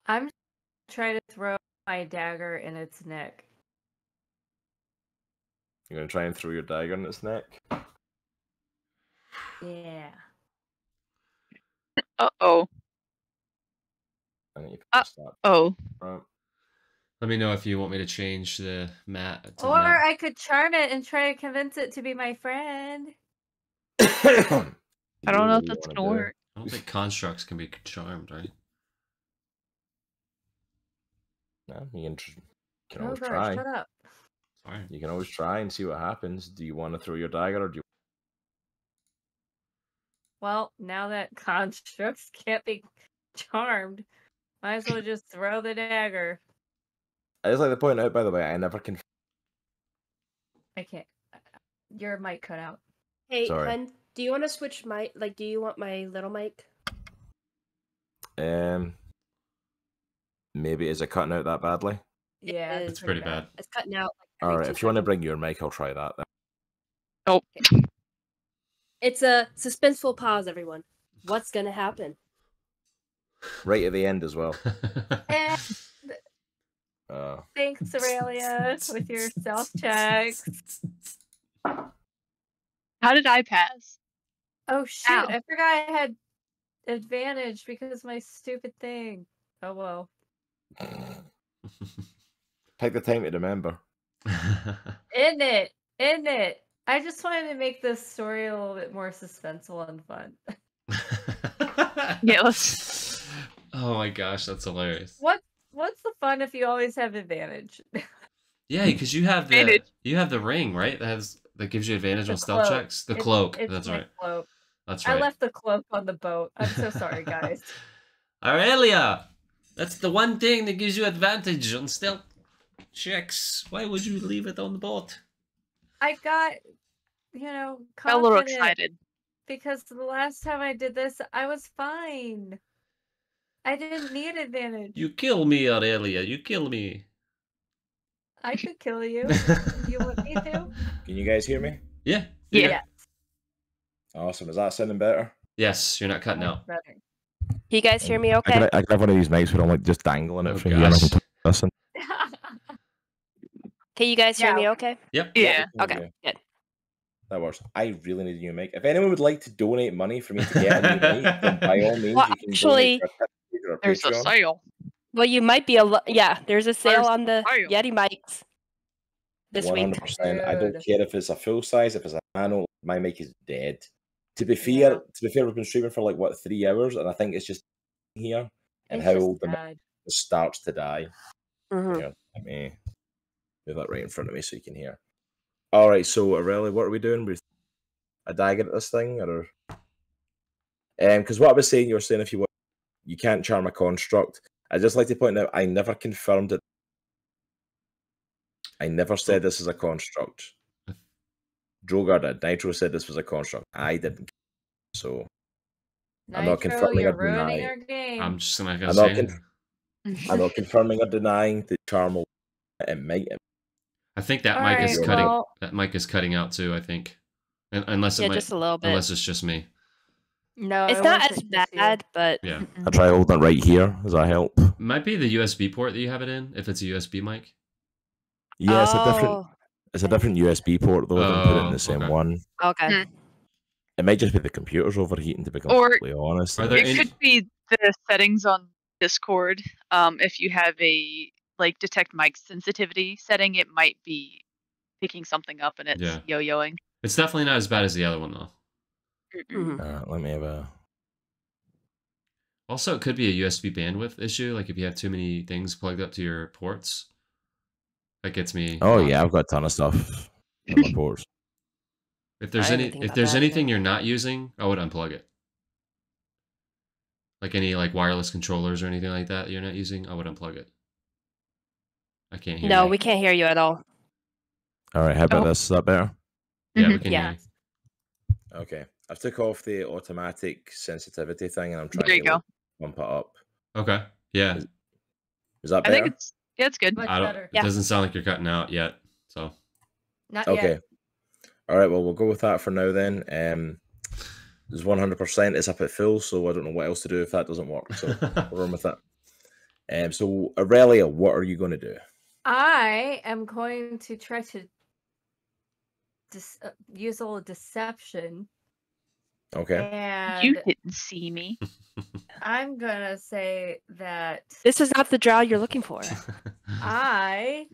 I'm trying to throw my dagger in its neck. You're gonna try and throw your dagger in its neck. Yeah. Uh-oh. I think you can start. Oh. Right. Let me know if you want me to change the map. Or I could charm it and try to convince it to be my friend. I don't know if that's gonna work. I don't think constructs can be charmed, right? No, you can Oh always gosh, try. shut up. Sorry. You can always try and see what happens. Do you want to throw your dagger or do you? well, now that constructs can't be charmed, might as well just throw the dagger. I just like to point out, by the way, I never can. I can't. Your mic cut out. Hey, Sorry. hun, do you want to switch mic? Like, do you want my little mic? Maybe is it cutting out that badly? Yeah, It It's pretty bad. It's cutting out. Like, All every right, 2 if you want to seconds. bring your mic, I'll try that. Then. Oh, It's a suspenseful pause, everyone. What's gonna happen? Right at the end as well. And Uh, thanks, Erellia, with your self checks. how did I pass? Oh shoot! Ow. I forgot I had advantage because of my stupid thing. Oh well. take the time to remember. In it. I just wanted to make this story a little bit more suspenseful and fun. Yeah, let's. Oh my gosh, that's hilarious. What's the fun if you always have advantage? Yeah, because you have the Advantage. ring, right? That gives you advantage The on stealth cloak. checks. The cloak. It's That's my right. Cloak. That's I right. left the cloak on the boat. I'm so sorry, guys. Erellia! That's the one thing that gives you advantage on stealth checks. Why would you leave it on the boat? I got, Got a little confident excited. because the last time I did this, I was fine. I didn't need advantage. You kill me, Erellia. You kill me. I could kill you. You want me to? Can you guys hear me? Yeah. Yeah. Yes. Awesome. Is that sounding better? Yes, you're not cutting out. Better. Can you guys hear me I okay? could have one of these mics where I'm like just dangling it Oh, from here. And I gosh. can listen. Can you guys hear Yeah. me okay? Yep. Yeah. Okay, good. That works. I really need a new mic. If anyone would like to donate money for me to get a new mic, then by all means, Well, you can actually, donate to our There's a Patreon. sale. Well, you might be yeah, there's a sale There's on the sale. Yeti mics this week. 100%. I don't Dude. care if it's a full size, if it's a nano, my mic is dead. To be fair, we've been streaming for like 3 hours, and I think it's just here and It's how just the mic bad. starts to die. Mhm. Here, let me move that right in front of me so you can hear. All right, so Erellia, what are we doing? We a dagger at this thing, or because what I was saying, you were saying if you can't charm a construct. I just like to point out I never confirmed it. I never said this is a construct. Droghar did. Nitro said this was a construct. I didn't. So I'm not Nitro, confirming you're or ruining denying. our game. I'm just not gonna I'm say not, anything. I'm not confirming or denying the charm. It might. I think that All mic is right, cutting. well- That mic is cutting out too. I think, unless it Yeah, might, just a little bit. unless it's just me. No, It's it not as wasn't just you. bad, but Yeah, I'll try holding it right here. Does that help? might be the USB port that you have it in. If it's a USB mic. Yeah, it's a different. Oh, It's a different USB port though. I didn't put it in Oh, the same okay. one. okay. It might just be the computer's overheating. To be Or- completely honest, Are there It any- could be the settings on Discord. If you have a detect mic sensitivity setting, it might be picking something up and it's Yeah. yo-yoing. It's definitely not as bad as the other one though. Mhm. let me have a. Also, it could be a USB bandwidth issue. Like if you have too many things plugged up to your ports, that gets me. Oh yeah, I've got a ton of stuff on my ports. If there's I didn't think if about there's that anything either. you're not using, I would unplug it. Like any wireless controllers or anything like that you're not using, I would unplug it. I can't hear No, you. we can't hear you at all. All right, how about Oh. this? Is that better? Yeah, we Mhm. can Yeah. hear you. Okay, I've took off the automatic sensitivity thing, and I'm trying There you to go. bump it up. Okay. Yeah. Is that I better? think it's good. Much I don't. better. It Yeah. doesn't sound like you're cutting out yet. So. Not Okay. yet. All right. Well, we'll go with that for now then. There's 100%. It's up at full, so I don't know what else to do if that doesn't work. So we'll run with that. So Erellia, what are you going to do? I am going to try to use a little deception. Okay. And You didn't see me. I'm gonna say that This is not the drow you're looking for. I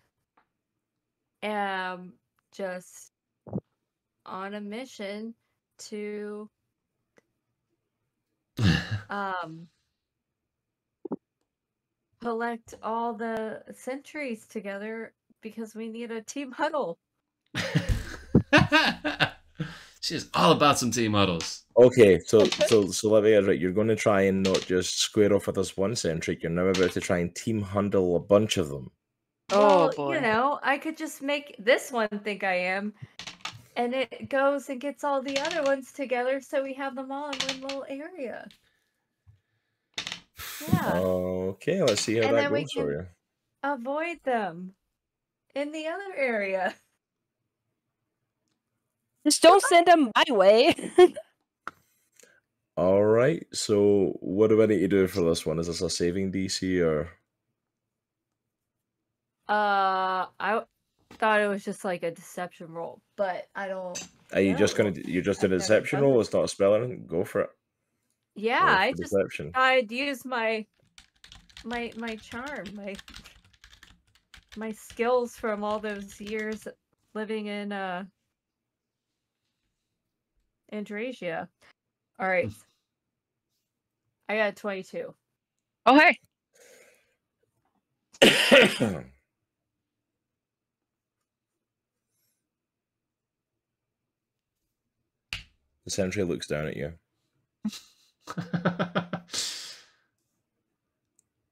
am just on a mission to collect all the sentries together because we need a team huddle. She's all about some team huddles. Okay, so let me get it right. You're going to try and not just square off with this one centric. You're now about to try and team handle a bunch of them. Well, Oh boy. you know, I could just make this one think I am, and it goes and gets all the other ones together, so we have them all in one little area. Yeah. Okay, let's see how And that then we goes for can you. avoid them in the other area. Just don't send them my way. All right, so what do I need to do for this one? Is this a saving DC or? I thought it was just like a deception roll, but I don't. Are you just know. you're just doing a I've never deception done roll? this. It's not a spell or anything? Go for it. Yeah, Roll I for just deception. I'd use my charm, my skills from all those years living in Andriesia. All right. I got 22. Oh hey. The sentry looks down at you.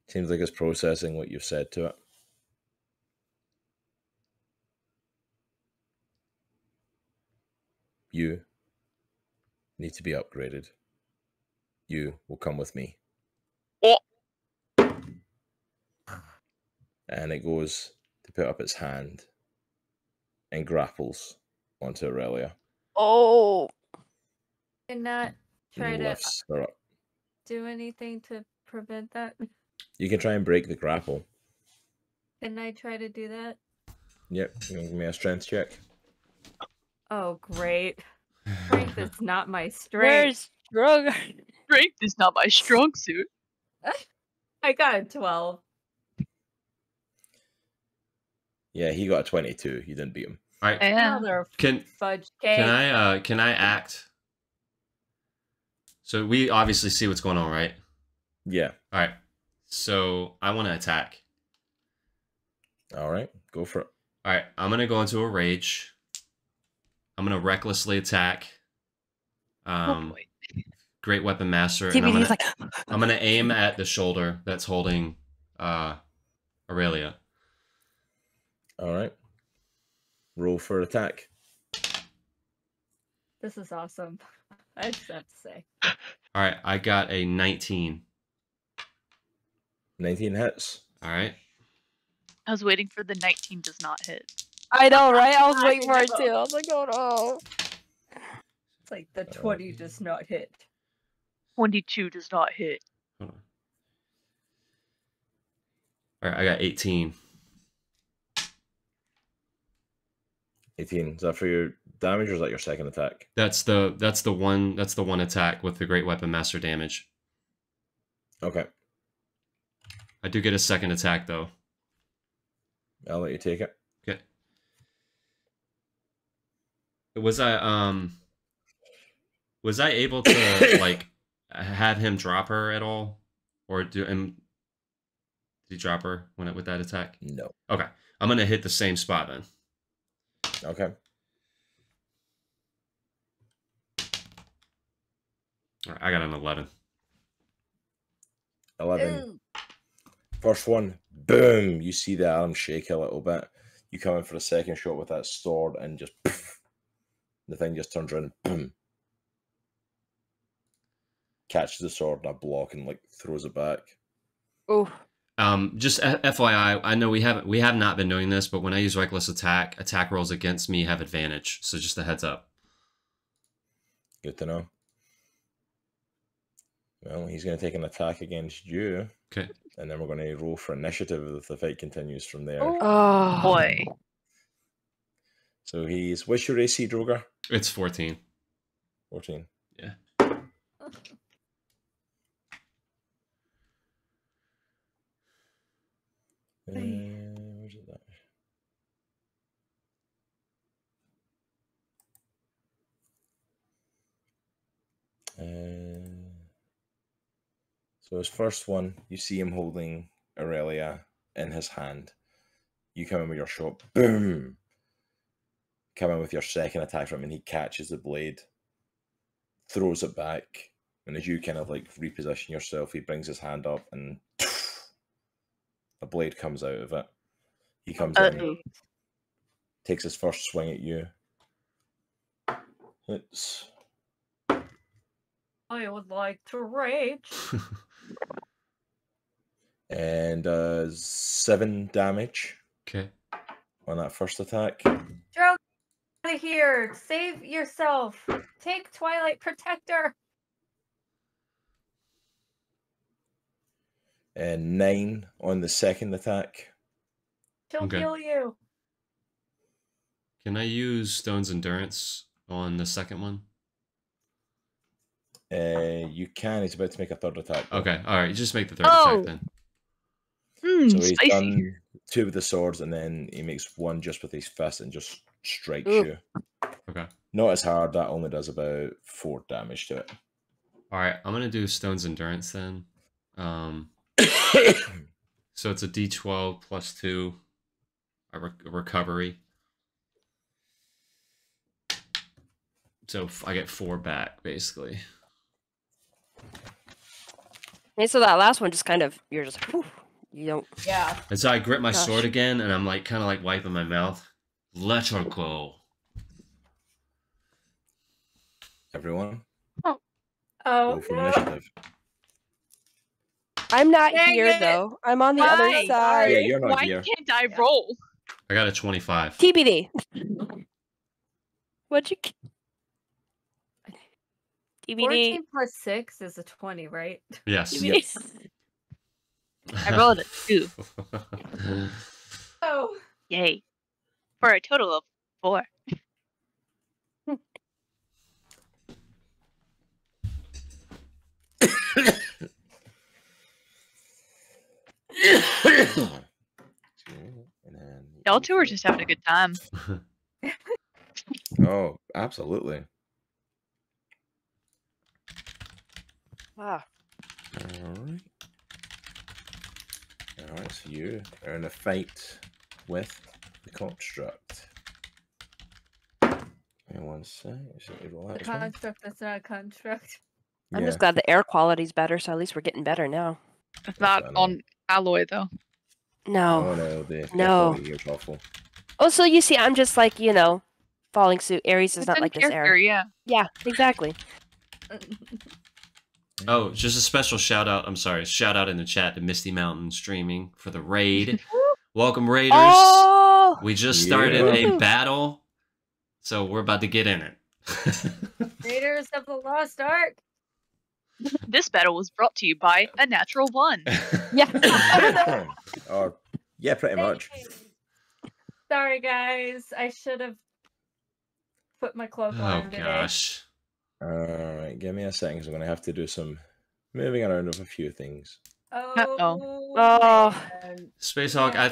Seems like it's processing what you've said to it. You need to be upgraded. You will come with me. Oh. And it goes to put up its hand and grapples onto Erellia. Oh. And not try And to lifts her up. do anything to prevent that. You can try and break the grapple. Can I try to do that? Yep, you can give me a strength check. Oh, great. Strength is not my strength. Where's Droghar? Strength is not my strong suit. I got a 12. Yeah, he got a 22. You didn't beat him. All right. Yeah. Mother Can fudge cake. can I act? So we obviously see what's going on, right? Yeah. All right. So I want to attack. All right, go for it. All right. I'm gonna go into a rage. I'm gonna recklessly attack. Oh boy. Great Weapon Master. And I'm gonna aim at the shoulder that's holding Erellia. All right. Roll for attack. This is awesome. I just have to say. All right. I got a 19. 19 hits. All right. I was waiting for the 19 does not hit. I know, right? I was waiting for I it too. I was like, oh no. It's like the 20 does not hit. 22 does not hit. Hold on. All right. I got 18. 18. Is that for your damage or is that your second attack? That's the one attack with the Great Weapon Master damage. Okay. I do get a second attack though. I'll let you take it. Okay. Was I able to like have him drop her at all, or did he drop her with that attack? No. Okay, I'm gonna hit the same spot then. Okay. All right, I got an 11. 11. Ooh. First one, boom. You see the arm shake a little bit. You come in for a second shot with that sword and just poof, the thing just turns around and boom. Catches the sword in a block and like throws it back. Oh. Just FYI, I know we have not been doing this, but when I use reckless attack rolls against me have advantage. So just a heads up. Good to know. Well, he's going to take an attack against you. Okay. And then we're going to roll for initiative if the fight continues from there. Oh boy. So what's your AC, Droghar? It's 14. 14. Yeah. Where's it at? So his first one, you see him holding Erellia in his hand. You come in with your shot, boom. come in with your second attack from him, and he catches the blade, throws it back, and as you kind of like reposition yourself, he brings his hand up, and a blade comes out of it. He comes in, takes his first swing at you. It's... I would like to rage. And 7 damage. Okay. On that first attack. Drow, out of here! Save yourself! Take Twilight Protector! And 9 on the second attack. She'll heal you. Can I use Stone's Endurance on the second one? You can. He's about to make a third attack. Though. Okay, all right. Just make the third attack then. So he's spicy. done 2 with the swords, and then he makes 1 just with his fist and just strikes you. Okay. Not as hard. That only does about 4 damage to it. All right, I'm gonna do Stone's Endurance then. So it's a D12 plus 2, a recovery. So I get 4 back, basically. And so that last one just kind of, you're just, whew, you don't. Yeah. And so I grip my sword again, and I'm like kind of like wiping my mouth. Let her go. Everyone. Oh Roll for initiative. I'm not Dang here it. though. I'm on the other Why? side. Yeah, you're not Why here. can't I roll? I got a 25. TBD. What'd you? TBD. 14 plus 6 is a 20, right? Yes. TBD. I rolled a 2. Oh. Yay. For a total of 4. Y'all two are just having a good time. Oh, absolutely. Wow. Alright. Alright, so you are in a fight with the construct. And 1 sec. The construct that's not a construct. I'm just glad the air quality's better, so at least we're getting better now. It's not on alloy though. No. Oh no, the No. quality here's awful. Also, you see, I'm just like, you know, falling suit. Aries is It's not in like this character, air. yeah. Yeah, exactly. Oh, just a special shout out. I'm sorry. Shout out in the chat to Misty Mountain streaming for the raid. Welcome, Raiders. Oh! We just started a battle, so we're about to get in it. Raiders of the Lost Ark. This battle was brought to you by a natural 1. Yeah. Or, yeah, pretty much. Sorry, guys. I should have put my cloak Oh on today. gosh. Alright, give me a second, 'cause I'm going to have to do some moving around of a few things. Oh. Man. Spacehawk, I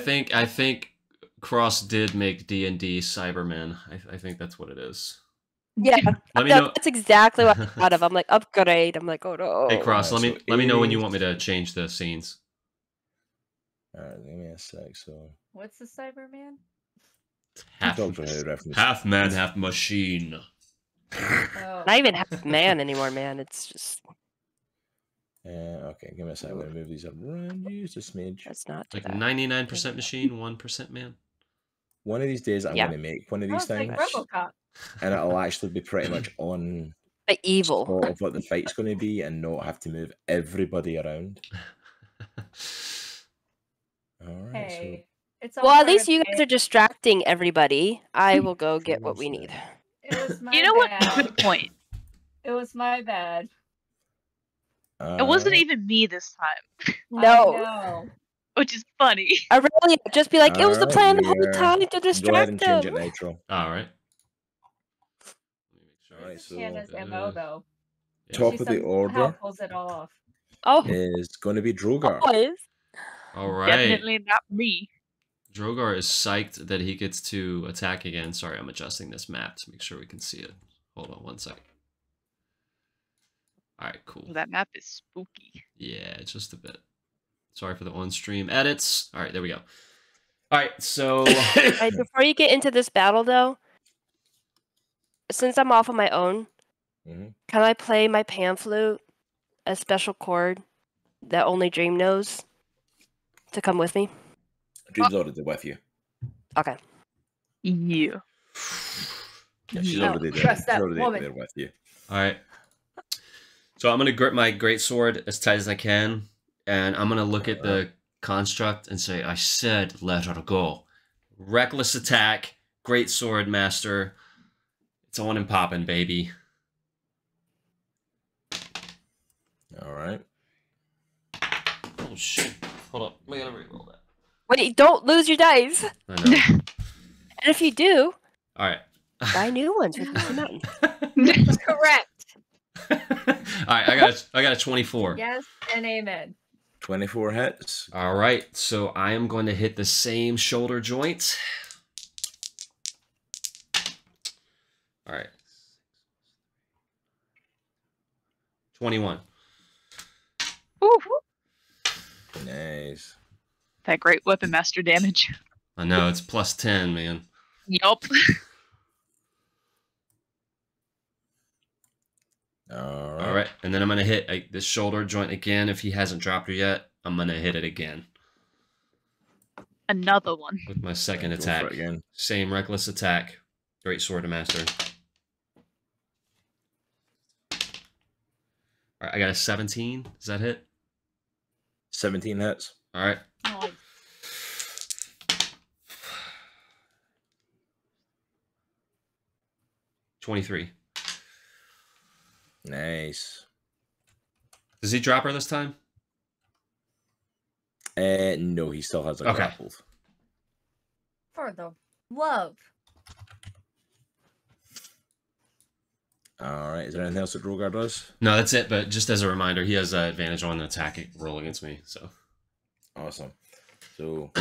think Cross did make D&D Cybermen. I think that's what it is. Yeah. Let me know. That's exactly what I thought of. I'm like, upgrade. I'm like, oh no. Hey Cross, Alright, let so me know when you Aries- want me to change the scenes. Alright, give me a sec, so... What's the Cyberman? Half man, half machine. Oh. Not even half man anymore, man. It's just. Okay, give me a second. I'm going to move these up around you just a smidge. Let's not do Like that. 99% machine, 1% man. One of these days, I'm Yeah. going to make one of Oh, these it's like things, RoboCop. and it'll actually be pretty much on The evil. spot of what the fight's going to be, and not have to move everybody around. Alright, Hey. It's all Well, at part least of you the guys are distracting everybody. I will go get what we need. It was my You know what? bad. Good point. It was my bad. It wasn't even me this time, I No. know. which is funny. Aurelia, just be like, it was the Alright, plan the whole yeah. time to Go ahead distract and change it, them. Nitro. Alright. Alright, so Hannah's MO though. top She of the somehow order pulls it off. Oh, is going to be Droghar. always. Alright. Definitely not me. Droghar is psyched that he gets to attack again. Sorry, I'm adjusting this map to make sure we can see it. Hold on 1 second. Alright, cool. That map is spooky. Yeah, just a bit. Sorry for the on-stream edits. Alright, there we go. Alright, so... Right, before you get into this battle, though, since I'm off on my own, Mm-hmm. can I play my pan flute, a special chord that only Dream knows, to come with me? Dream's already with you. Okay. You. Yeah, she's Oh, already there. trust She's that already woman. there with you. All right. So I'm gonna grip my greatsword as tight as I can, and I'm gonna look at the construct and say, "I said, let her go." Reckless attack, greatsword master. It's on and popping, baby. All right. Oh shit! Hold up, we gotta reroll that. Wait, don't lose your dice. I know. And if you do, All right. buy new ones with Mr. Mountain. Correct. All right, I got a 24. Yes and amen. 24 hits. All right, so I am going to hit the same shoulder joint. All right. 21. Woo. Nice. That great weapon master damage. I know, it's plus 10, man. Yup. All All right, and then I'm going to hit this shoulder joint again. If he hasn't dropped her yet, I'm going to hit it again Another one. with my second Go for attack. it again. Same reckless attack. Great sword master. All right, I got a 17. Does that hit? 17 hits. All right. Nice. $23. Nice. Does he drop her this time? No, he still has a Okay. grappled. For the love. All right. Is there anything else that Droghar does? No, that's it. But just as a reminder, he has advantage on the attack roll against me. So Awesome. So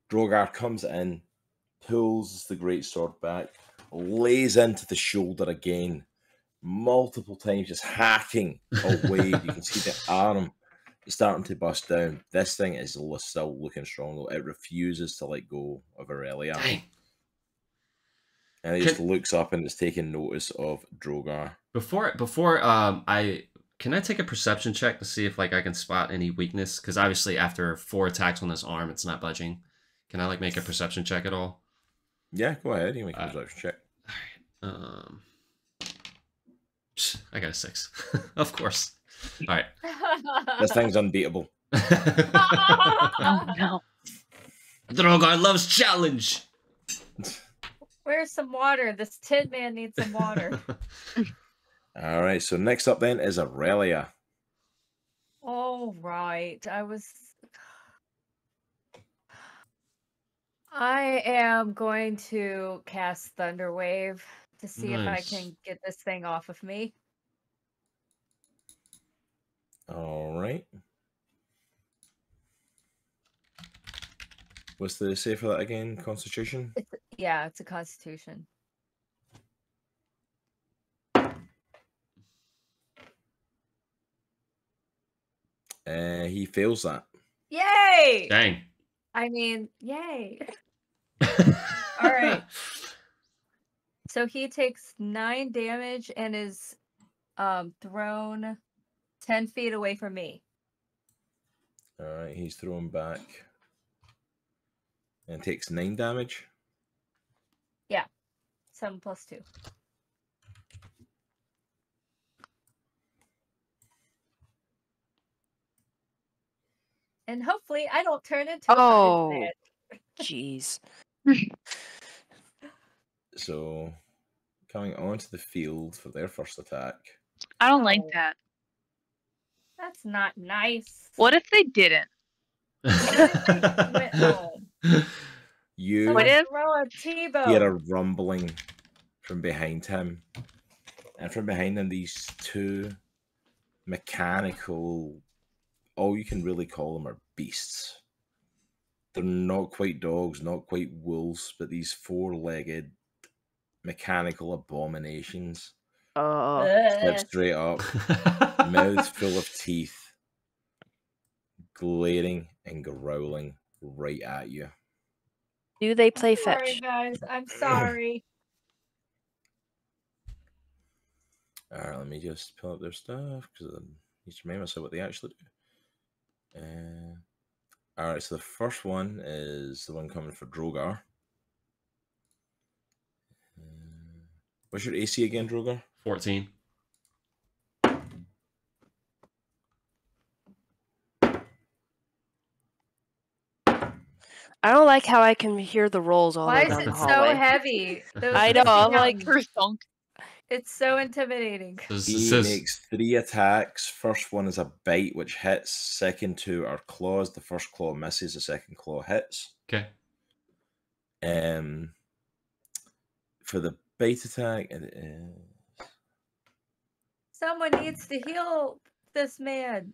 Droghar comes in, pulls the greatsword back, lays into the shoulder again, multiple times, just hacking away. You can see the arm is starting to bust down. This thing is still looking strong, though. It refuses to let go of Erellia. dang. And it just looks up and it's taking notice of Droghar. Before can I take a perception check to see if I can spot any weakness? Because obviously after 4 attacks on this arm, it's not budging. Can I make a perception check at all? Yeah, go ahead. You can make a perception check. All right. I got a 6. Of course. All right. This thing's unbeatable. Oh no. Droghar loves challenge. Where's some water? This Tin Man needs some water. All right, so next up then is Erellia. All right. I am going to cast Thunder Wave to see if I Nice. can get this thing off of me. All right. What's the save for that again? Constitution? Yeah, it's a Constitution. He fails that. Yay! Dang. I mean, yay. All right. So he takes 9 damage and is thrown 10 feet away from me. All right, he's thrown back and takes 9 damage. Yeah. 7 plus 2. And hopefully I don't turn into Oh. a Jeez. So coming onto the field for their first attack. I don't like Oh. that. That's not nice. What if they didn't? Went home. You What if- Throw a hear T-bone. a rumbling from behind him. And from behind him, these 2 mechanical, all you can really call them are beasts. They're not quite dogs, not quite wolves, but these 4-legged mechanical abominations. Step straight up, mouth full of teeth, glaring and growling right at you. Do they play Sorry, fetch? guys. I'm sorry. Alright, let me just pull up their stuff because I need to remind myself what they actually do. Alright, so the first one is the one coming for Droghar. What's your AC again, Droghar? 14. I don't like how I can hear the rolls all the Why way is down it the so hallway. heavy? Those I know, I'm like- Thunk. It's so intimidating. He makes 3 attacks. First one is a bite, which hits. Second 2 are claws. The first claw misses. The second claw hits. Okay. For the bite attack, it is... Someone needs to heal this man.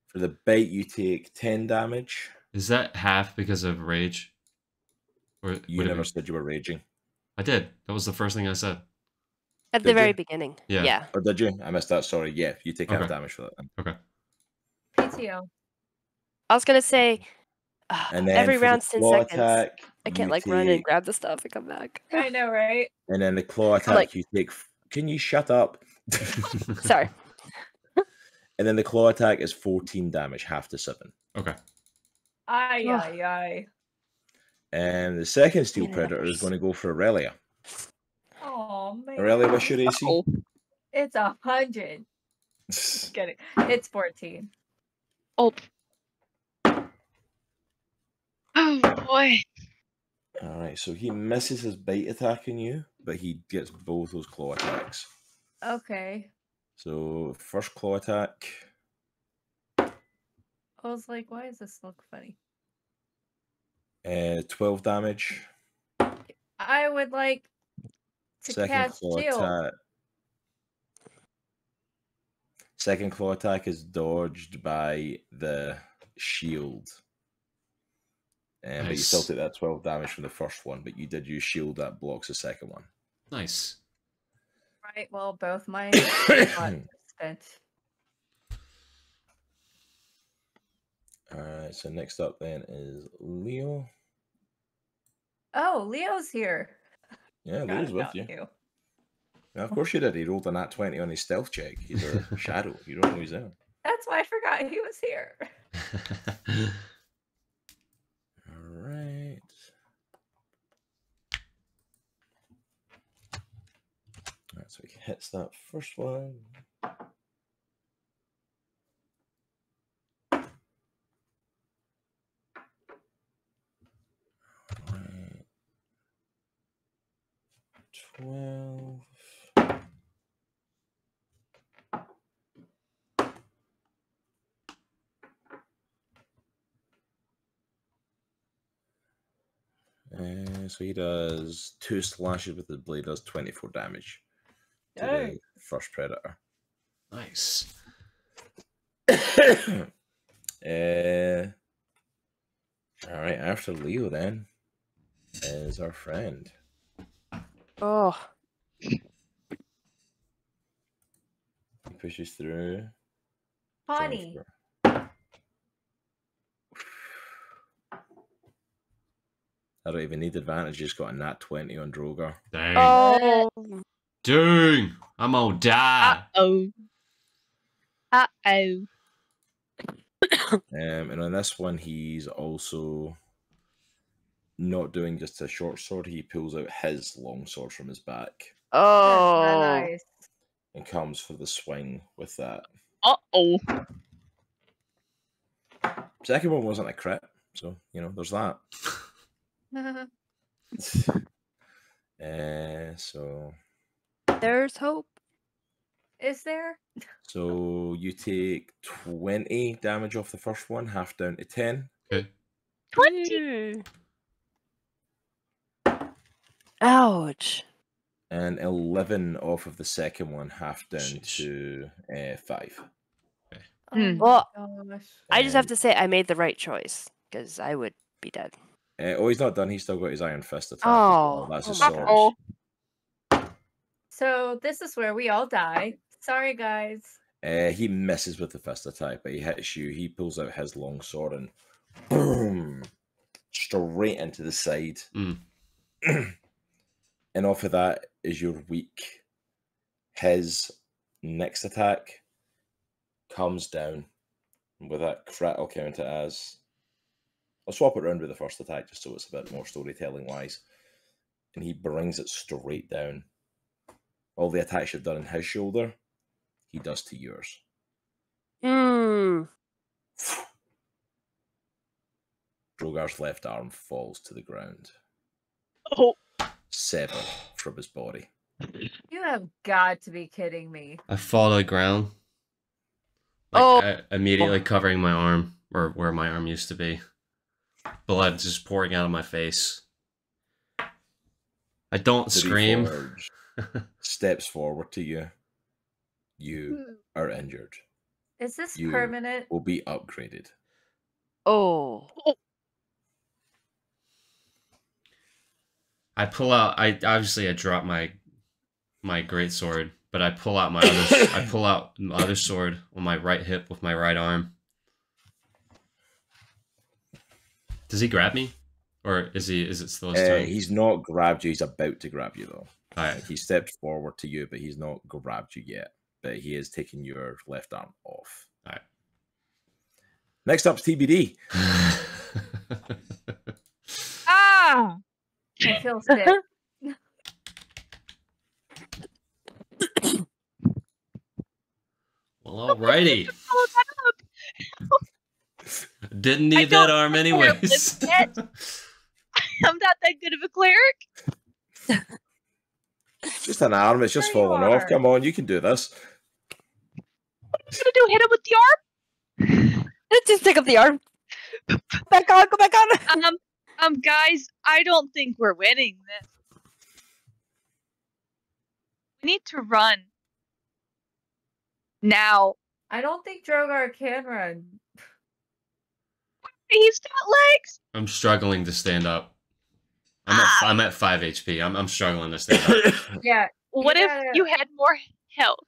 For the bite, you take 10 damage. Is that half because of rage? Or You never said you were raging. I did. That was the first thing I said. At the Did very you? beginning. Yeah. Yeah. Or did you? I missed that. Sorry. Yeah, you take half Okay. damage for that then. Okay. PTO. I was gonna say And then every for the round's 10 claw seconds. attack, I can't you like run and take- grab the stuff and come back. I know, right? And then the claw attack, like- you take... Can you shut up? Sorry. And then the claw attack is 14 damage, half to 7. Okay. Aye, Ugh. aye, aye. And the second Steel Yeah. Predator is going to go for Erellia. Oh man. Erellia, what's your AC? Oh. It's 100. Get it. It's 14. Oh. Oh boy. Alright, so he misses his bite attack on you, but he gets both those claw attacks. Okay. So, first claw attack. I was like, why does this look funny? 12 damage. I would like to Second cast claw shield. attack. Second claw attack is dodged by the shield. But you still Nice. take that 12 damage from the first one, but you did use shield that blocks the second one. Nice. Right, well, both my slots are spent. Alright, so next up then is Leo. Oh, Leo's here. Yeah, Forgot Leo's with about you. Yeah, of course you did. He rolled a nat 20 on his stealth check. He's a shadow. You don't know he's there. That's why I forgot he was here. Alright. Alright, so he hits that first one. Alright. 12. So he does 2 slashes with his blade, does 24 damage to the first predator. Nice. Alright, after Leo then is our friend. Oh. He pushes through. Funny. I don't even need advantage, just got a nat 20 on Droghar. Dang. Oh. Dang. I'm gonna die. Uh-oh. Uh-oh. And on this one, he's also not doing just a short sword. He pulls out his long sword from his back Oh. Nice. and comes for the swing with that. Uh-oh. Second one wasn't a crit, so, you know, there's that. So There's hope. Is there? so you take 20 damage off the first one, half down to 10. Okay. 20. Ouch. And 11 off of the second one, half down Sheesh. to 5. Hmm. Well, gosh. I just have to say I made the right choice because I would be dead. Oh, he's not done. He's still got his Iron Fist attack. Oh, That's his oh my sword. Uh-oh. So this is where we all die. Sorry, guys. He misses with the fist attack, but he hits you. He pulls out his long sword and boom, straight into the side. Mm. And off of that is your weak. His Next attack comes down with that crit. I'll count it as. I'll swap it around with the first attack just so it's a bit more storytelling wise. And he brings it straight down. All the attacks you've done in his shoulder, he does to yours. Droghar's left arm falls to the ground. Oh. Severed from his body. You have got to be kidding me. I fall to the ground. Like, immediately covering my arm, or where my arm used to be. Blood just pouring out of my face. I don't scream. Steps forward to you. You are injured. Is this You permanent? will be upgraded. Oh. I pull out. I drop my greatsword, but I pull out my other sword on my right hip with my right arm. Does he grab me, or is it still his turn? He's not grabbed you. He's about to grab you though. All right. He stepped forward to you, but he's not grabbed you yet. But he is taking your left arm off. All right. Next up's TBD. Ah! I feel sick. Well, alrighty. Didn't need that arm anyways. I'm not that good of a cleric. Just an arm. It's just falling off. Come on, you can do this. What are you gonna do? Hit him with the arm? Let's just pick up the arm. Back on, go back on. Guys, I don't think we're winning this. We need to run. Now. I don't think Droghar can run. He's got legs. I'm struggling to stand up. I'm at 5 HP. I'm struggling to stand up. Yeah. What if you had more health?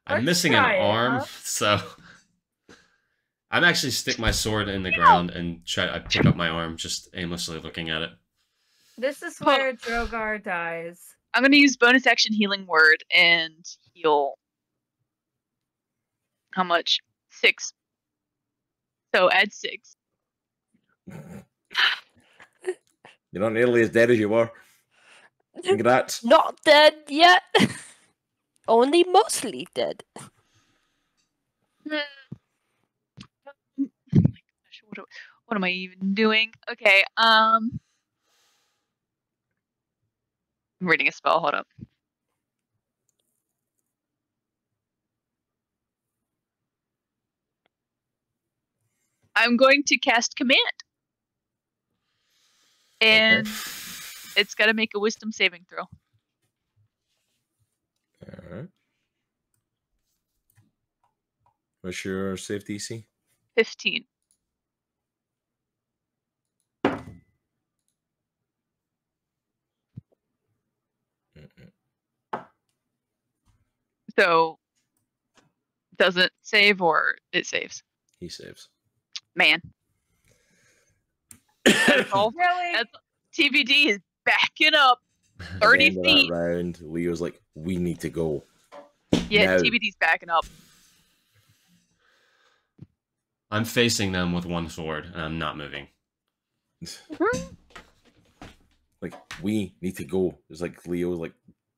I'm missing an arm, so I'm actually stick my sword in the ground and I pick up my arm, just aimlessly looking at it. This is where Droghar dies. I'm gonna use bonus action healing word and heal. How much? 6. So add 6. You're not nearly as dead as you were. Congrats. Not dead yet. Only mostly dead. Oh my gosh, what am I even doing? Okay, I'm reading a spell, hold up. I'm going to cast Command. And it's got to make a wisdom saving throw. Alright. What's your save DC? 15. So, doesn't save or it saves? He saves. Man. Really? TBD is backing up 30 At the end feet. of that round, Leo's like, we need to go. Yeah, Now. TBD's backing up. I'm facing them with one sword, and I'm not moving. Like, we need to go. It's like Leo like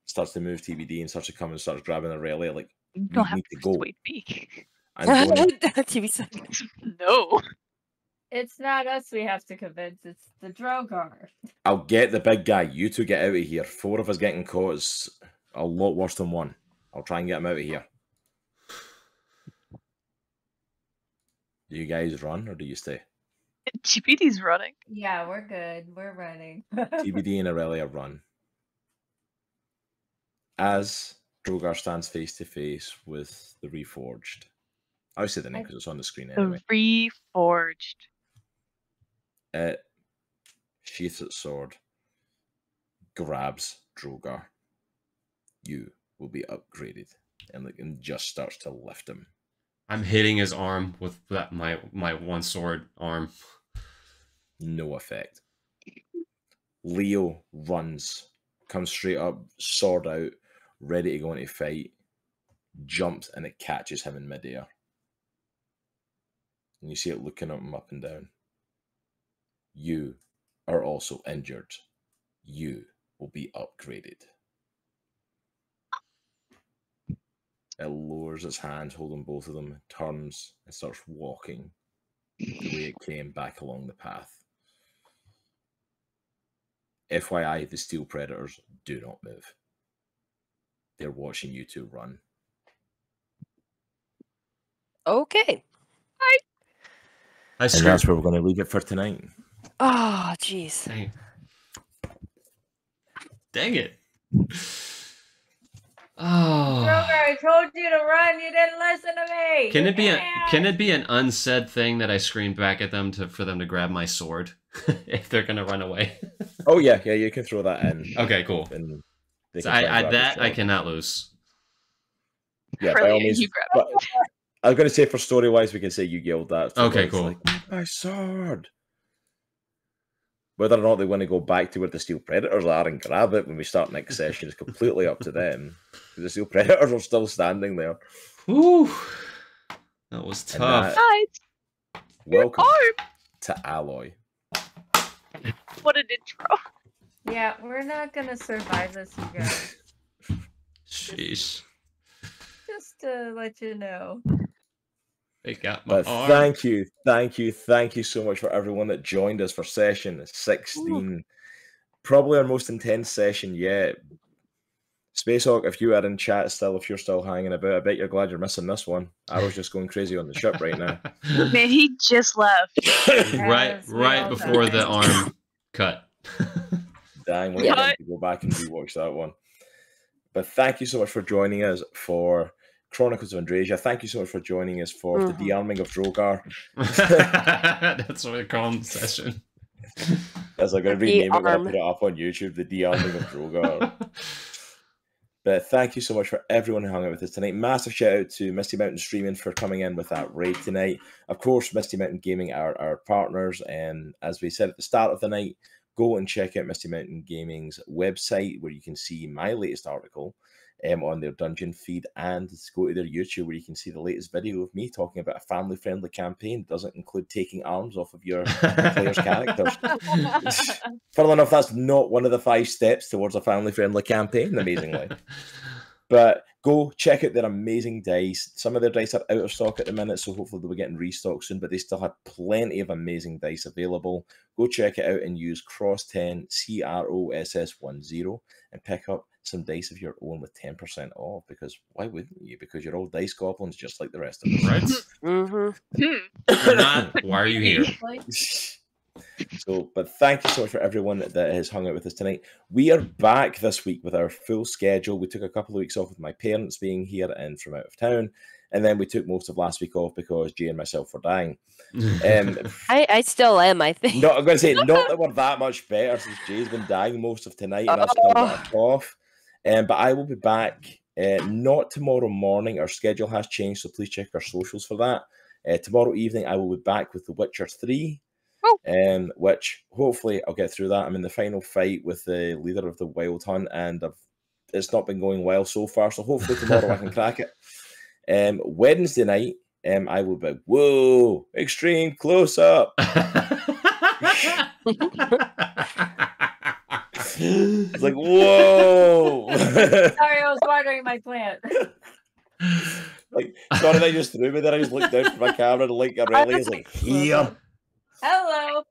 starts to move TBD and starts to come and starts grabbing Erellia. Like, You don't we have need to to go. persuade me. I'm going. No. It's not us we have to convince, it's the Droghar. I'll get the big guy. You two get out of here. 4 of us getting caught is a lot worse than 1. I'll try and get him out of here. Do you guys run or do you stay? TBD's running. Yeah, we're good. We're running. TBD and Erellia run. As Droghar stands face to face with the Reforged. I'll say the name because it's on the screen anyway. The Reforged. It sheaths its sword, grabs Droghar. You will be upgraded, and just starts to lift him. I'm hitting his arm with my one sword arm. No effect. Leo runs, comes straight up, sword out, ready to go into fight. jumps and it catches him in midair. And you see it looking at him up and down. You are also injured. You will be upgraded. It lowers its hands, holding both of them, turns, and starts walking the way it came back along the path. FYI, the Steel Predators do not move. They're watching you two run. Okay. And that's where we're going to leave it for tonight. Oh, jeez. Dang it. Oh. Droghar, I told you to run. You didn't listen to me. Can it be an unsaid thing that I screamed back at them for them to grab my sword if they're gonna run away? Oh yeah, you can throw that in. Okay, cool. And So I cannot lose. Yeah, by all means. But I was going to say for story wise, we can say you yelled that. Okay, cool. Like, my sword. Whether or not they want to go back to where the Steel Predators are and grab it when we start next session is completely up to them. Because the Steel Predators are still standing there. Whew. That was tough. Welcome to Alloy. What an intro. Yeah, we're not going to survive this, you guys. Sheesh. Just to let you know. They got my arm. Thank you so much for everyone that joined us for session 16. Ooh. Probably our most intense session yet. Spacehawk, if you are in chat still, if you're still hanging about, I bet you're glad you're missing this one. Arrow's just going crazy on the ship right now. Man, he just left. right before the arm cut. Dang, we're going to go back and rewatch that one. But thank you so much for joining us for Chronicles of Andriesia. Thank you so much for joining us for the de-arming of Droghar. That's what we call the session. As I'm going to rename it when I put it up on YouTube, the de-arming of Droghar. But thank you so much for everyone who hung out with us tonight. Massive shout out to Misty Mountain Streaming for coming in with that raid tonight. Of course, Misty Mountain Gaming are our partners. And as we said at the start of the night, go and check out Misty Mountain Gaming's website where you can see my latest article on their dungeon feed, and go to their YouTube where you can see the latest video of me talking about a family-friendly campaign. Doesn't include taking arms off of your players' characters. Funnily enough, that's not one of the 5 steps towards a family-friendly campaign, amazingly. But go check out their amazing dice. Some of their dice are out of stock at the minute, so hopefully they'll be getting restocked soon, but they still have plenty of amazing dice available. Go check it out and use Cross10 CROSS10 and pick up some dice of your own with 10% off, because why wouldn't you? Because you're all dice goblins just like the rest of us. Right? If not, why are you here? So, but thank you so much for everyone that has hung out with us tonight. We are back this week with our full schedule. We took a couple of weeks off with my parents being here and from out of town, and then we took most of last week off because Jaye and myself were dying. I still am, I think. No, I'm going to say not that we're that much better since Jaye's been dying most of tonight and I've still got a cough. But I will be back not tomorrow morning. Our schedule has changed, so please check our socials for that. Tomorrow evening, I will be back with The Witcher 3, which hopefully I'll get through that. I'm in the final fight with the leader of the Wild Hunt, and it's not been going well so far, so hopefully tomorrow I can crack it. Wednesday night, I will be, whoa, extreme close-up. It's like, whoa. Sorry, I was watering my plant. Like, sorry, they just threw me there. I just looked down from my camera and like Erellia is like, here. Hello.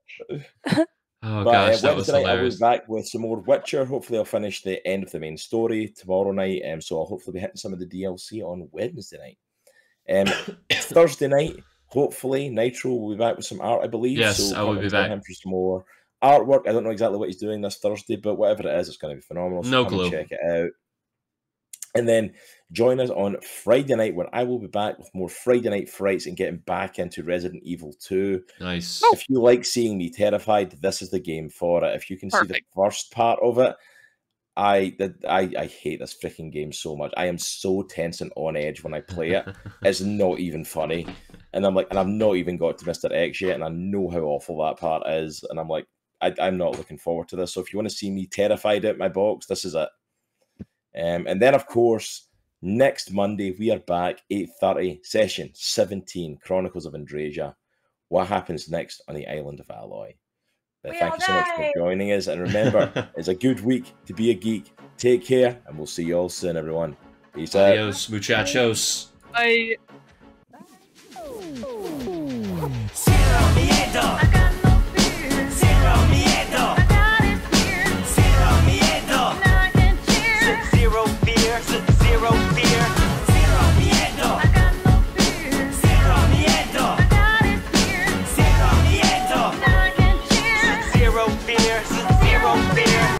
Oh gosh, that was hilarious. I'll be back with some more Witcher. Hopefully I'll finish the end of the main story tomorrow night. So I'll hopefully be hitting some of the DLC on Wednesday night. Thursday night, hopefully Nitro will be back with some art, I believe. Yes, so I will be back. Him for some more artwork. I don't know exactly what he's doing this Thursday, but whatever it is, it's going to be phenomenal. So no clue. Check it out. And then join us on Friday night, where I will be back with more Friday Night Frights and getting back into Resident Evil 2. Nice. If you like seeing me terrified, this is the game for it. If you can see the first part of it, I hate this freaking game so much. I am so tense and on edge when I play it. It's not even funny. And I'm like, and I've not even got to Mr. X yet, and I know how awful that part is. And I'm like, I'm not looking forward to this. So if you want to see me terrified out my box, this is it. And then, of course, Next Monday, we are back, 8:30, session 17, Chronicles of Andriesia. What happens next on the island of Alloy? Thank you so much for joining us. And remember, it's a good week to be a geek. Take care, and we'll see you all soon, everyone. Peace out. Adios, muchachos. Bye. Zero miedo. I got no fear. Zero miedo. I got it here. Zero miedo. Now I can cheer. Zero fear.